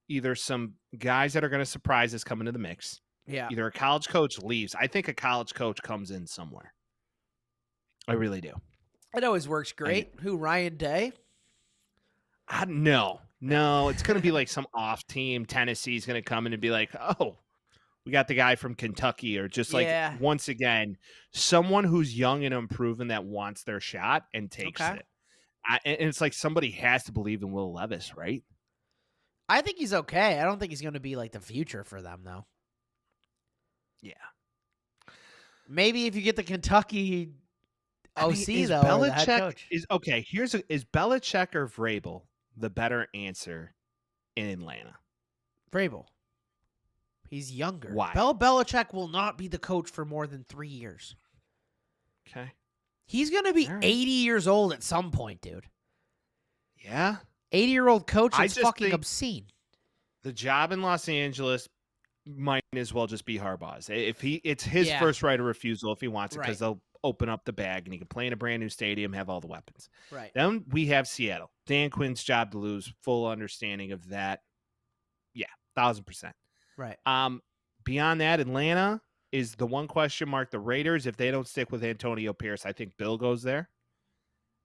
either some guys that are gonna surprise us come into the mix. Yeah, Either a college coach leaves. I think a college coach comes in somewhere. I really do. it always works great. Who, Ryan Day? No, it's going to be like some off team. Tennessee's going to come in and be like, oh, we got the guy from Kentucky, or just like, Yeah. once again, someone who's young and unproven that wants their shot and takes Okay. it. And it's like somebody has to believe in Will Levis, right? I think he's okay. I don't think he's going to be like the future for them, though. Yeah. Maybe if you get the Kentucky OC, is though, or the head Belichick coach. is okay. Is Belichick or Vrabel the better answer in Atlanta? Vrabel. He's younger. Why? Belichick will not be the coach for more than 3 years. Okay. He's going to be All right. 80 years old at some point, dude. Yeah. 80-year-old coach I is just fucking think- obscene. The job in Los Angeles might as well just be Harbaugh's. It's his Yeah. first right of refusal if he wants it, because Right. they'll open up the bag and he can play in a brand new stadium, have all the weapons. Right. Then we have Seattle. Dan Quinn's job to lose. Full understanding of that. Yeah, 1,000%. Right. Beyond that, Atlanta is the one question mark. The Raiders, if they don't stick with Antonio Pierce, I think Bill goes there.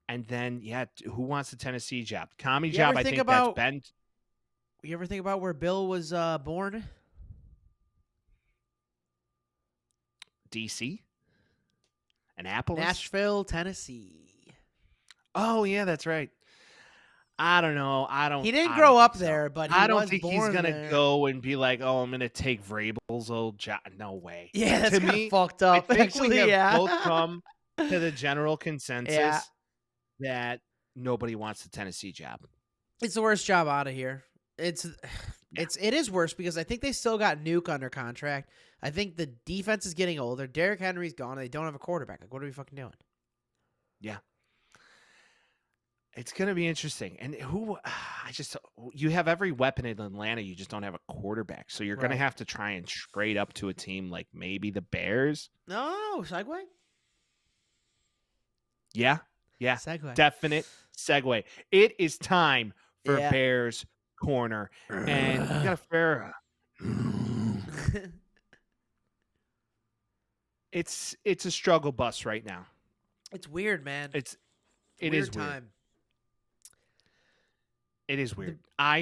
And then, who wants the Tennessee job? Commie You job, ever I think think about- that's Ben. You ever think about where Bill was born? DC? Annapolis? Nashville, Tennessee. Oh, yeah, that's right. I don't know. He didn't I grow don't up think so. there, but he I don't was think he's born gonna there. go and be like, "Oh, I'm gonna take Vrabel's old job." No way. Yeah, that's To kind me, of fucked I up. think Actually, we have yeah. both come to the general consensus Yeah. that nobody wants the Tennessee job. It's the worst job out of here. It is worse because I think they still got Nuke under contract. I think the defense is getting older. Derrick Henry's gone. And they don't have a quarterback. Like, what are we fucking doing? Yeah. It's going to be interesting. And you have every weapon in Atlanta. You just don't have a quarterback. So you're going to Right. have to try and trade up to a team like maybe the Bears. No, segue. Yeah. Yeah. Segue. Definite segue. It is time for Yeah. Bears Corner. And we got a fair. It's a struggle bus right now. It's weird, man. It Weird is weird. time. It is weird. I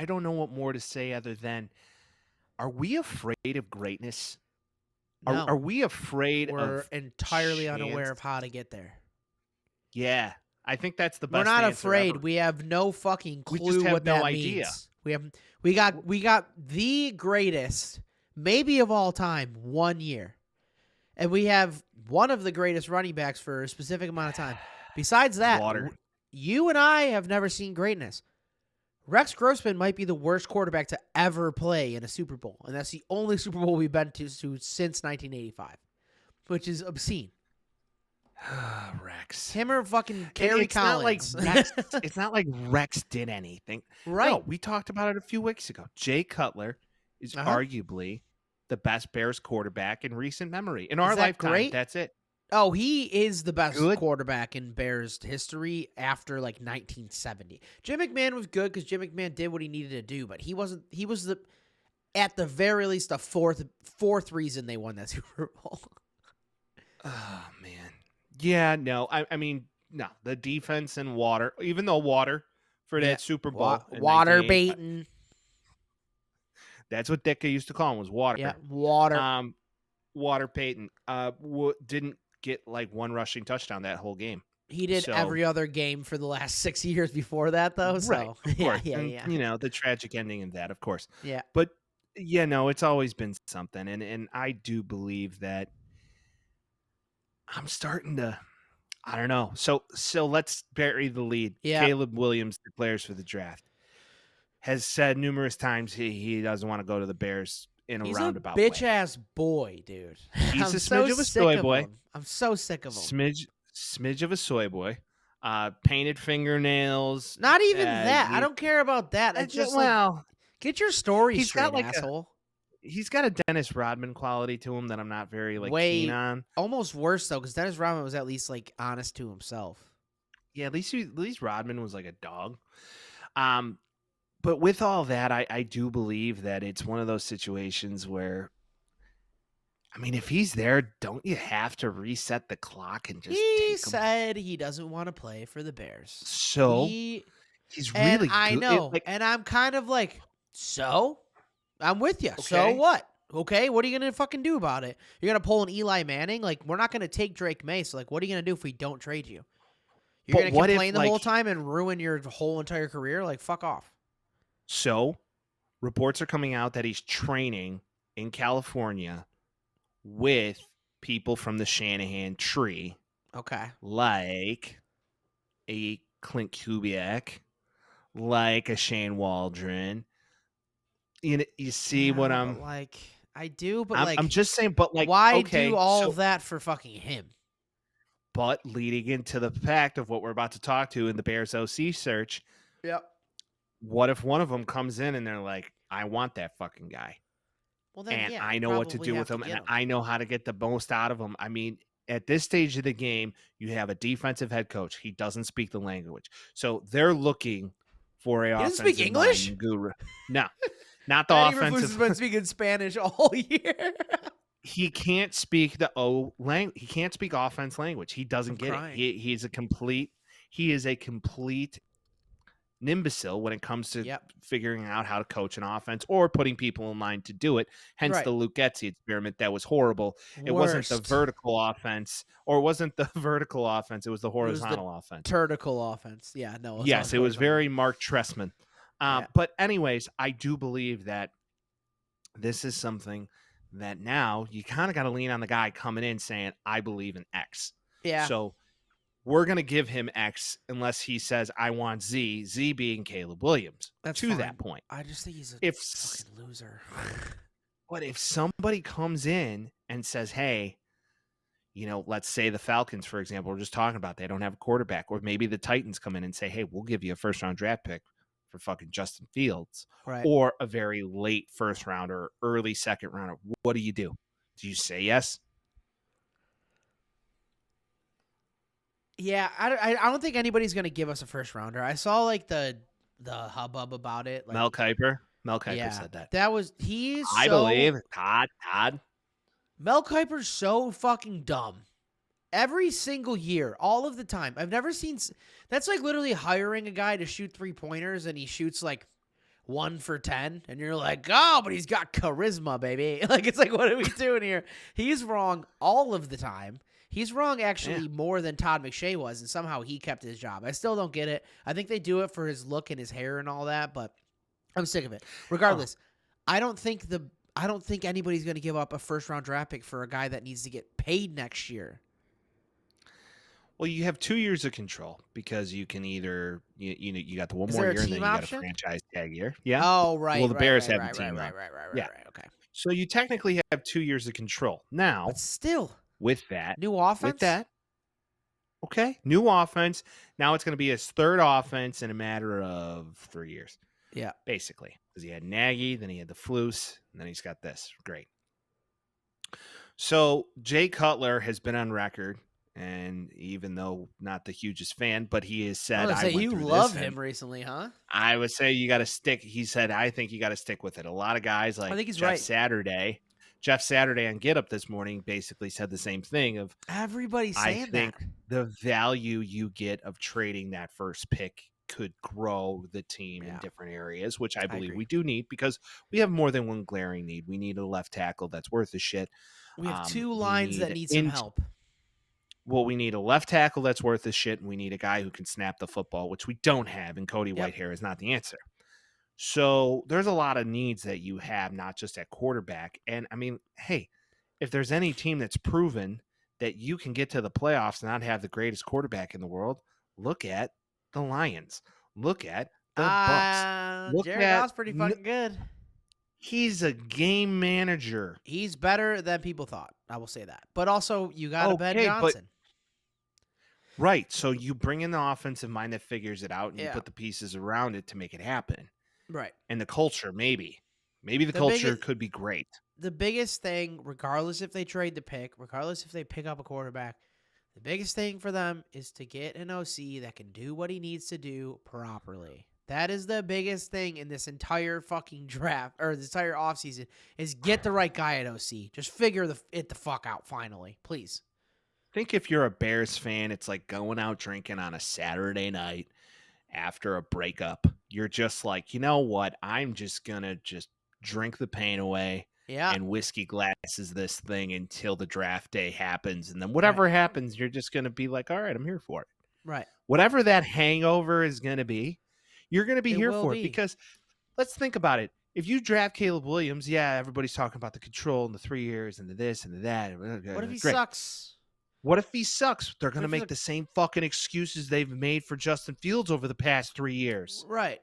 don't know what more to say other than, are we afraid of greatness? No, Are we afraid we're of entirely unaware chance? of how to get there. Yeah. I think that's the We're best not answer afraid. ever. We have no fucking We clue just have what no that idea. means. We got the greatest, maybe of all time, 1 year. And we have one of the greatest running backs for a specific amount of time. Besides that, Water. you and I have never seen greatness. Rex Grossman might be the worst quarterback to ever play in a Super Bowl, and that's the only Super Bowl we've been to since 1985, which is obscene. Rex. Him or fucking Kerry Collins. It's not like Rex did anything. Right. No, we talked about it a few weeks ago. Jay Cutler is arguably the best Bears quarterback in recent memory. In our lifetime, great? that's it. Oh, he is the best quarterback in Bears history after like 1970. Jim McMahon was good because Jim McMahon did what he needed to do, but he wasn't. He was at the very least the fourth reason they won that Super Bowl. Oh man, yeah, no, I mean, no, the defense and water, even though water for that Super Bowl, water baiting. That's what Ditka used to call him, was water. Yeah, water. Water Payton didn't get like one rushing touchdown that whole game. He did every other game for the last 6 years before that, though. So. Right, of course. Yeah. You know, the tragic ending of that, of course. Yeah. But, yeah, no, it's always been something. And I do believe that I'm starting to, I don't know. So let's bury the lead. Yeah. Caleb Williams declares for the draft. Has said numerous times he doesn't want to go to the Bears in a roundabout bitch way. ass boy, dude. He's a smidge of a soy boy. I'm so sick of him. Smidge of a soy boy. Painted fingernails. Not even that. I don't care about that. It's just get your story straight, asshole. He's got a Dennis Rodman quality to him that I'm not very keen on. Almost worse though, because Dennis Rodman was at least like honest to himself. Yeah, at least Rodman was like a dog. But with all that, I do believe that it's one of those situations where, I mean, if he's there, don't you have to reset the clock and just He said he doesn't want to play for the Bears. So he's really good. I know. And I'm kind of like, so? I'm with you. Okay. So what? Okay, what are you going to fucking do about it? You're going to pull an Eli Manning? Like, we're not going to take Drake May, so, like, what are you going to do if we don't trade you? You're going to complain the whole time and ruin your whole entire career? Like, fuck off. So, reports are coming out that he's training in California with people from the Shanahan tree. Okay. Like a Clint Kubiak, like a Shane Waldron. You see what I'm like? I do, but I'm just saying. But like, why do all of that for fucking him? But leading into the fact of what we're about to talk to in the Bears OC search. Yep. What if one of them comes in and they're like, I want that fucking guy. Well, then, and I know what to do with him, and I know how to get the most out of him. I mean, at this stage of the game, you have a defensive head coach. He doesn't speak the language. So they're looking for a offensive speak English? Guru. No, not the offensive. He's been speaking Spanish all year. He can't speak the language. He can't speak offense language. He doesn't get it. He is a complete imbecile when it comes to figuring out how to coach an offense or putting people in line to do it. Hence the Luke Getsy experiment that was horrible. It wasn't the vertical offense, or it wasn't the vertical offense. It was the horizontal offense. Vertical offense. Yeah, no. Yes, it was very Mark Trestman. But anyways, I do believe that this is something that now you kind of got to lean on the guy coming in saying, I believe in X. Yeah. So we're going to give him X unless he says, I want Z, Z being Caleb Williams. That's to fine. That point. I just think he's a fucking loser. But if somebody comes in and says, hey, you know, let's say the Falcons, for example, we're just talking about, they don't have a quarterback, or maybe the Titans come in and say, hey, we'll give you a first-round draft pick for fucking Justin Fields, or a very late first round or early second rounder. What do? Do you say yes? Yeah, I don't think anybody's gonna give us a first rounder. I saw like the hubbub about it. Like, Mel Kiper said that. I believe Todd. Mel Kiper's so fucking dumb. Every single year, all of the time. I've never seen. That's like literally hiring a guy to shoot 3-pointers and he shoots like 1 for 10, and you're like, oh, but he's got charisma, baby. Like, it's like, what are we doing here? He's wrong all of the time. He's wrong actually more than Todd McShay was, and somehow he kept his job. I still don't get it. I think they do it for his look and his hair and all that, but I'm sick of it. Regardless, I don't think anybody's going to give up a first-round draft pick for a guy that needs to get paid next year. Well, you have 2 years of control because you can either you got the one Is more there a year and then team you got a option? franchise tag year. Yeah. Oh, right, Well, the right, Bears right, have the right, right, team right, now. right, right, Yeah. right. Okay, So you technically have 2 years of control. Now, but still, with that, new offense. okay, new offense. Now it's going to be his third offense in a matter of 3 years, Yeah. basically. Because he had Nagy, then he had the Flus, and then he's got this. Great. So Jay Cutler has been on record, and even though not the hugest fan, but he has said, I say went you through love this. him recently, huh? I would say you got to stick. He said, I think you got to stick with it. A lot of guys like I think he's Jeff right. Saturday on Get Up this morning basically said the same thing of, Everybody's I saying think that. the value you get of trading that first pick could grow the team in Yeah. different areas, which I believe agree. we do need because we have more than one glaring need. We need a left tackle that's worth the shit. We have two We lines that need some help. Well, we need a left tackle that's worth the shit, and we need a guy who can snap the football, which we don't have, and Cody Whitehair is not the answer. So there's a lot of needs that you have, not just at quarterback. And I mean, hey, if there's any team that's proven that you can get to the playoffs and not have the greatest quarterback in the world, look at the Lions. Look at the Bucks. Look Jared Goff's pretty fucking good. He's a game manager. He's better than people thought. I will say that. But also, you got Ben Johnson. Right. So you bring in the offensive mind that figures it out, and you Yeah. put the pieces around it to make it happen. Right. And the culture, maybe the culture could be great. The biggest thing, regardless if they trade the pick, regardless if they pick up a quarterback, the biggest thing for them is to get an OC that can do what he needs to do properly. That is the biggest thing in this entire fucking draft, or this entire offseason, is get the right guy at OC. Just figure it the fuck out finally, please. I think if you're a Bears fan, it's like going out drinking on a Saturday night after a breakup. You're just like, you know what? I'm just going to just drink the pain away and whiskey glasses this thing until the draft day happens. And then whatever happens, you're just going to be like, all right, I'm here for it. Right. Whatever that hangover is going to be, you're going to be here for it. Because let's think about it. If you draft Caleb Williams, everybody's talking about the control and the 3 years and the this and the that. What if he sucks? What if he sucks? They're going to make the same fucking excuses they've made for Justin Fields over the past 3 years. Right.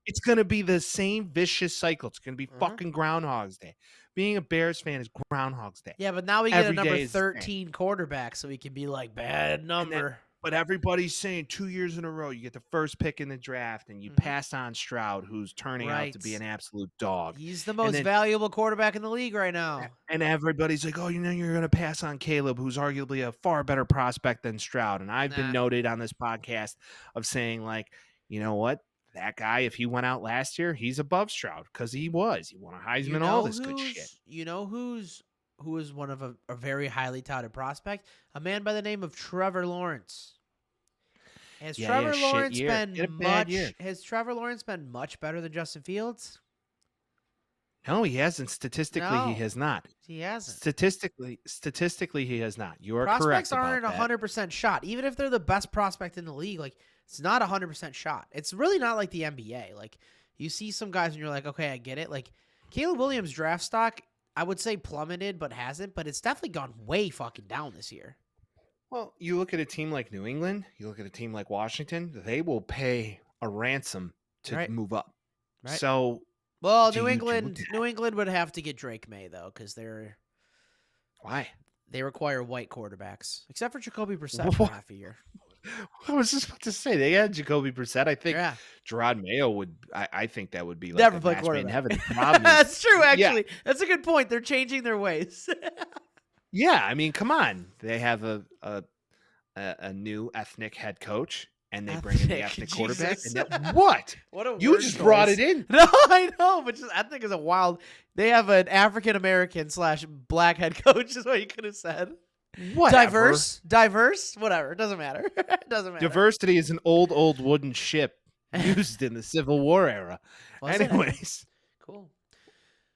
It's going to be the same vicious cycle. It's going to be fucking Groundhog's Day. Being a Bears fan is Groundhog's Day. Yeah, but now we get a number 13 quarterback, so we can be like, bad number. But everybody's saying 2 years in a row, you get the first pick in the draft, and you pass on Stroud, who's turning out to be an absolute dog. He's the most valuable quarterback in the league right now. And everybody's like, oh, you're going to pass on Caleb, who's arguably a far better prospect than Stroud. And I've been noted on this podcast of saying, like, you know what? That guy, if he went out last year, he's above Stroud because he won a Heisman, all this good shit. You know who is one of a very highly touted prospect? A man by the name of Trevor Lawrence. Has Trevor Lawrence been much better than Justin Fields? No, he hasn't. Statistically, he has not. He hasn't. Statistically, he has not. You are correct. Prospects aren't 100% shot, even if they're the best prospect in the league. Like, it's not 100% shot. It's really not like the NBA. Like, you see some guys and you're like, okay, I get it. Like, Caleb Williams' draft stock, I would say plummeted, but hasn't. But it's definitely gone way fucking down this year. Well, you look at a team like New England, you look at a team like Washington, they will pay a ransom to move up. Right. So, well, New England would have to get Drake May though, because why? They require white quarterbacks, except for Jacoby Brissett for half a year. I was just about to say they had Jacoby Brissett. I think Gerard Mayo would. I think that would be like never a play match quarterback. made in heaven. The problem That's true. Actually, that's a good point. They're changing their ways. Yeah, I mean, come on. They have a new ethnic head coach, and they bring in the ethnic quarterback. And what? What a you just brought it in. No, I know, but just ethnic is a wild. They have an African American / black head coach. Is what you could have said. Whatever. Diverse, whatever. It doesn't matter. It doesn't matter. Diversity is an old wooden ship used in the Civil War era. Anyways, cool.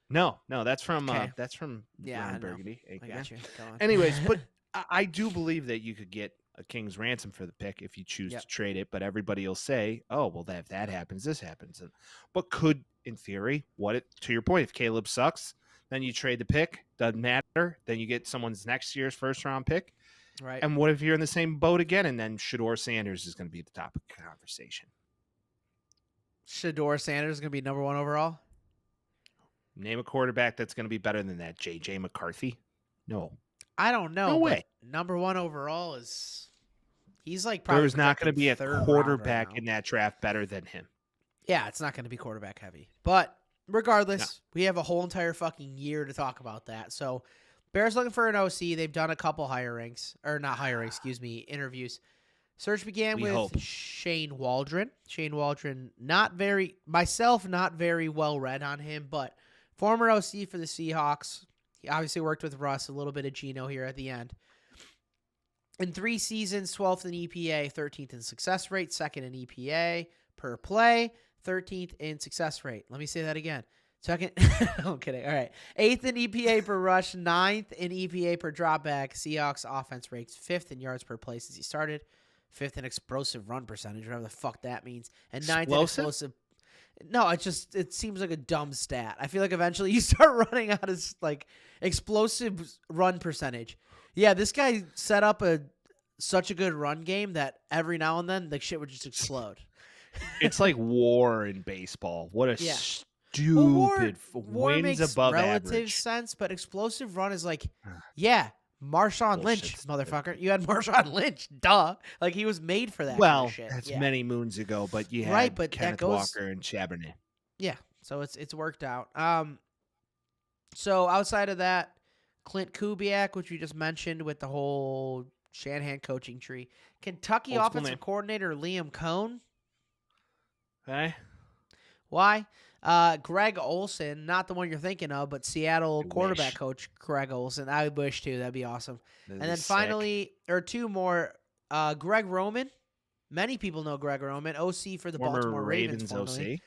No, that's from Ron Burgundy. I got you. Go on. Anyways, but I do believe that you could get a king's ransom for the pick if you choose to trade it. But everybody will say, "Oh, well, if that happens, this happens." But could, in theory, to your point, if Caleb sucks, then you trade the pick. Doesn't matter. Then you get someone's next year's first round pick. Right. And what if you're in the same boat again, and then Shedeur Sanders is going to be the topic of conversation? Shedeur Sanders is going to be number 1 overall. Name a quarterback that's going to be better than that. J.J. McCarthy? No. I don't know. No way. Number 1 overall is he's like probably There's not going to be a third round quarterback right now. in that draft better than him. Yeah, it's not going to be quarterback heavy. But regardless, we have a whole entire fucking year to talk about that. So Bears looking for an OC. They've done a couple interviews. Search began with Shane Waldron. Shane Waldron, not very well read on him, but former OC for the Seahawks. He obviously worked with Russ, a little bit of Geno here at the end. In 3 seasons, 12th in EPA, 13th in success rate, 2nd in EPA per play, 13th in success rate. Let me say that again. 2nd, I'm kidding. All right. 8th in EPA per rush, 9th in EPA per dropback. Seahawks offense ranks 5th in yards per play since he started, 5th in explosive run percentage, whatever the fuck that means, and 9th in explosive. No, it seems like a dumb stat. I feel like eventually you start running out of like explosive run percentage. Yeah, this guy set up such a good run game that every now and then the shit would just explode. It's like WAR in baseball. What a stupid war wins makes above relative average. sense, but explosive run is like, yeah, Marshawn Lynch, motherfucker. You had Marshawn Lynch, duh. Like he was made for that. Well, kind of shit. that's Yeah. many moons ago, but you had Right, but Kenneth that goes- Walker and Chabernet. Yeah, so it's worked out. So outside of that, Clint Kubiak, which we just mentioned with the whole Shanahan coaching tree, Kentucky Old school offensive name. coordinator Liam Cohn. Okay. Why? Greg Olson, not the one you're thinking of, but Seattle I quarterback wish. coach Greg Olson. I wish too. That'd be awesome. That'd And be then sick. finally, or 2 more, Greg Roman. Many people know Greg Roman, OC for the former Baltimore Ravens. OC. Formerly.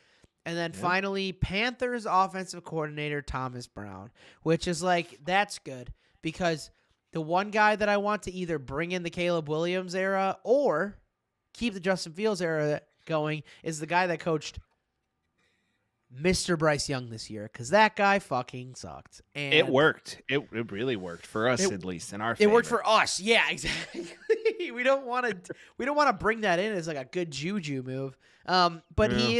And then Yeah. finally, Panthers offensive coordinator Thomas Brown, which is like, that's good because the one guy that I want to either bring in the Caleb Williams era or keep the Justin Fields era going is the guy that coached Mr. Bryce Young this year, because that guy fucking sucked. And It worked. It really worked for us, at least in our It favor. worked for us. Yeah, exactly. we don't want to bring that in as like a good juju move. But he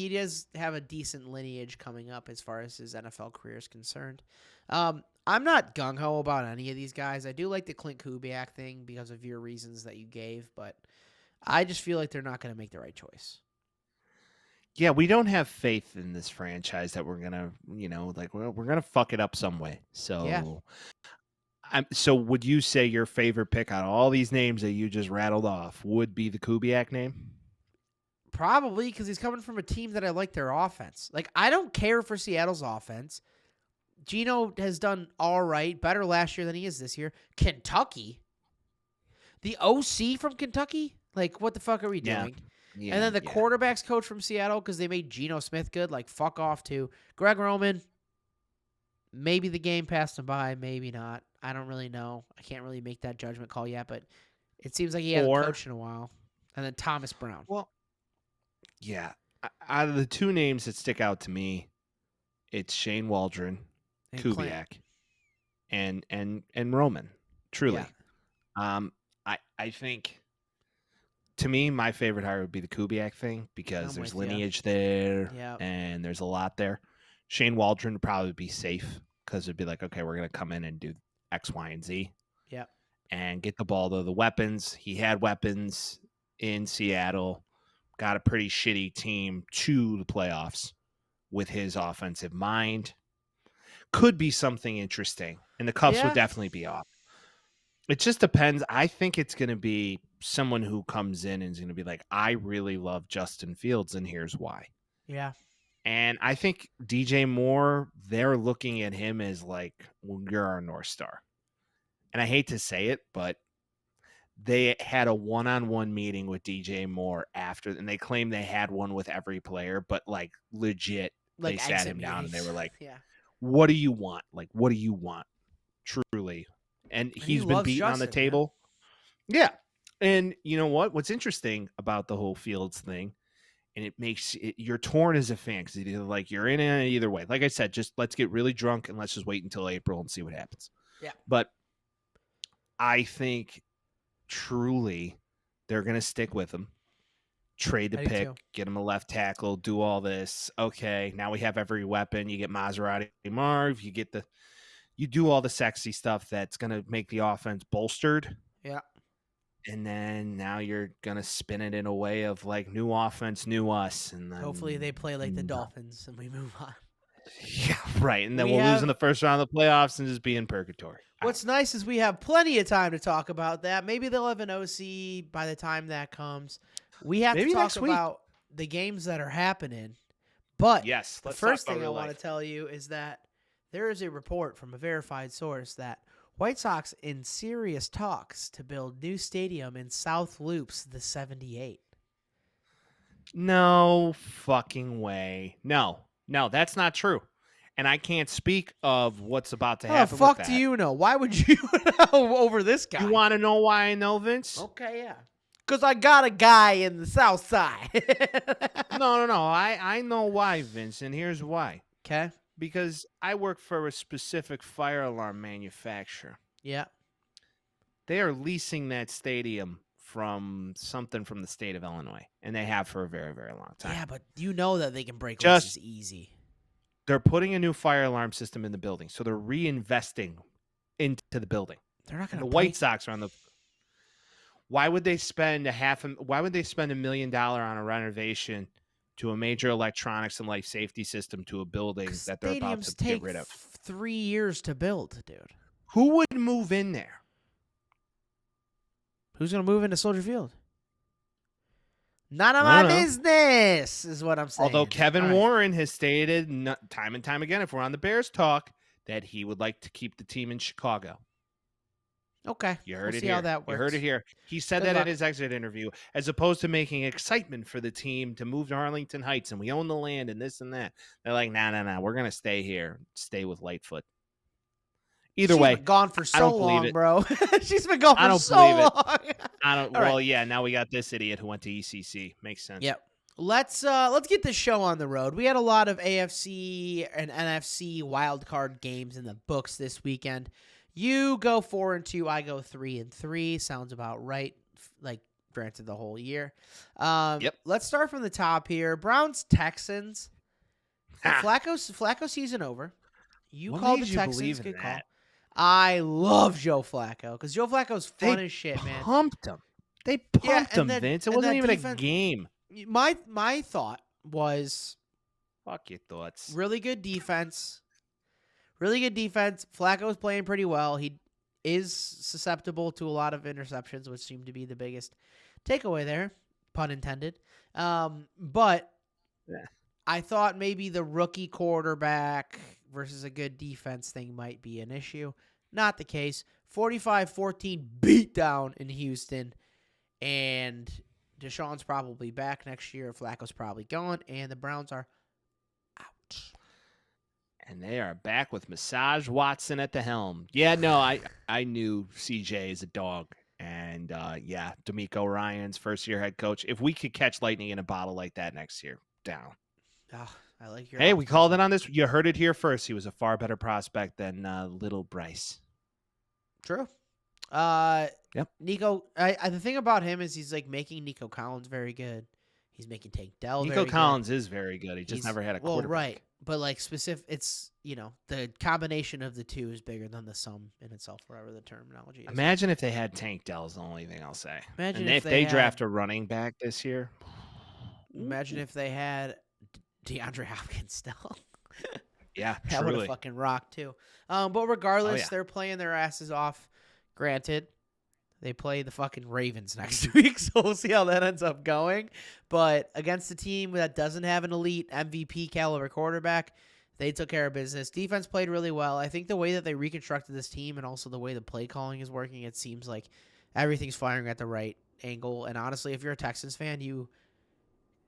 does have a decent lineage coming up as far as his NFL career is concerned. I'm not gung ho about any of these guys. I do like the Clint Kubiak thing because of your reasons that you gave, but I just feel like they're not going to make the right choice. Yeah, we don't have faith in this franchise that we're gonna, we're gonna fuck it up some way. So, Yeah. So would you say your favorite pick out of all these names that you just rattled off would be the Kubiak name? Probably because he's coming from a team that I like their offense. Like, I don't care for Seattle's offense. Geno has done all right, better last year than he is this year. Kentucky? The OC from Kentucky? Like, what the fuck are we doing? Yeah, and then the quarterback's coach from Seattle because they made Geno Smith good. Like, fuck off too. Greg Roman, maybe the game passed him by, maybe not. I don't really know. I can't really make that judgment call yet, but it seems like he hasn't coached in a while. And then Thomas Brown. Well, yeah. Out of the 2 names that stick out to me, it's Shane Waldron, And Kubiak, and Roman. Truly, Yeah. I think. To me, my favorite hire would be the Kubiak thing because I'm there's with ya. lineage there Yep. and there's a lot there. Shane Waldron would probably be safe because it'd be like, okay, we're going to come in and do X, Y, and Z. Yep. And get the ball to the weapons. He had weapons in Seattle, got a pretty shitty team to the playoffs with his offensive mind. Could be something interesting. And the Cubs would definitely be off. It just depends. I think it's going to be someone who comes in and is going to be like, I really love Justin Fields, and here's why. Yeah. And I think DJ Moore, they're looking at him as like, well, you're our North Star. And I hate to say it, but they had a one-on-one meeting with DJ Moore after, and they claim they had one with every player, but like legit, Like they sat exit him down and they meetings. were like, Yeah. what do you want? Like, what do you want? Truly. And He he's been loves beaten on the Justin, man. table. Yeah. And you know what? What's interesting about the whole Fields thing, and it makes it, you're torn as a fan because either like you're in it either way. Like I said, just let's get really drunk and let's just wait until April and see what happens. Yeah. But I think truly they're going to stick with him. Trade the I do pick, too. get him a left tackle, do all this. Okay, now we have every weapon. You get Maserati Marv, you do all the sexy stuff that's going to make the offense bolstered. Yeah. And then now you're going to spin it in a way of like new offense, new us. And then, Hopefully they play like the Dolphins and we move on. Yeah, right. And then We we'll lose in have- the first round of the playoffs and just be in purgatory. What's nice is we have plenty of time to talk about that. Maybe they'll have an OC by the time that comes. We have Maybe to talk next week. about the games that are happening. But Yes. the Let's talk first about thing I real want life. to tell you is that there is a report from a verified source that White Sox in serious talks to build new stadium in South Loops, the 78. No fucking way. No, that's not true. And I can't speak of what's about to How happen. the fuck with do that. you know? Why would you know over this guy? You want to know why I know, Vince? Okay, yeah. Because I got a guy in the South Side. No. I know why, Vince, and here's why. Okay. Because I work for a specific fire alarm manufacturer. Yeah. They are leasing that stadium from something from the state of Illinois, and they have for a very, very long time. Yeah, but you know that they can break Just- leases easy. They're putting a new fire alarm system in the building, so they're reinvesting into the building. They're not And going the to White Sox are on the. Why would they spend Why would they spend $1 million on a renovation to a major electronics and life safety system to a building that they're about to get rid of? 3 years to build, dude. Who would move in there? Who's going to move into Soldier Field? None of I my don't know. business is what I'm saying. Although Kevin All right. Warren has stated time and time again, if we're on the Bears talk, that he would like to keep the team in Chicago. Okay. You heard We'll it see here. how that works. You heard it here. He said Good that luck. in his exit interview, as opposed to making excitement for the team to move to Arlington Heights and we own the land and this and that. They're like, nah. We're gonna stay here, stay with Lightfoot. Either She's way, been gone for so don't believe long, it. bro. She's been gone I for don't so believe it. long. I don't. All right. Well, yeah. Now we got this idiot who went to ECC. Makes sense. Yep. Let's get this show on the road. We had a lot of AFC and NFC wildcard games in the books this weekend. You go 4-2, I go 3-3. Sounds about right. Like granted the whole year. Yep. Let's start from the top here. Browns Texans. Ha. Flacco season over. You What called made the you Texans. believe in Good call. that? I love Joe Flacco because Joe Flacco's fun as shit, man. Pumped him. They pumped and him, then- Vince. It and wasn't that even defense- a game. My thought was Fuck your thoughts. really good defense. Really good defense. Flacco's playing pretty well. He is susceptible to a lot of interceptions, which seemed to be the biggest takeaway there, pun intended. But Yeah. I thought maybe the rookie quarterback versus a good defense thing might be an issue. Not the case. 45-14 beatdown in Houston. And Deshaun's probably back next year. Flacco's probably gone. And the Browns are out. And they are back with Massage Watson at the helm. Yeah, no, I knew CJ is a dog. And, yeah, D'Amico Ryan's first-year head coach. If we could catch lightning in a bottle like that next year, down. Oh, I like your Hey, we called it on this. You heard it here first. He was a far better prospect than little Bryce. True. Yep. Nico, the thing about him is he's like making Nico Collins very good. He's making Tank Dell Nico very good. Collins is very good. He just He's- never had a well, quarterback. right. But like specific, it's the combination of the two is bigger than the sum in itself, whatever the terminology is. Imagine if they had Tank Dell is the only thing I'll say. Imagine and if if they they had- draft a running back this year. Imagine if they had DeAndre Hopkins still. Yeah, That would have truly. fucking rocked too. But regardless, yeah. they're playing their asses off. Granted, they play the fucking Ravens next week, so we'll see how that ends up going. But against a team that doesn't have an elite MVP caliber quarterback, they took care of business. Defense played really well. I think the way that they reconstructed this team and also the way the play calling is working, it seems like everything's firing at the right angle. And honestly, if you're a Texans fan, you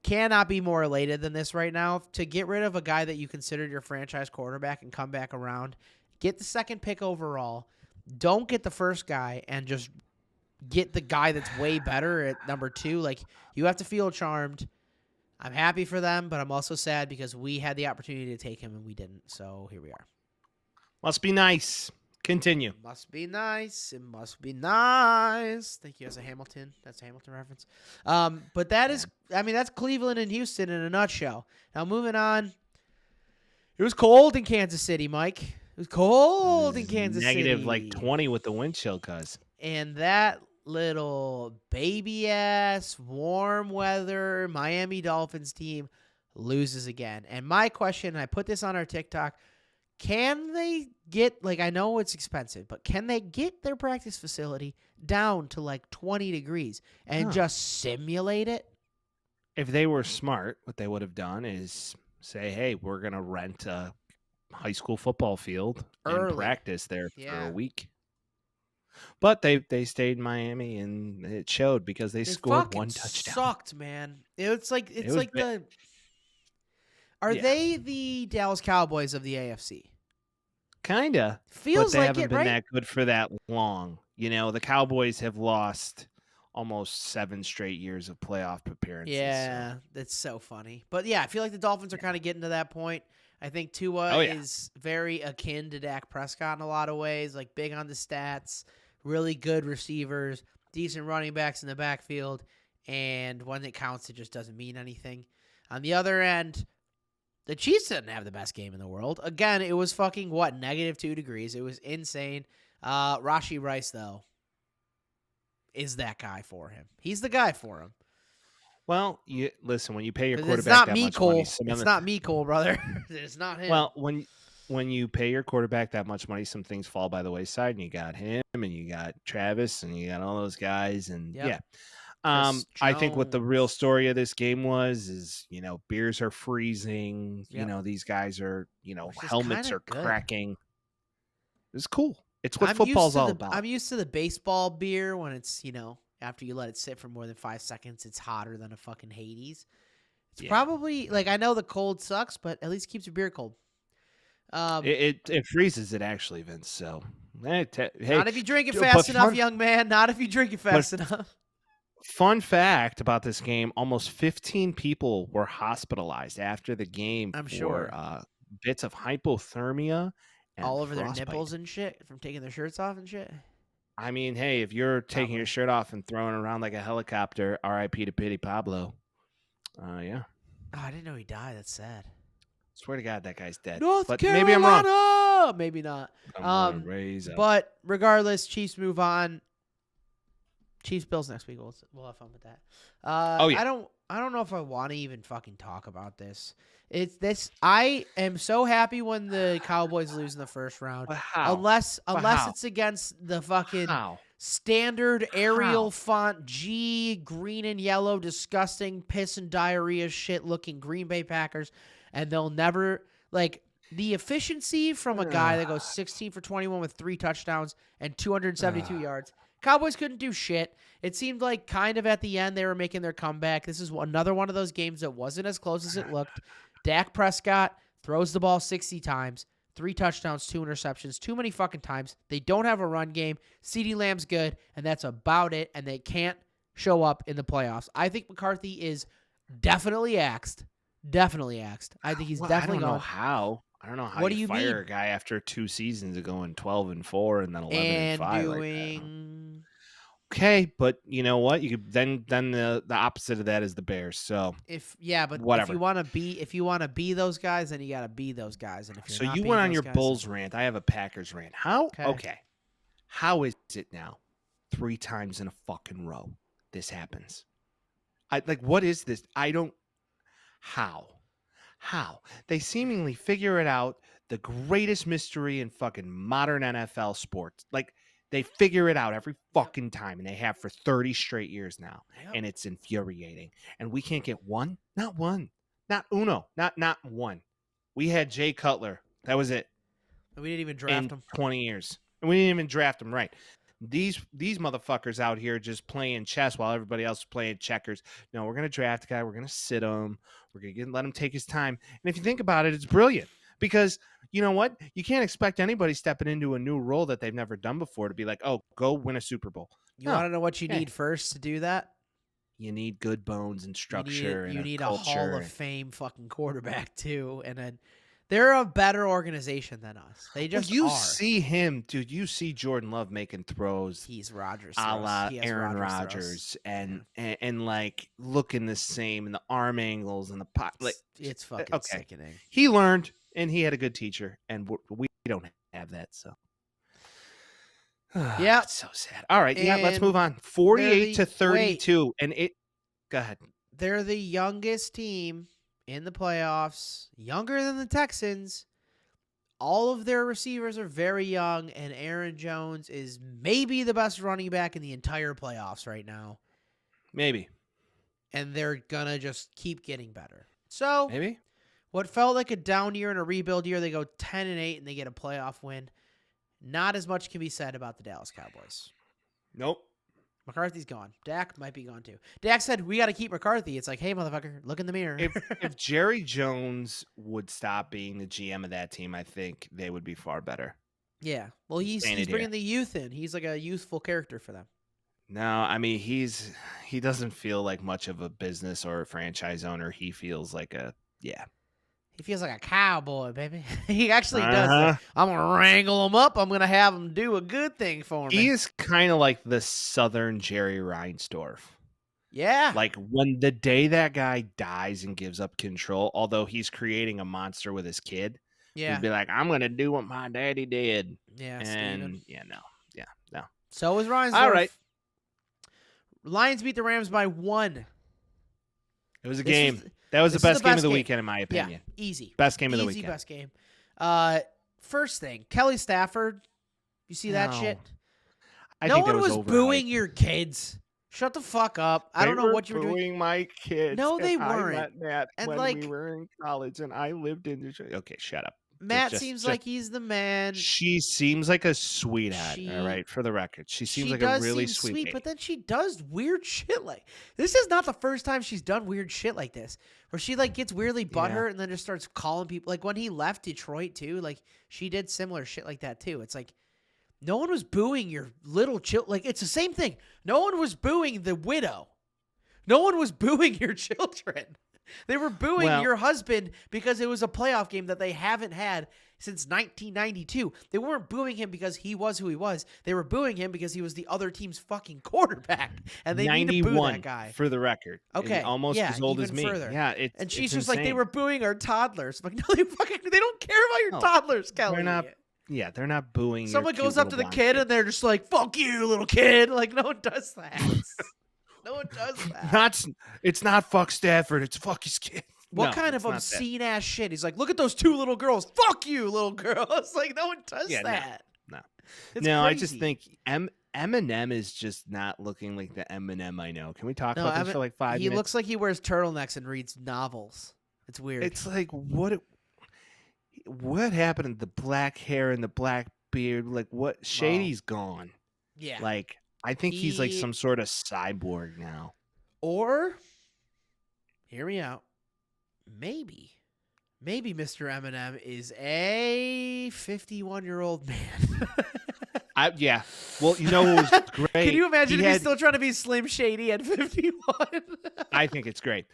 cannot be more elated than this right now. To get rid of a guy that you considered your franchise quarterback and come back around, get the second pick overall, don't get the first guy and just get the guy that's way better at number 2. Like, you have to feel charmed. I'm happy for them, but I'm also sad because we had the opportunity to take him and we didn't. So here we are. Must be nice. Continue. Must be nice. It must be nice. Thank you. That's a Hamilton reference. But that's Cleveland and Houston in a nutshell. Now moving on. It was cold in Kansas City, Mike. It was cold in Kansas City. Negative like 20 with the wind chill, cuz. And that little baby ass warm weather Miami Dolphins team loses again. And my question, and I put this on our TikTok, can they get, like, I know it's expensive, but can they get their practice facility down to like 20 degrees and just simulate it? If they were smart, what they would have done is say, hey, we're going to rent a high school football field and practice there for a week. But they stayed in Miami, and it showed because they scored one touchdown. Sucked, man. It's like they the Dallas Cowboys of the AFC? Kinda. Feels but they like haven't it, been right? that good for that long. You know, the Cowboys have lost almost 7 straight years of playoff appearances. Yeah, that's so funny. But yeah, I feel like the Dolphins are kind of getting to that point. I think Tua is very akin to Dak Prescott in a lot of ways, like big on the stats, really good receivers, decent running backs in the backfield, and when it counts, it just doesn't mean anything. On the other end, the Chiefs didn't have the best game in the world. Again, it was fucking, -2 degrees. It was insane. Rashee Rice, though, is that guy for him. He's the guy for him. Well, listen, when you pay your quarterback it's not that me, much Cole. money... It's not me, Cole, brother. It's not him. Well, when you pay your quarterback that much money, some things fall by the wayside, and you got him, and you got Travis, and you got all those guys, and I think what the real story of this game is, beers are freezing, these guys are, helmets are cracking. It's cool. It's what football's all about. I'm used to the baseball beer when it's, after you let it sit for more than 5 seconds, it's hotter than a fucking Hades. It's probably, like, I know the cold sucks, but at least keeps your beer cold. It freezes it, actually, Vince, so. Hey, not if you drink it fast enough, young man. Not if you drink it fast enough. Fun fact about this game, almost 15 people were hospitalized after the game for bits of hypothermia and all over frostbite. Their nipples and shit from taking their shirts off and shit. I mean, hey, if you're taking your shirt off and throwing it around like a helicopter, R.I.P. to Pity Pablo. Yeah. Oh, I didn't know he died. That's sad. Swear to God, that guy's dead. North but Carolina! Maybe I'm wrong. Maybe not. Raise up. But regardless, Chiefs move on. Chiefs Bills next week. We'll have fun with that. I don't know if I want to even fucking talk about this. It's this. I am so happy when the Cowboys lose in the first round. But how? Unless it's against the fucking standard Arial font G, green and yellow, disgusting piss and diarrhea shit looking Green Bay Packers, and they'll never, like, the efficiency from a guy that goes 16 for 21 with 3 touchdowns and 272 yards. Cowboys couldn't do shit. It seemed like kind of at the end they were making their comeback. This is another one of those games that wasn't as close as it looked. Dak Prescott throws the ball 60 times, 3 touchdowns, 2 interceptions, too many fucking times. They don't have a run game. CeeDee Lamb's good, and that's about it, and they can't show up in the playoffs. I think McCarthy is definitely axed. Definitely axed. I think he's definitely I don't know how you fire a guy after 2 seasons of going 12-4 and then 11-5. Okay, but you know what? You could then the opposite of that is the Bears. So whatever. If you want to be those guys, then you got to be those guys. And if you're you went on your Bulls rant, I have a Packers rant. How? Okay. How is it now? 3 times in a fucking row, this happens. What is this? I don't. How? They seemingly figure it out. The greatest mystery in fucking modern NFL sports. They figure it out every fucking time, and they have for 30 straight years now, and it's infuriating. And we can't get one, not uno, not one. We had Jay Cutler. That was it. And we didn't even draft him. 20 years, and we didn't even draft him right. These motherfuckers out here just playing chess while everybody else is playing checkers. No, we're gonna draft a guy. We're gonna sit him. We're gonna let him take his time. And if you think about it, it's brilliant. Because you know what? You can't expect anybody stepping into a new role that they've never done before to be like, oh, go win a Super Bowl. You want to know what you need first to do that? You need good bones and structure. You need a Hall of Fame fucking quarterback too, and They're a better organization than us. They just you are. see him, dude. You see Jordan Love making throws, He's Rodgers, a la He has Aaron Rodgers Rodgers, and like looking the same, and the arm angles and the pot. Like it's fucking okay, sickening. he learned, and he had a good teacher, and we don't have that. So Yeah, it's so sad. All right, yeah, let's And move on. 48 to 32, and it. Go ahead. They're the youngest team in the playoffs, younger than the Texans. All of their receivers are very young, and Aaron Jones is maybe the best running back in the entire playoffs right now. Maybe. And they're going to just keep getting better. So, Maybe. what felt like a down year and a rebuild year, they go 10-8 and they get a playoff win. Not as much can be said about the Dallas Cowboys. Nope. McCarthy's gone. Dak might be gone too. Dak said, we got to keep McCarthy. It's like, hey, motherfucker, look in the mirror. If Jerry Jones would stop being the GM of that team, I think they would be far better. Yeah. Well, he's bringing the youth in. He's like a youthful character for them. No, I mean, he doesn't feel like much of a business or a franchise owner. He feels like He feels like a cowboy, baby. He actually does. Like, I'm going to wrangle him up. I'm going to have him do a good thing for me. He is kind of like the Southern Jerry Reinsdorf. Yeah. Like when the day that guy dies and gives up control, although he's creating a monster with his kid, he'd be like, I'm going to do what my daddy did. Yeah, and no. So is Reinsdorf. All right. Lions beat the Rams by 1. It was a game. That was the best game of the weekend, in my opinion. Yeah, easy. Best game of the weekend. Easy best game. First thing, Kelly Stafford. You see that shit? No one was booing your kids. Shut the fuck up. I don't know what you were doing. Booing my kids. No, they and weren't. I met Matt And when like, we were in college, and I lived in Detroit. Okay, shut up. Matt seems like he's the man. She seems like a sweetheart. All right, for the record, she seems like a really sweet lady. But then she does weird shit like this. Is not the first time she's done weird shit like this, where she like gets weirdly butthurt and then just starts calling people. Like when he left Detroit too, like she did similar shit like that too. It's like no one was booing your little Like it's the same thing. No one was booing the widow. No one was booing your children. They were booing your husband because it was a playoff game that they haven't had since 1992. They weren't booing him because he was who he was. They were booing him because he was the other team's fucking quarterback, and they need to boo that guy. For the record, okay, almost as old as me. Further. Yeah, and she's just like, they were booing our toddlers. I'm like, no, they don't care about your toddlers, Kelly. They're not. Yeah, they're not booing. Someone goes up to the kid and they're just like, "Fuck you, little kid!" Like no one does that. No one does that. It's not fuck Stafford. It's fuck his kid. What kind of obscene ass shit? He's like, look at those 2 little girls. Fuck you, little girls. Like no one does that. No. It's no, crazy. I just think Eminem is just not looking like the Eminem I know. Can we talk about this for like 5 minutes? He looks like he wears turtlenecks and reads novels. It's weird. It's like what happened to the black hair and the black beard? Like what? Shady's gone. Yeah. Like I think he's like some sort of cyborg now. Or, hear me out. Maybe Mr. Eminem is a 51-year-old man. Yeah. Well, you know what was great? Can you imagine if he's still trying to be Slim Shady at 51? I think it's great.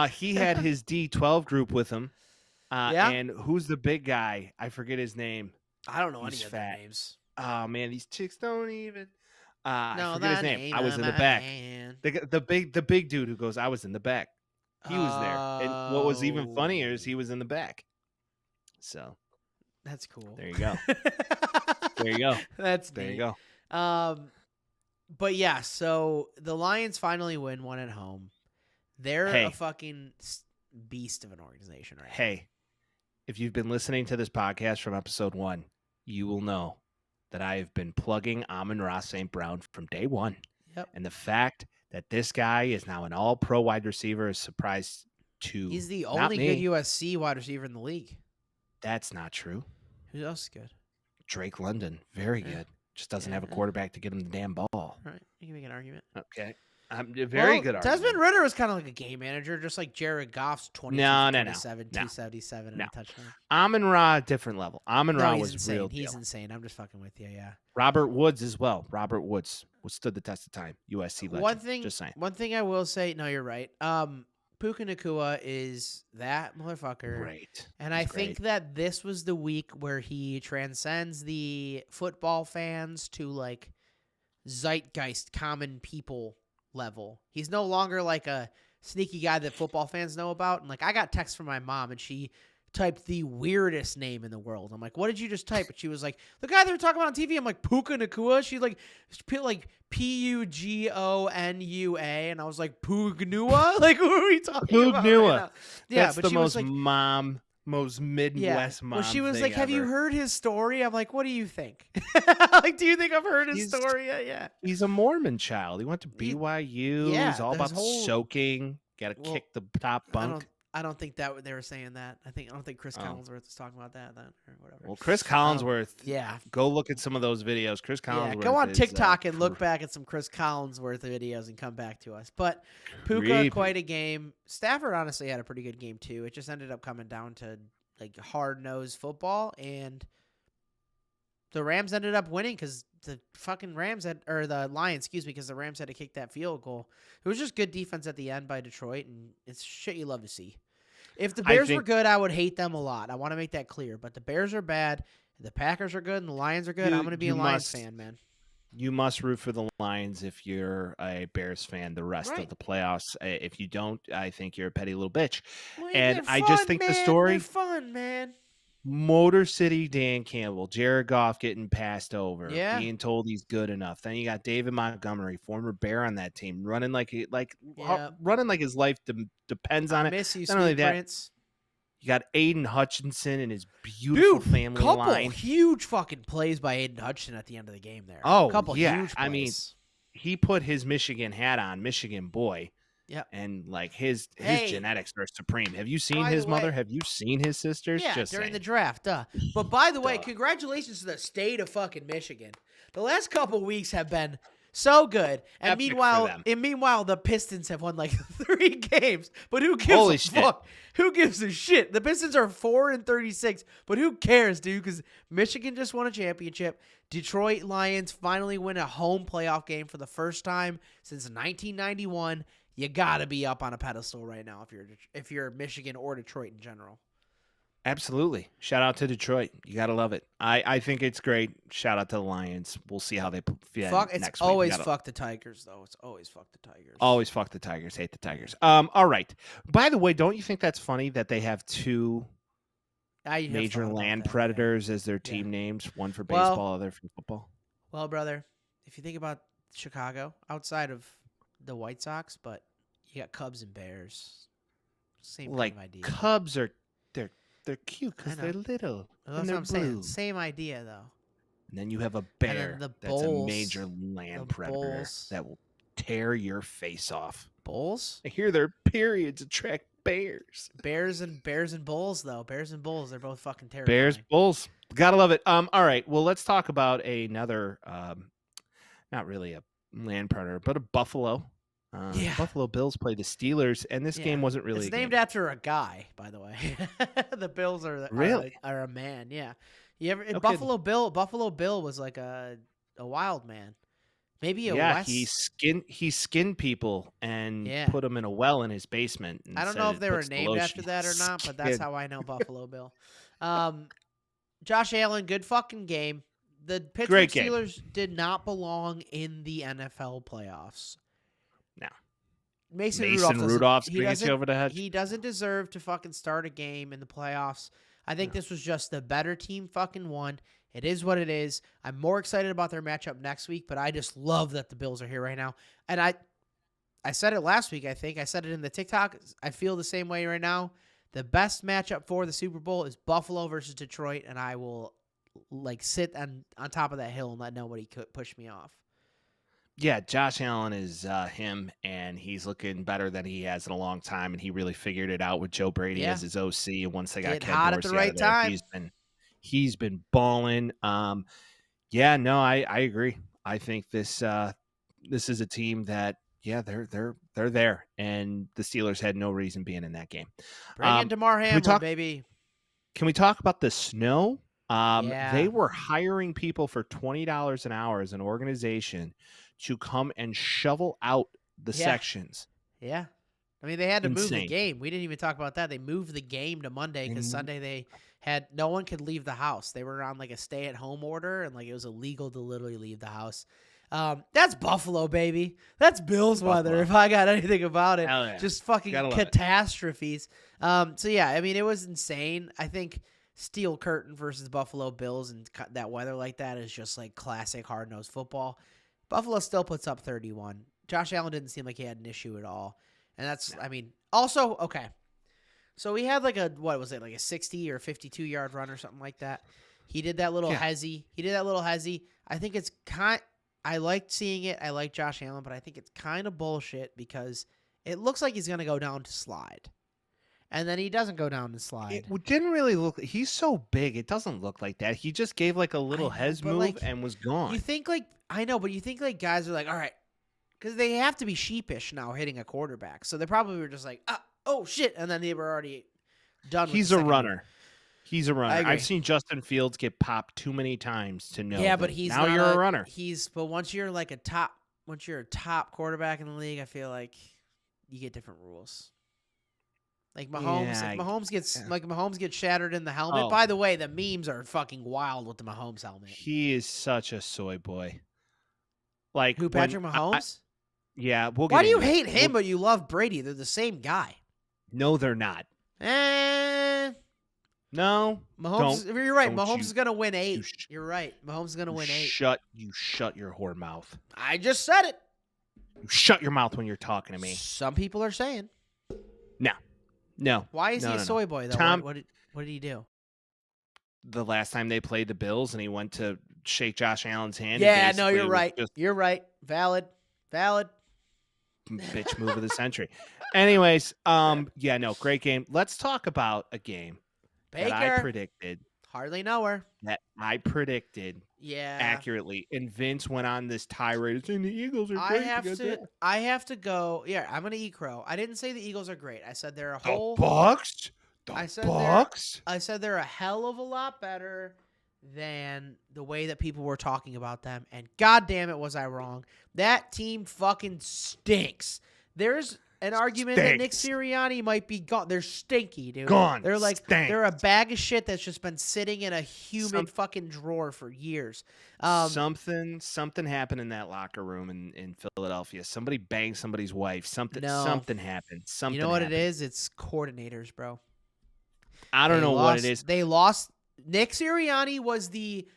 He had his D12 group with him. And who's the big guy? I forget his name. I don't know any of their names. Oh, man, these chicks don't even. No, I forget his name. I was in the back. The big dude who goes, I was in the back. He was there. And what was even funnier is he was in the back. So that's cool. There you go. There you go. There you go. But yeah, so the Lions finally win one at home. They're a fucking beast of an organization right now. Hey, if you've been listening to this podcast from episode 1, you will know that I have been plugging Amon-Ra St. Brown from day one. Yep. And the fact that this guy is now an all-pro wide receiver is a surprise to He's the only good USC wide receiver in the league. That's not true. Who else is good? Drake London. Very good. Just doesn't have a quarterback to get him the damn ball. All right. You can make an argument. Okay. Very good argument. Desmond Ridder was kind of like a game manager, just like Jared Goff's 27, 277 and a touchdown. Amon-Ra, different level. Amon-Ra was insane. real He's deal. insane. I'm just fucking with you, yeah. Robert Woods as well. Robert Woods stood the test of time. USC legend. Just saying. One thing I will say, no, you're right. Puka Nacua is that motherfucker. Great. And He's I think great. that this was the week where he transcends the football fans to like zeitgeist, common people level. He's no longer like a sneaky guy that football fans know about. And like, I got text from my mom and she typed the weirdest name in the world. I'm like, what did you just type? And she was like, the guy they were talking about on TV. I'm like, Puka Nacua. She put like Pugonua, and I was like, Pugnua? Like, who are we talking about? Right Pugnua. now? Yeah, That's but the she most was like, most Midwest mom. well, she was thing like, have you ever. heard his story? I'm like, what do you think? Like, do you think I've heard his He's- story yet? Yeah. He's a Mormon child. He went to BYU. yeah, He's all his about whole- soaking. Got to Well, kick the top bunk. I don't think that they were saying that. I don't think Chris Oh. Collinsworth was talking about that then or whatever. Well, Chris Collinsworth. Yeah. Go look at some of those videos. Chris Yeah, Collinsworth. go on is, TikTok and look back at some Chris Collinsworth videos and come back to us. But Puka, Creepy. quite a game. Stafford honestly had a pretty good game too. It just ended up coming down to like hard-nosed football, and the Rams ended up winning because the fucking the Lions, because the Rams had to kick that field goal. It was just good defense at the end by Detroit, and it's shit you love to see. If the Bears were good, I would hate them a lot. I want to make that clear. But the Bears are bad, the Packers are good, and the Lions are good. I'm going to be a Lions fan, man. You must root for the Lions if you're a Bears fan the rest of the playoffs. If you don't, I think you're a petty little bitch. Well, And they're I fun, just think man. the story, They're fun, man. Motor City Dan Campbell, Jared Goff getting passed over, Yeah. being told he's good enough. Then you got David Montgomery, former Bear on that team, running like running like his life depends on I it. miss you, Not only Sweet that, Prince. You got Aiden Hutchinson and his beautiful family couple line. huge fucking plays by Aiden Hutchinson at the end of the game there. Oh, couple yeah. huge plays. I mean, he put his Michigan hat on, Michigan boy. Yep. And like his Hey. genetics are supreme. Have you seen By his the mother? way- Have you seen his sisters? yeah, Just during saying. the draft, But by the way, Duh. congratulations to the state of fucking Michigan. The last couple weeks have been so good, and Epic for meanwhile, the Pistons have won like 3 games. But who gives Holy a shit. fuck? Who gives a shit? The Pistons are 4-36, but who cares, dude? Because Michigan just won a championship. Detroit Lions finally win a home playoff game for the first time since 1991. You gotta be up on a pedestal right now if you're Michigan or Detroit in general. Absolutely. Shout out to Detroit. You gotta love it. I think it's great. Shout out to the Lions. We'll see how they It's next week. always fuck the Tigers, though. It's always fuck the Tigers. Always fuck the Tigers. Hate the Tigers. All right. By the way, don't you think that's funny that they have 2 I have major thought about land that, yeah. predators as their team names? One for baseball, other for football. Well, brother, if you think about Chicago, outside of the White Sox, but you got Cubs and Bears. Same Like kind of idea. Cubs are they're cute because I they're know. little That's and what they're I'm saying. blue. Same idea, though. And then you have a then bear the that's a Bulls- major land the predator Bulls- that will tear your face off. Bulls? I hear their periods attract bears. Bears and Bulls, though. Bears and Bulls, they're both fucking terrifying. Bears, Bulls. Gotta love it. All right. Well, let's talk about another not really a land predator, but a buffalo. Yeah. Buffalo Bills played the Steelers, and this Yeah. game wasn't really It's a named game. after a guy, by the way. The Bills are Really? are a man. Yeah. You ever No Buffalo Bill was like a wild man. Maybe a Yeah, West. he skinned people and Yeah. put them in a well in his basement. And I don't said know if it they were puts the named after lotion that or not, but that's skin. how I know Buffalo Bill. Josh Allen, good fucking game. The Pittsburgh Great game. Steelers did not belong in the NFL playoffs. No. Mason Rudolph's he gonna get you doesn't- over the head. He doesn't deserve to fucking start a game in the playoffs. I think this was just the better team fucking won. It is what it is. I'm more excited about their matchup next week, but I just love that the Bills are here right now. And I said it last week, I think. I said it in the TikTok. I feel the same way right now. The best matchup for the Super Bowl is Buffalo versus Detroit, and I will sit on top of that hill and let nobody push me off. Yeah, Josh Allen is him, and he's looking better than he has in a long time, and he really figured it out with Joe Brady Yeah. as his OC. And once they got Get Ken hot at Dorsey the out right of there, time. he's been balling. Yeah, no, I agree. I think this is a team that they're there, and the Steelers had no reason being in that game. Bring in DeMar Hamlin, talk- baby. Can we talk about the snow? Yeah. They were hiring people for $20 an hour as an organization to come and shovel out the Yeah. sections. Yeah. I mean, they had to move the Insane. game. We didn't even talk about that. They moved the game to Monday because Sunday they had no one could leave the house. They were on like a stay-at-home order, and like it was illegal to literally leave the house. That's Buffalo, baby. That's Bills weather. If I got anything about it, Hell yeah. just fucking catastrophes. So yeah, I mean, it was insane. I think Steel Curtain versus Buffalo Bills and that weather like that is just like classic hard-nosed football. Buffalo still puts up 31. Josh Allen didn't seem like he had an issue at all. And that's, I mean, also, okay. So we had like what was it, like a 60 or 52-yard run or something like that. He did that little hezzy. I think it's I liked seeing it. I like Josh Allen, but I think it's kind of bullshit because it looks like he's going to go down to slide. And then he doesn't go down to slide. It didn't really look. He's so big. It doesn't look like that. He just gave like a little hez move like, and was gone. You think like, I know, but you think like guys are like, all right, because they have to be sheepish now hitting a quarterback. So they probably were just like, oh shit. And then they were already done with He's a runner. He's a runner. I've seen Justin Fields get popped too many times to know. Yeah, but he's now you're a runner. But once you're like a top quarterback in the league, I feel like you get different rules. Like Mahomes, Mahomes gets shattered in the helmet. Oh. By the way, the memes are fucking wild with the Mahomes helmet. He is such a soy boy. Like who, Patrick Mahomes? Yeah, we'll get Why do you hate him but you love Brady? They're the same guy. No, they're not. No, Mahomes. You're right. Mahomes is gonna win 8. You're right. Mahomes is gonna win 8. Shut your whore mouth. I just said it. You shut your mouth when you're talking to me. Some people are saying. No. Why is he a soy boy though? Tom, what did he do? The last time they played the Bills and he went to shake Josh Allen's hand. Yeah, no, you're right. You're right. Valid. Bitch move of the century. Anyways, yeah, no, great game. Let's talk about a game that I predicted. Hardly know her. That I predicted. Yeah. Accurately. And Vince went on this tirade saying the Eagles are great. I have to go. Yeah, I'm going to eat crow. I didn't say the Eagles are great. I said they're a whole. Bucks? I said they're a hell of a lot better than the way that people were talking about them. And goddamn it, was I wrong. That team fucking stinks. There's an argument that Nick Sirianni might be gone. They're stinky, dude. Gone. They're like they're a bag of shit that's just been sitting in a humid fucking drawer for years. Something happened in that locker room in Philadelphia. Somebody banged somebody's wife. Something happened. Something. You know what it is? It's coordinators, bro. I don't know what it is. They lost. Nick Sirianni was the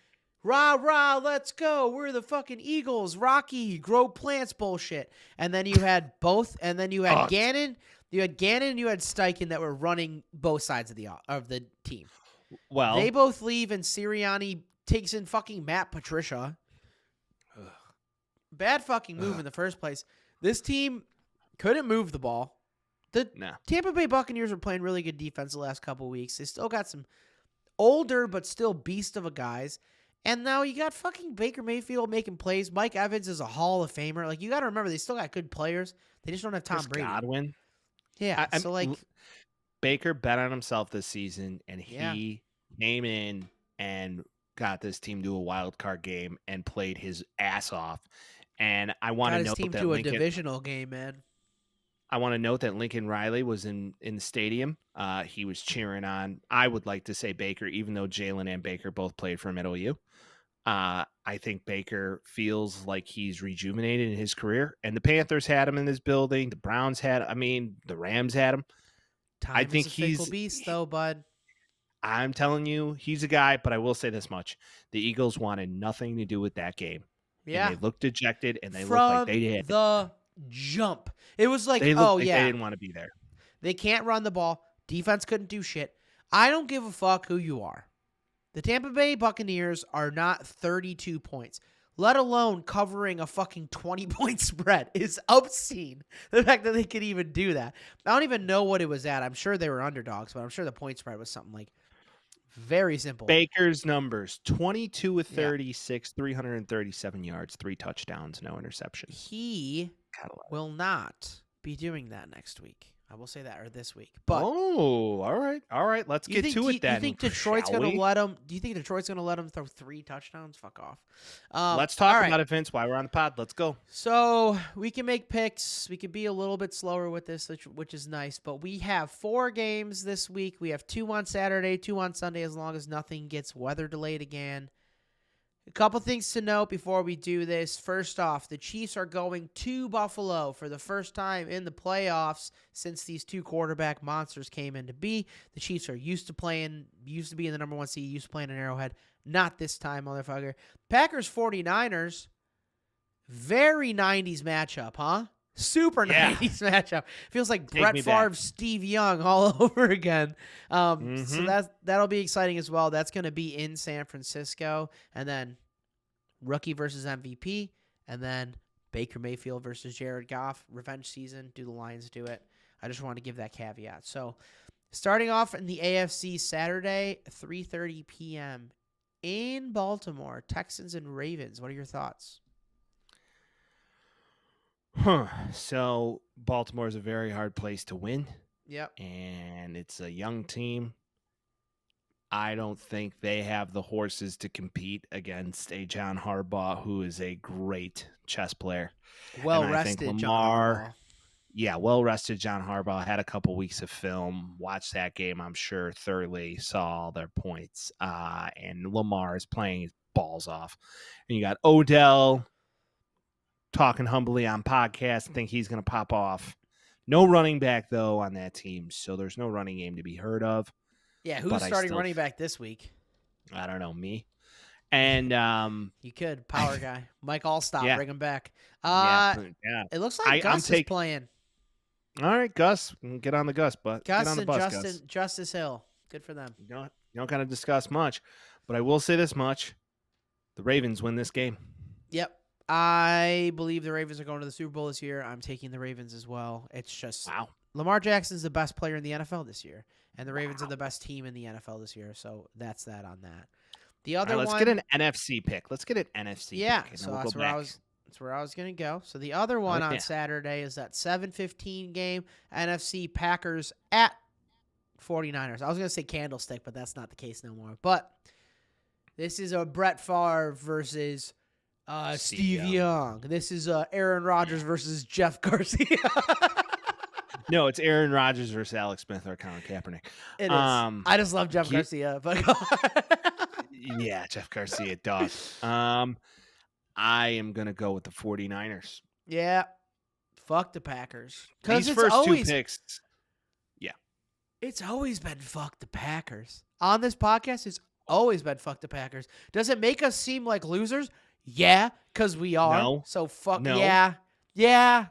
rah, let's go. We're the fucking Eagles. Rocky, grow plants bullshit. And then you had both. And then you had Gannon. You had Gannon and you had Steichen that were running both sides of the team. Well, they both leave and Sirianni takes in fucking Matt Patricia. Ugh. Bad fucking move in the first place. This team couldn't move the ball. The Tampa Bay Buccaneers were playing really good defense the last couple of weeks. They still got some older but still beast of a guys. And now you got fucking Baker Mayfield making plays. Mike Evans is a Hall of Famer. Like, you got to remember, they still got good players. They just don't have Tom Brady. Godwin. Yeah, Baker bet on himself this season, and he came in and got this team to a wild card game and played his ass off. And I want to note team that to a divisional game, man. I want to note that Lincoln Riley was in the stadium. He was cheering on, I would like to say, Baker, even though Jalen and Baker both played for Middle U. I think Baker feels like he's rejuvenated in his career. And the Panthers had him in this building. The Browns the Rams had him. I think he's a fickle beast, though, bud. I'm telling you, he's a guy, but I will say this much. The Eagles wanted nothing to do with that game. Yeah. And they looked dejected, and they looked like they did. The jump. It was like, they didn't want to be there. They can't run the ball. Defense couldn't do shit. I don't give a fuck who you are. The Tampa Bay Buccaneers are not 32 points, let alone covering a fucking 20-point spread. Is obscene. The fact that they could even do that. I don't even know what it was at. I'm sure they were underdogs, but I'm sure the point spread was something like very simple. Baker's numbers, 22 of 36, 337 yards, 3 touchdowns, no interceptions. He will not be doing that next week. I will say that, or this week. But all right. Let's get to it then. You think Detroit's shall going we? to let them? Do you think Detroit's going to let them throw 3 touchdowns? Fuck off. Let's talk all right. about it, Vince. While we're on the pod, let's go. So we can make picks. We can be a little bit slower with this, which is nice. But we have 4 games this week. We have 2 on Saturday, 2 on Sunday, as long as nothing gets weather delayed again. A couple things to note before we do this. First off, the Chiefs are going to Buffalo for the first time in the playoffs since these 2 quarterback monsters came into be. The Chiefs are used to be in the number 1 seed, used to playing in Arrowhead. Not this time, motherfucker. Packers 49ers, very 90s matchup, huh? Super 90s matchup. Feels like Brett Favre, Steve Young all over again. So that'll be exciting as well. That's going to be in San Francisco. And then rookie versus MVP. And then Baker Mayfield versus Jared Goff. Revenge season. Do the Lions do it? I just want to give that caveat. So starting off in the AFC Saturday, 3:30 p.m. in Baltimore. Texans and Ravens. What are your thoughts? So Baltimore is a very hard place to win. Yep. And it's a young team. I don't think they have the horses to compete against a John Harbaugh, who is a great chess player. Well-rested John Harbaugh. Yeah, well-rested John Harbaugh. Had a couple weeks of film. Watched that game, I'm sure, thoroughly. Saw all their points. And Lamar is playing his balls off. And you got Odell talking humbly on podcast. Think he's going to pop off. No running back, though, on that team. So there's no running game to be heard of. Yeah, who's starting running back this week? I don't know, me. And you could power guy Mike Allstott, bring him back. It looks like Gus is playing. All right, Gus, get on the Gus, but Gus get on the and bus, Justice Hill, good for them. You don't got to discuss much, but I will say this much: the Ravens win this game. Yep, I believe the Ravens are going to the Super Bowl this year. I'm taking the Ravens as well. It's just Lamar Jackson's the best player in the NFL this year, and the Ravens are the best team in the NFL this year. So that's that on that. The other let's get an NFC pick. Let's get an NFC pick. Yeah, so that's where I was going to go. So the other one on Saturday is that 7:15 game, NFC Packers at 49ers. I was going to say Candlestick, but that's not the case no more. But this is a Brett Favre versus Steve Young. This is Aaron Rodgers versus Jeff Garcia. No, it's Aaron Rodgers versus Alex Smith or Colin Kaepernick. It is. I just love Jeff Garcia. But yeah, Jeff Garcia, dog. I am going to go with the 49ers. Yeah. Fuck the Packers. These first 2 picks. Yeah. It's always been fuck the Packers. On this podcast, it's always been fuck the Packers. Does it make us seem like losers? Yeah, because we are. No. So fuck. No. Yeah. Yeah.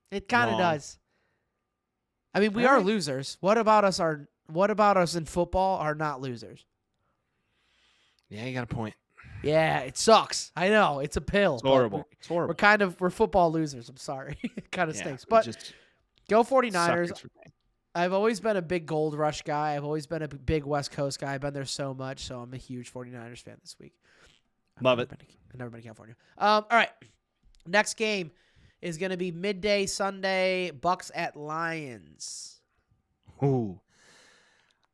It kind of does. I mean, we are losers. What about us in football are not losers? Yeah, you got a point. Yeah, it sucks. I know. It's a pill. It's horrible. It's horrible. We're football losers. I'm sorry. It kind of stinks. But go 49ers. I've always been a big Gold Rush guy. I've always been a big West Coast guy. I've been there so much, so I'm a huge 49ers fan this week. Love it. I've never been to California. All right. Next game is going to be midday Sunday, Bucks at Lions. Ooh.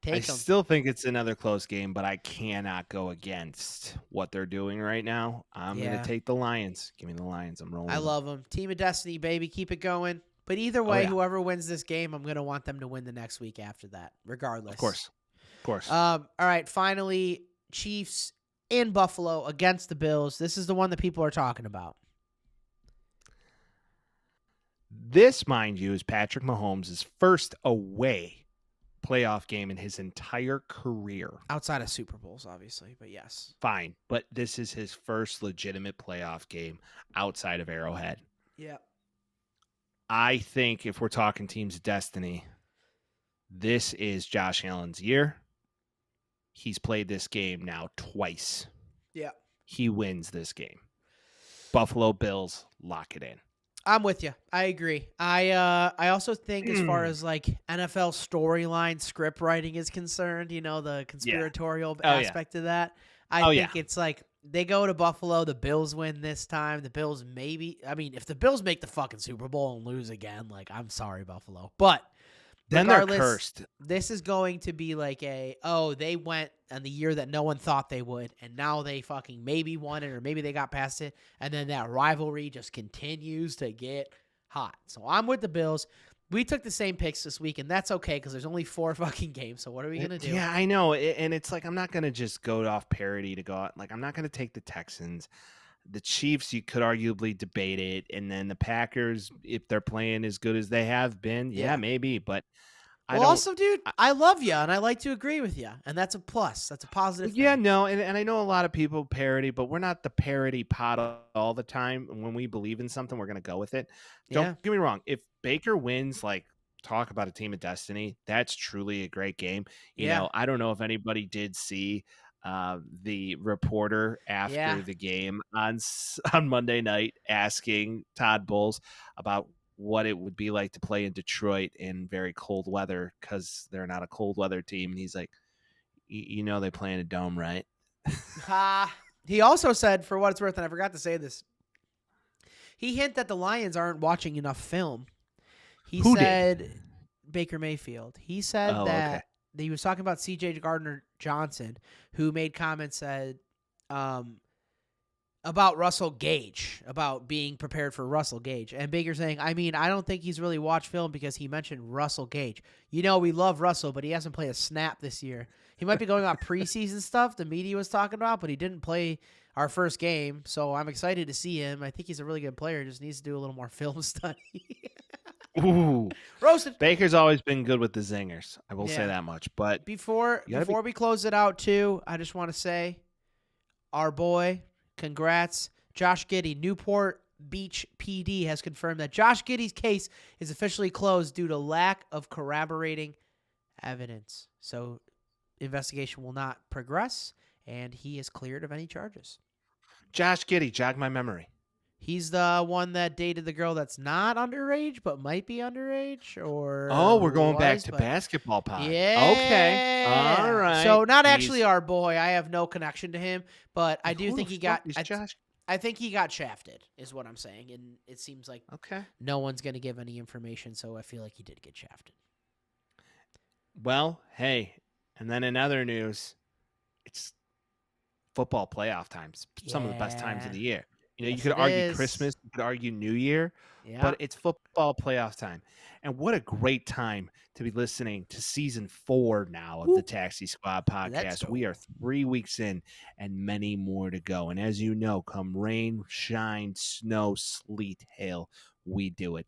I 'em. still think it's another close game, but I cannot go against what they're doing right now. I'm going to take the Lions. Give me the Lions. I'm rolling. I love them. Team of Destiny, baby. Keep it going. But either way, whoever wins this game, I'm going to want them to win the next week after that, regardless. Of course. All right. Finally, Chiefs in Buffalo against the Bills. This is the one that people are talking about. This, mind you, is Patrick Mahomes' first away playoff game in his entire career. Outside of Super Bowls, obviously, but yes. Fine, but this is his first legitimate playoff game outside of Arrowhead. Yeah. I think if we're talking teams of destiny, this is Josh Allen's year. He's played this game now twice. Yeah. He wins this game. Buffalo Bills, lock it in. I'm with you. I agree. I also think as far as like NFL storyline script writing is concerned, the conspiratorial aspect of that, I think it's like they go to Buffalo, the Bills win this time. The Bills if the Bills make the fucking Super Bowl and lose again, like I'm sorry, Buffalo. But Then they're Regardless, cursed. this is going to be like they went on the year that no one thought they would, and now they fucking maybe won it or maybe they got past it, and then that rivalry just continues to get hot. So I'm with the Bills. We took the same picks this week, and that's okay because there's only 4 fucking games. So what are we gonna do? Yeah, I know, and it's like I'm not gonna just go off parity to go out. Like I'm not gonna take the Texans. The Chiefs, you could arguably debate it, and then the Packers, if they're playing as good as they have been, yeah. maybe. But I Well, don't. also, dude, I love you, and I like to agree with you, and that's a plus. That's a positive. Yeah, thing. no, and I know a lot of people parody, but we're not the parody pot all the time. When we believe in something, we're gonna go with it. Don't get me wrong. If Baker wins, like talk about a team of destiny, that's truly a great game. You know, I don't know if anybody did see the reporter after the game on Monday night asking Todd Bowles about what it would be like to play in Detroit in very cold weather because they're not a cold weather team. And he's like, you know, they play in a dome, right? He also said, for what it's worth, and I forgot to say this, he hinted that the Lions aren't watching enough film. Who said Baker Mayfield. He said that he was talking about C.J. Gardner-Johnson, who made comments said about Russell Gage, about being prepared for Russell Gage. And Baker saying, I mean, I don't think he's really watched film because he mentioned Russell Gage. You know, we love Russell, but he hasn't played a snap this year. He might be going on preseason stuff the media was talking about, but he didn't play our first game, so I'm excited to see him. I think he's a really good player. Just needs to do a little more film study. Ooh, roasted. Baker's always been good with the zingers. I will say that much. But before we close it out, too, I just want to say, our boy, congrats, Josh Giddey. Newport Beach PD has confirmed that Josh Giddey's case is officially closed due to lack of corroborating evidence. So, investigation will not progress, and he is cleared of any charges. Josh Giddey, jog my memory. He's the one that dated the girl that's not underage but might be underage, or we're going back to basketball pod. Yeah. Okay. All right. So not actually our boy. I have no connection to him, but I do think he got. I think he got shafted, is what I'm saying, and it seems like no one's going to give any information. So I feel like he did get shafted. Well, hey, and then in other news, it's football playoff times. Some of the best times of the year. You know, you could argue Christmas, you could argue New Year, but it's football playoff time. And what a great time to be listening to season 4 now of the Taxi Squad podcast. We are 3 weeks in and many more to go. And as you know, come rain, shine, snow, sleet, hail, we do it.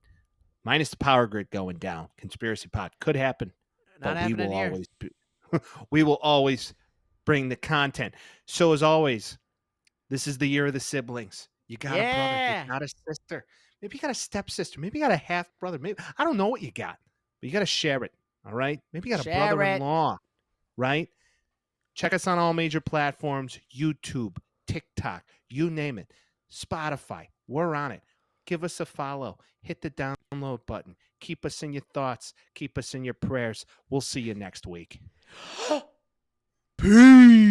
Minus the power grid going down. Conspiracy pod could happen, but we will always bring the content. So as always, this is the year of the siblings. You got a brother, you got a sister. Maybe you got a stepsister. Maybe you got a half brother. Maybe I don't know what you got, but you got to share it. All right. Maybe you got a brother-in-law. Right. Check us on all major platforms: YouTube, TikTok, you name it. Spotify. We're on it. Give us a follow. Hit the download button. Keep us in your thoughts. Keep us in your prayers. We'll see you next week. Peace.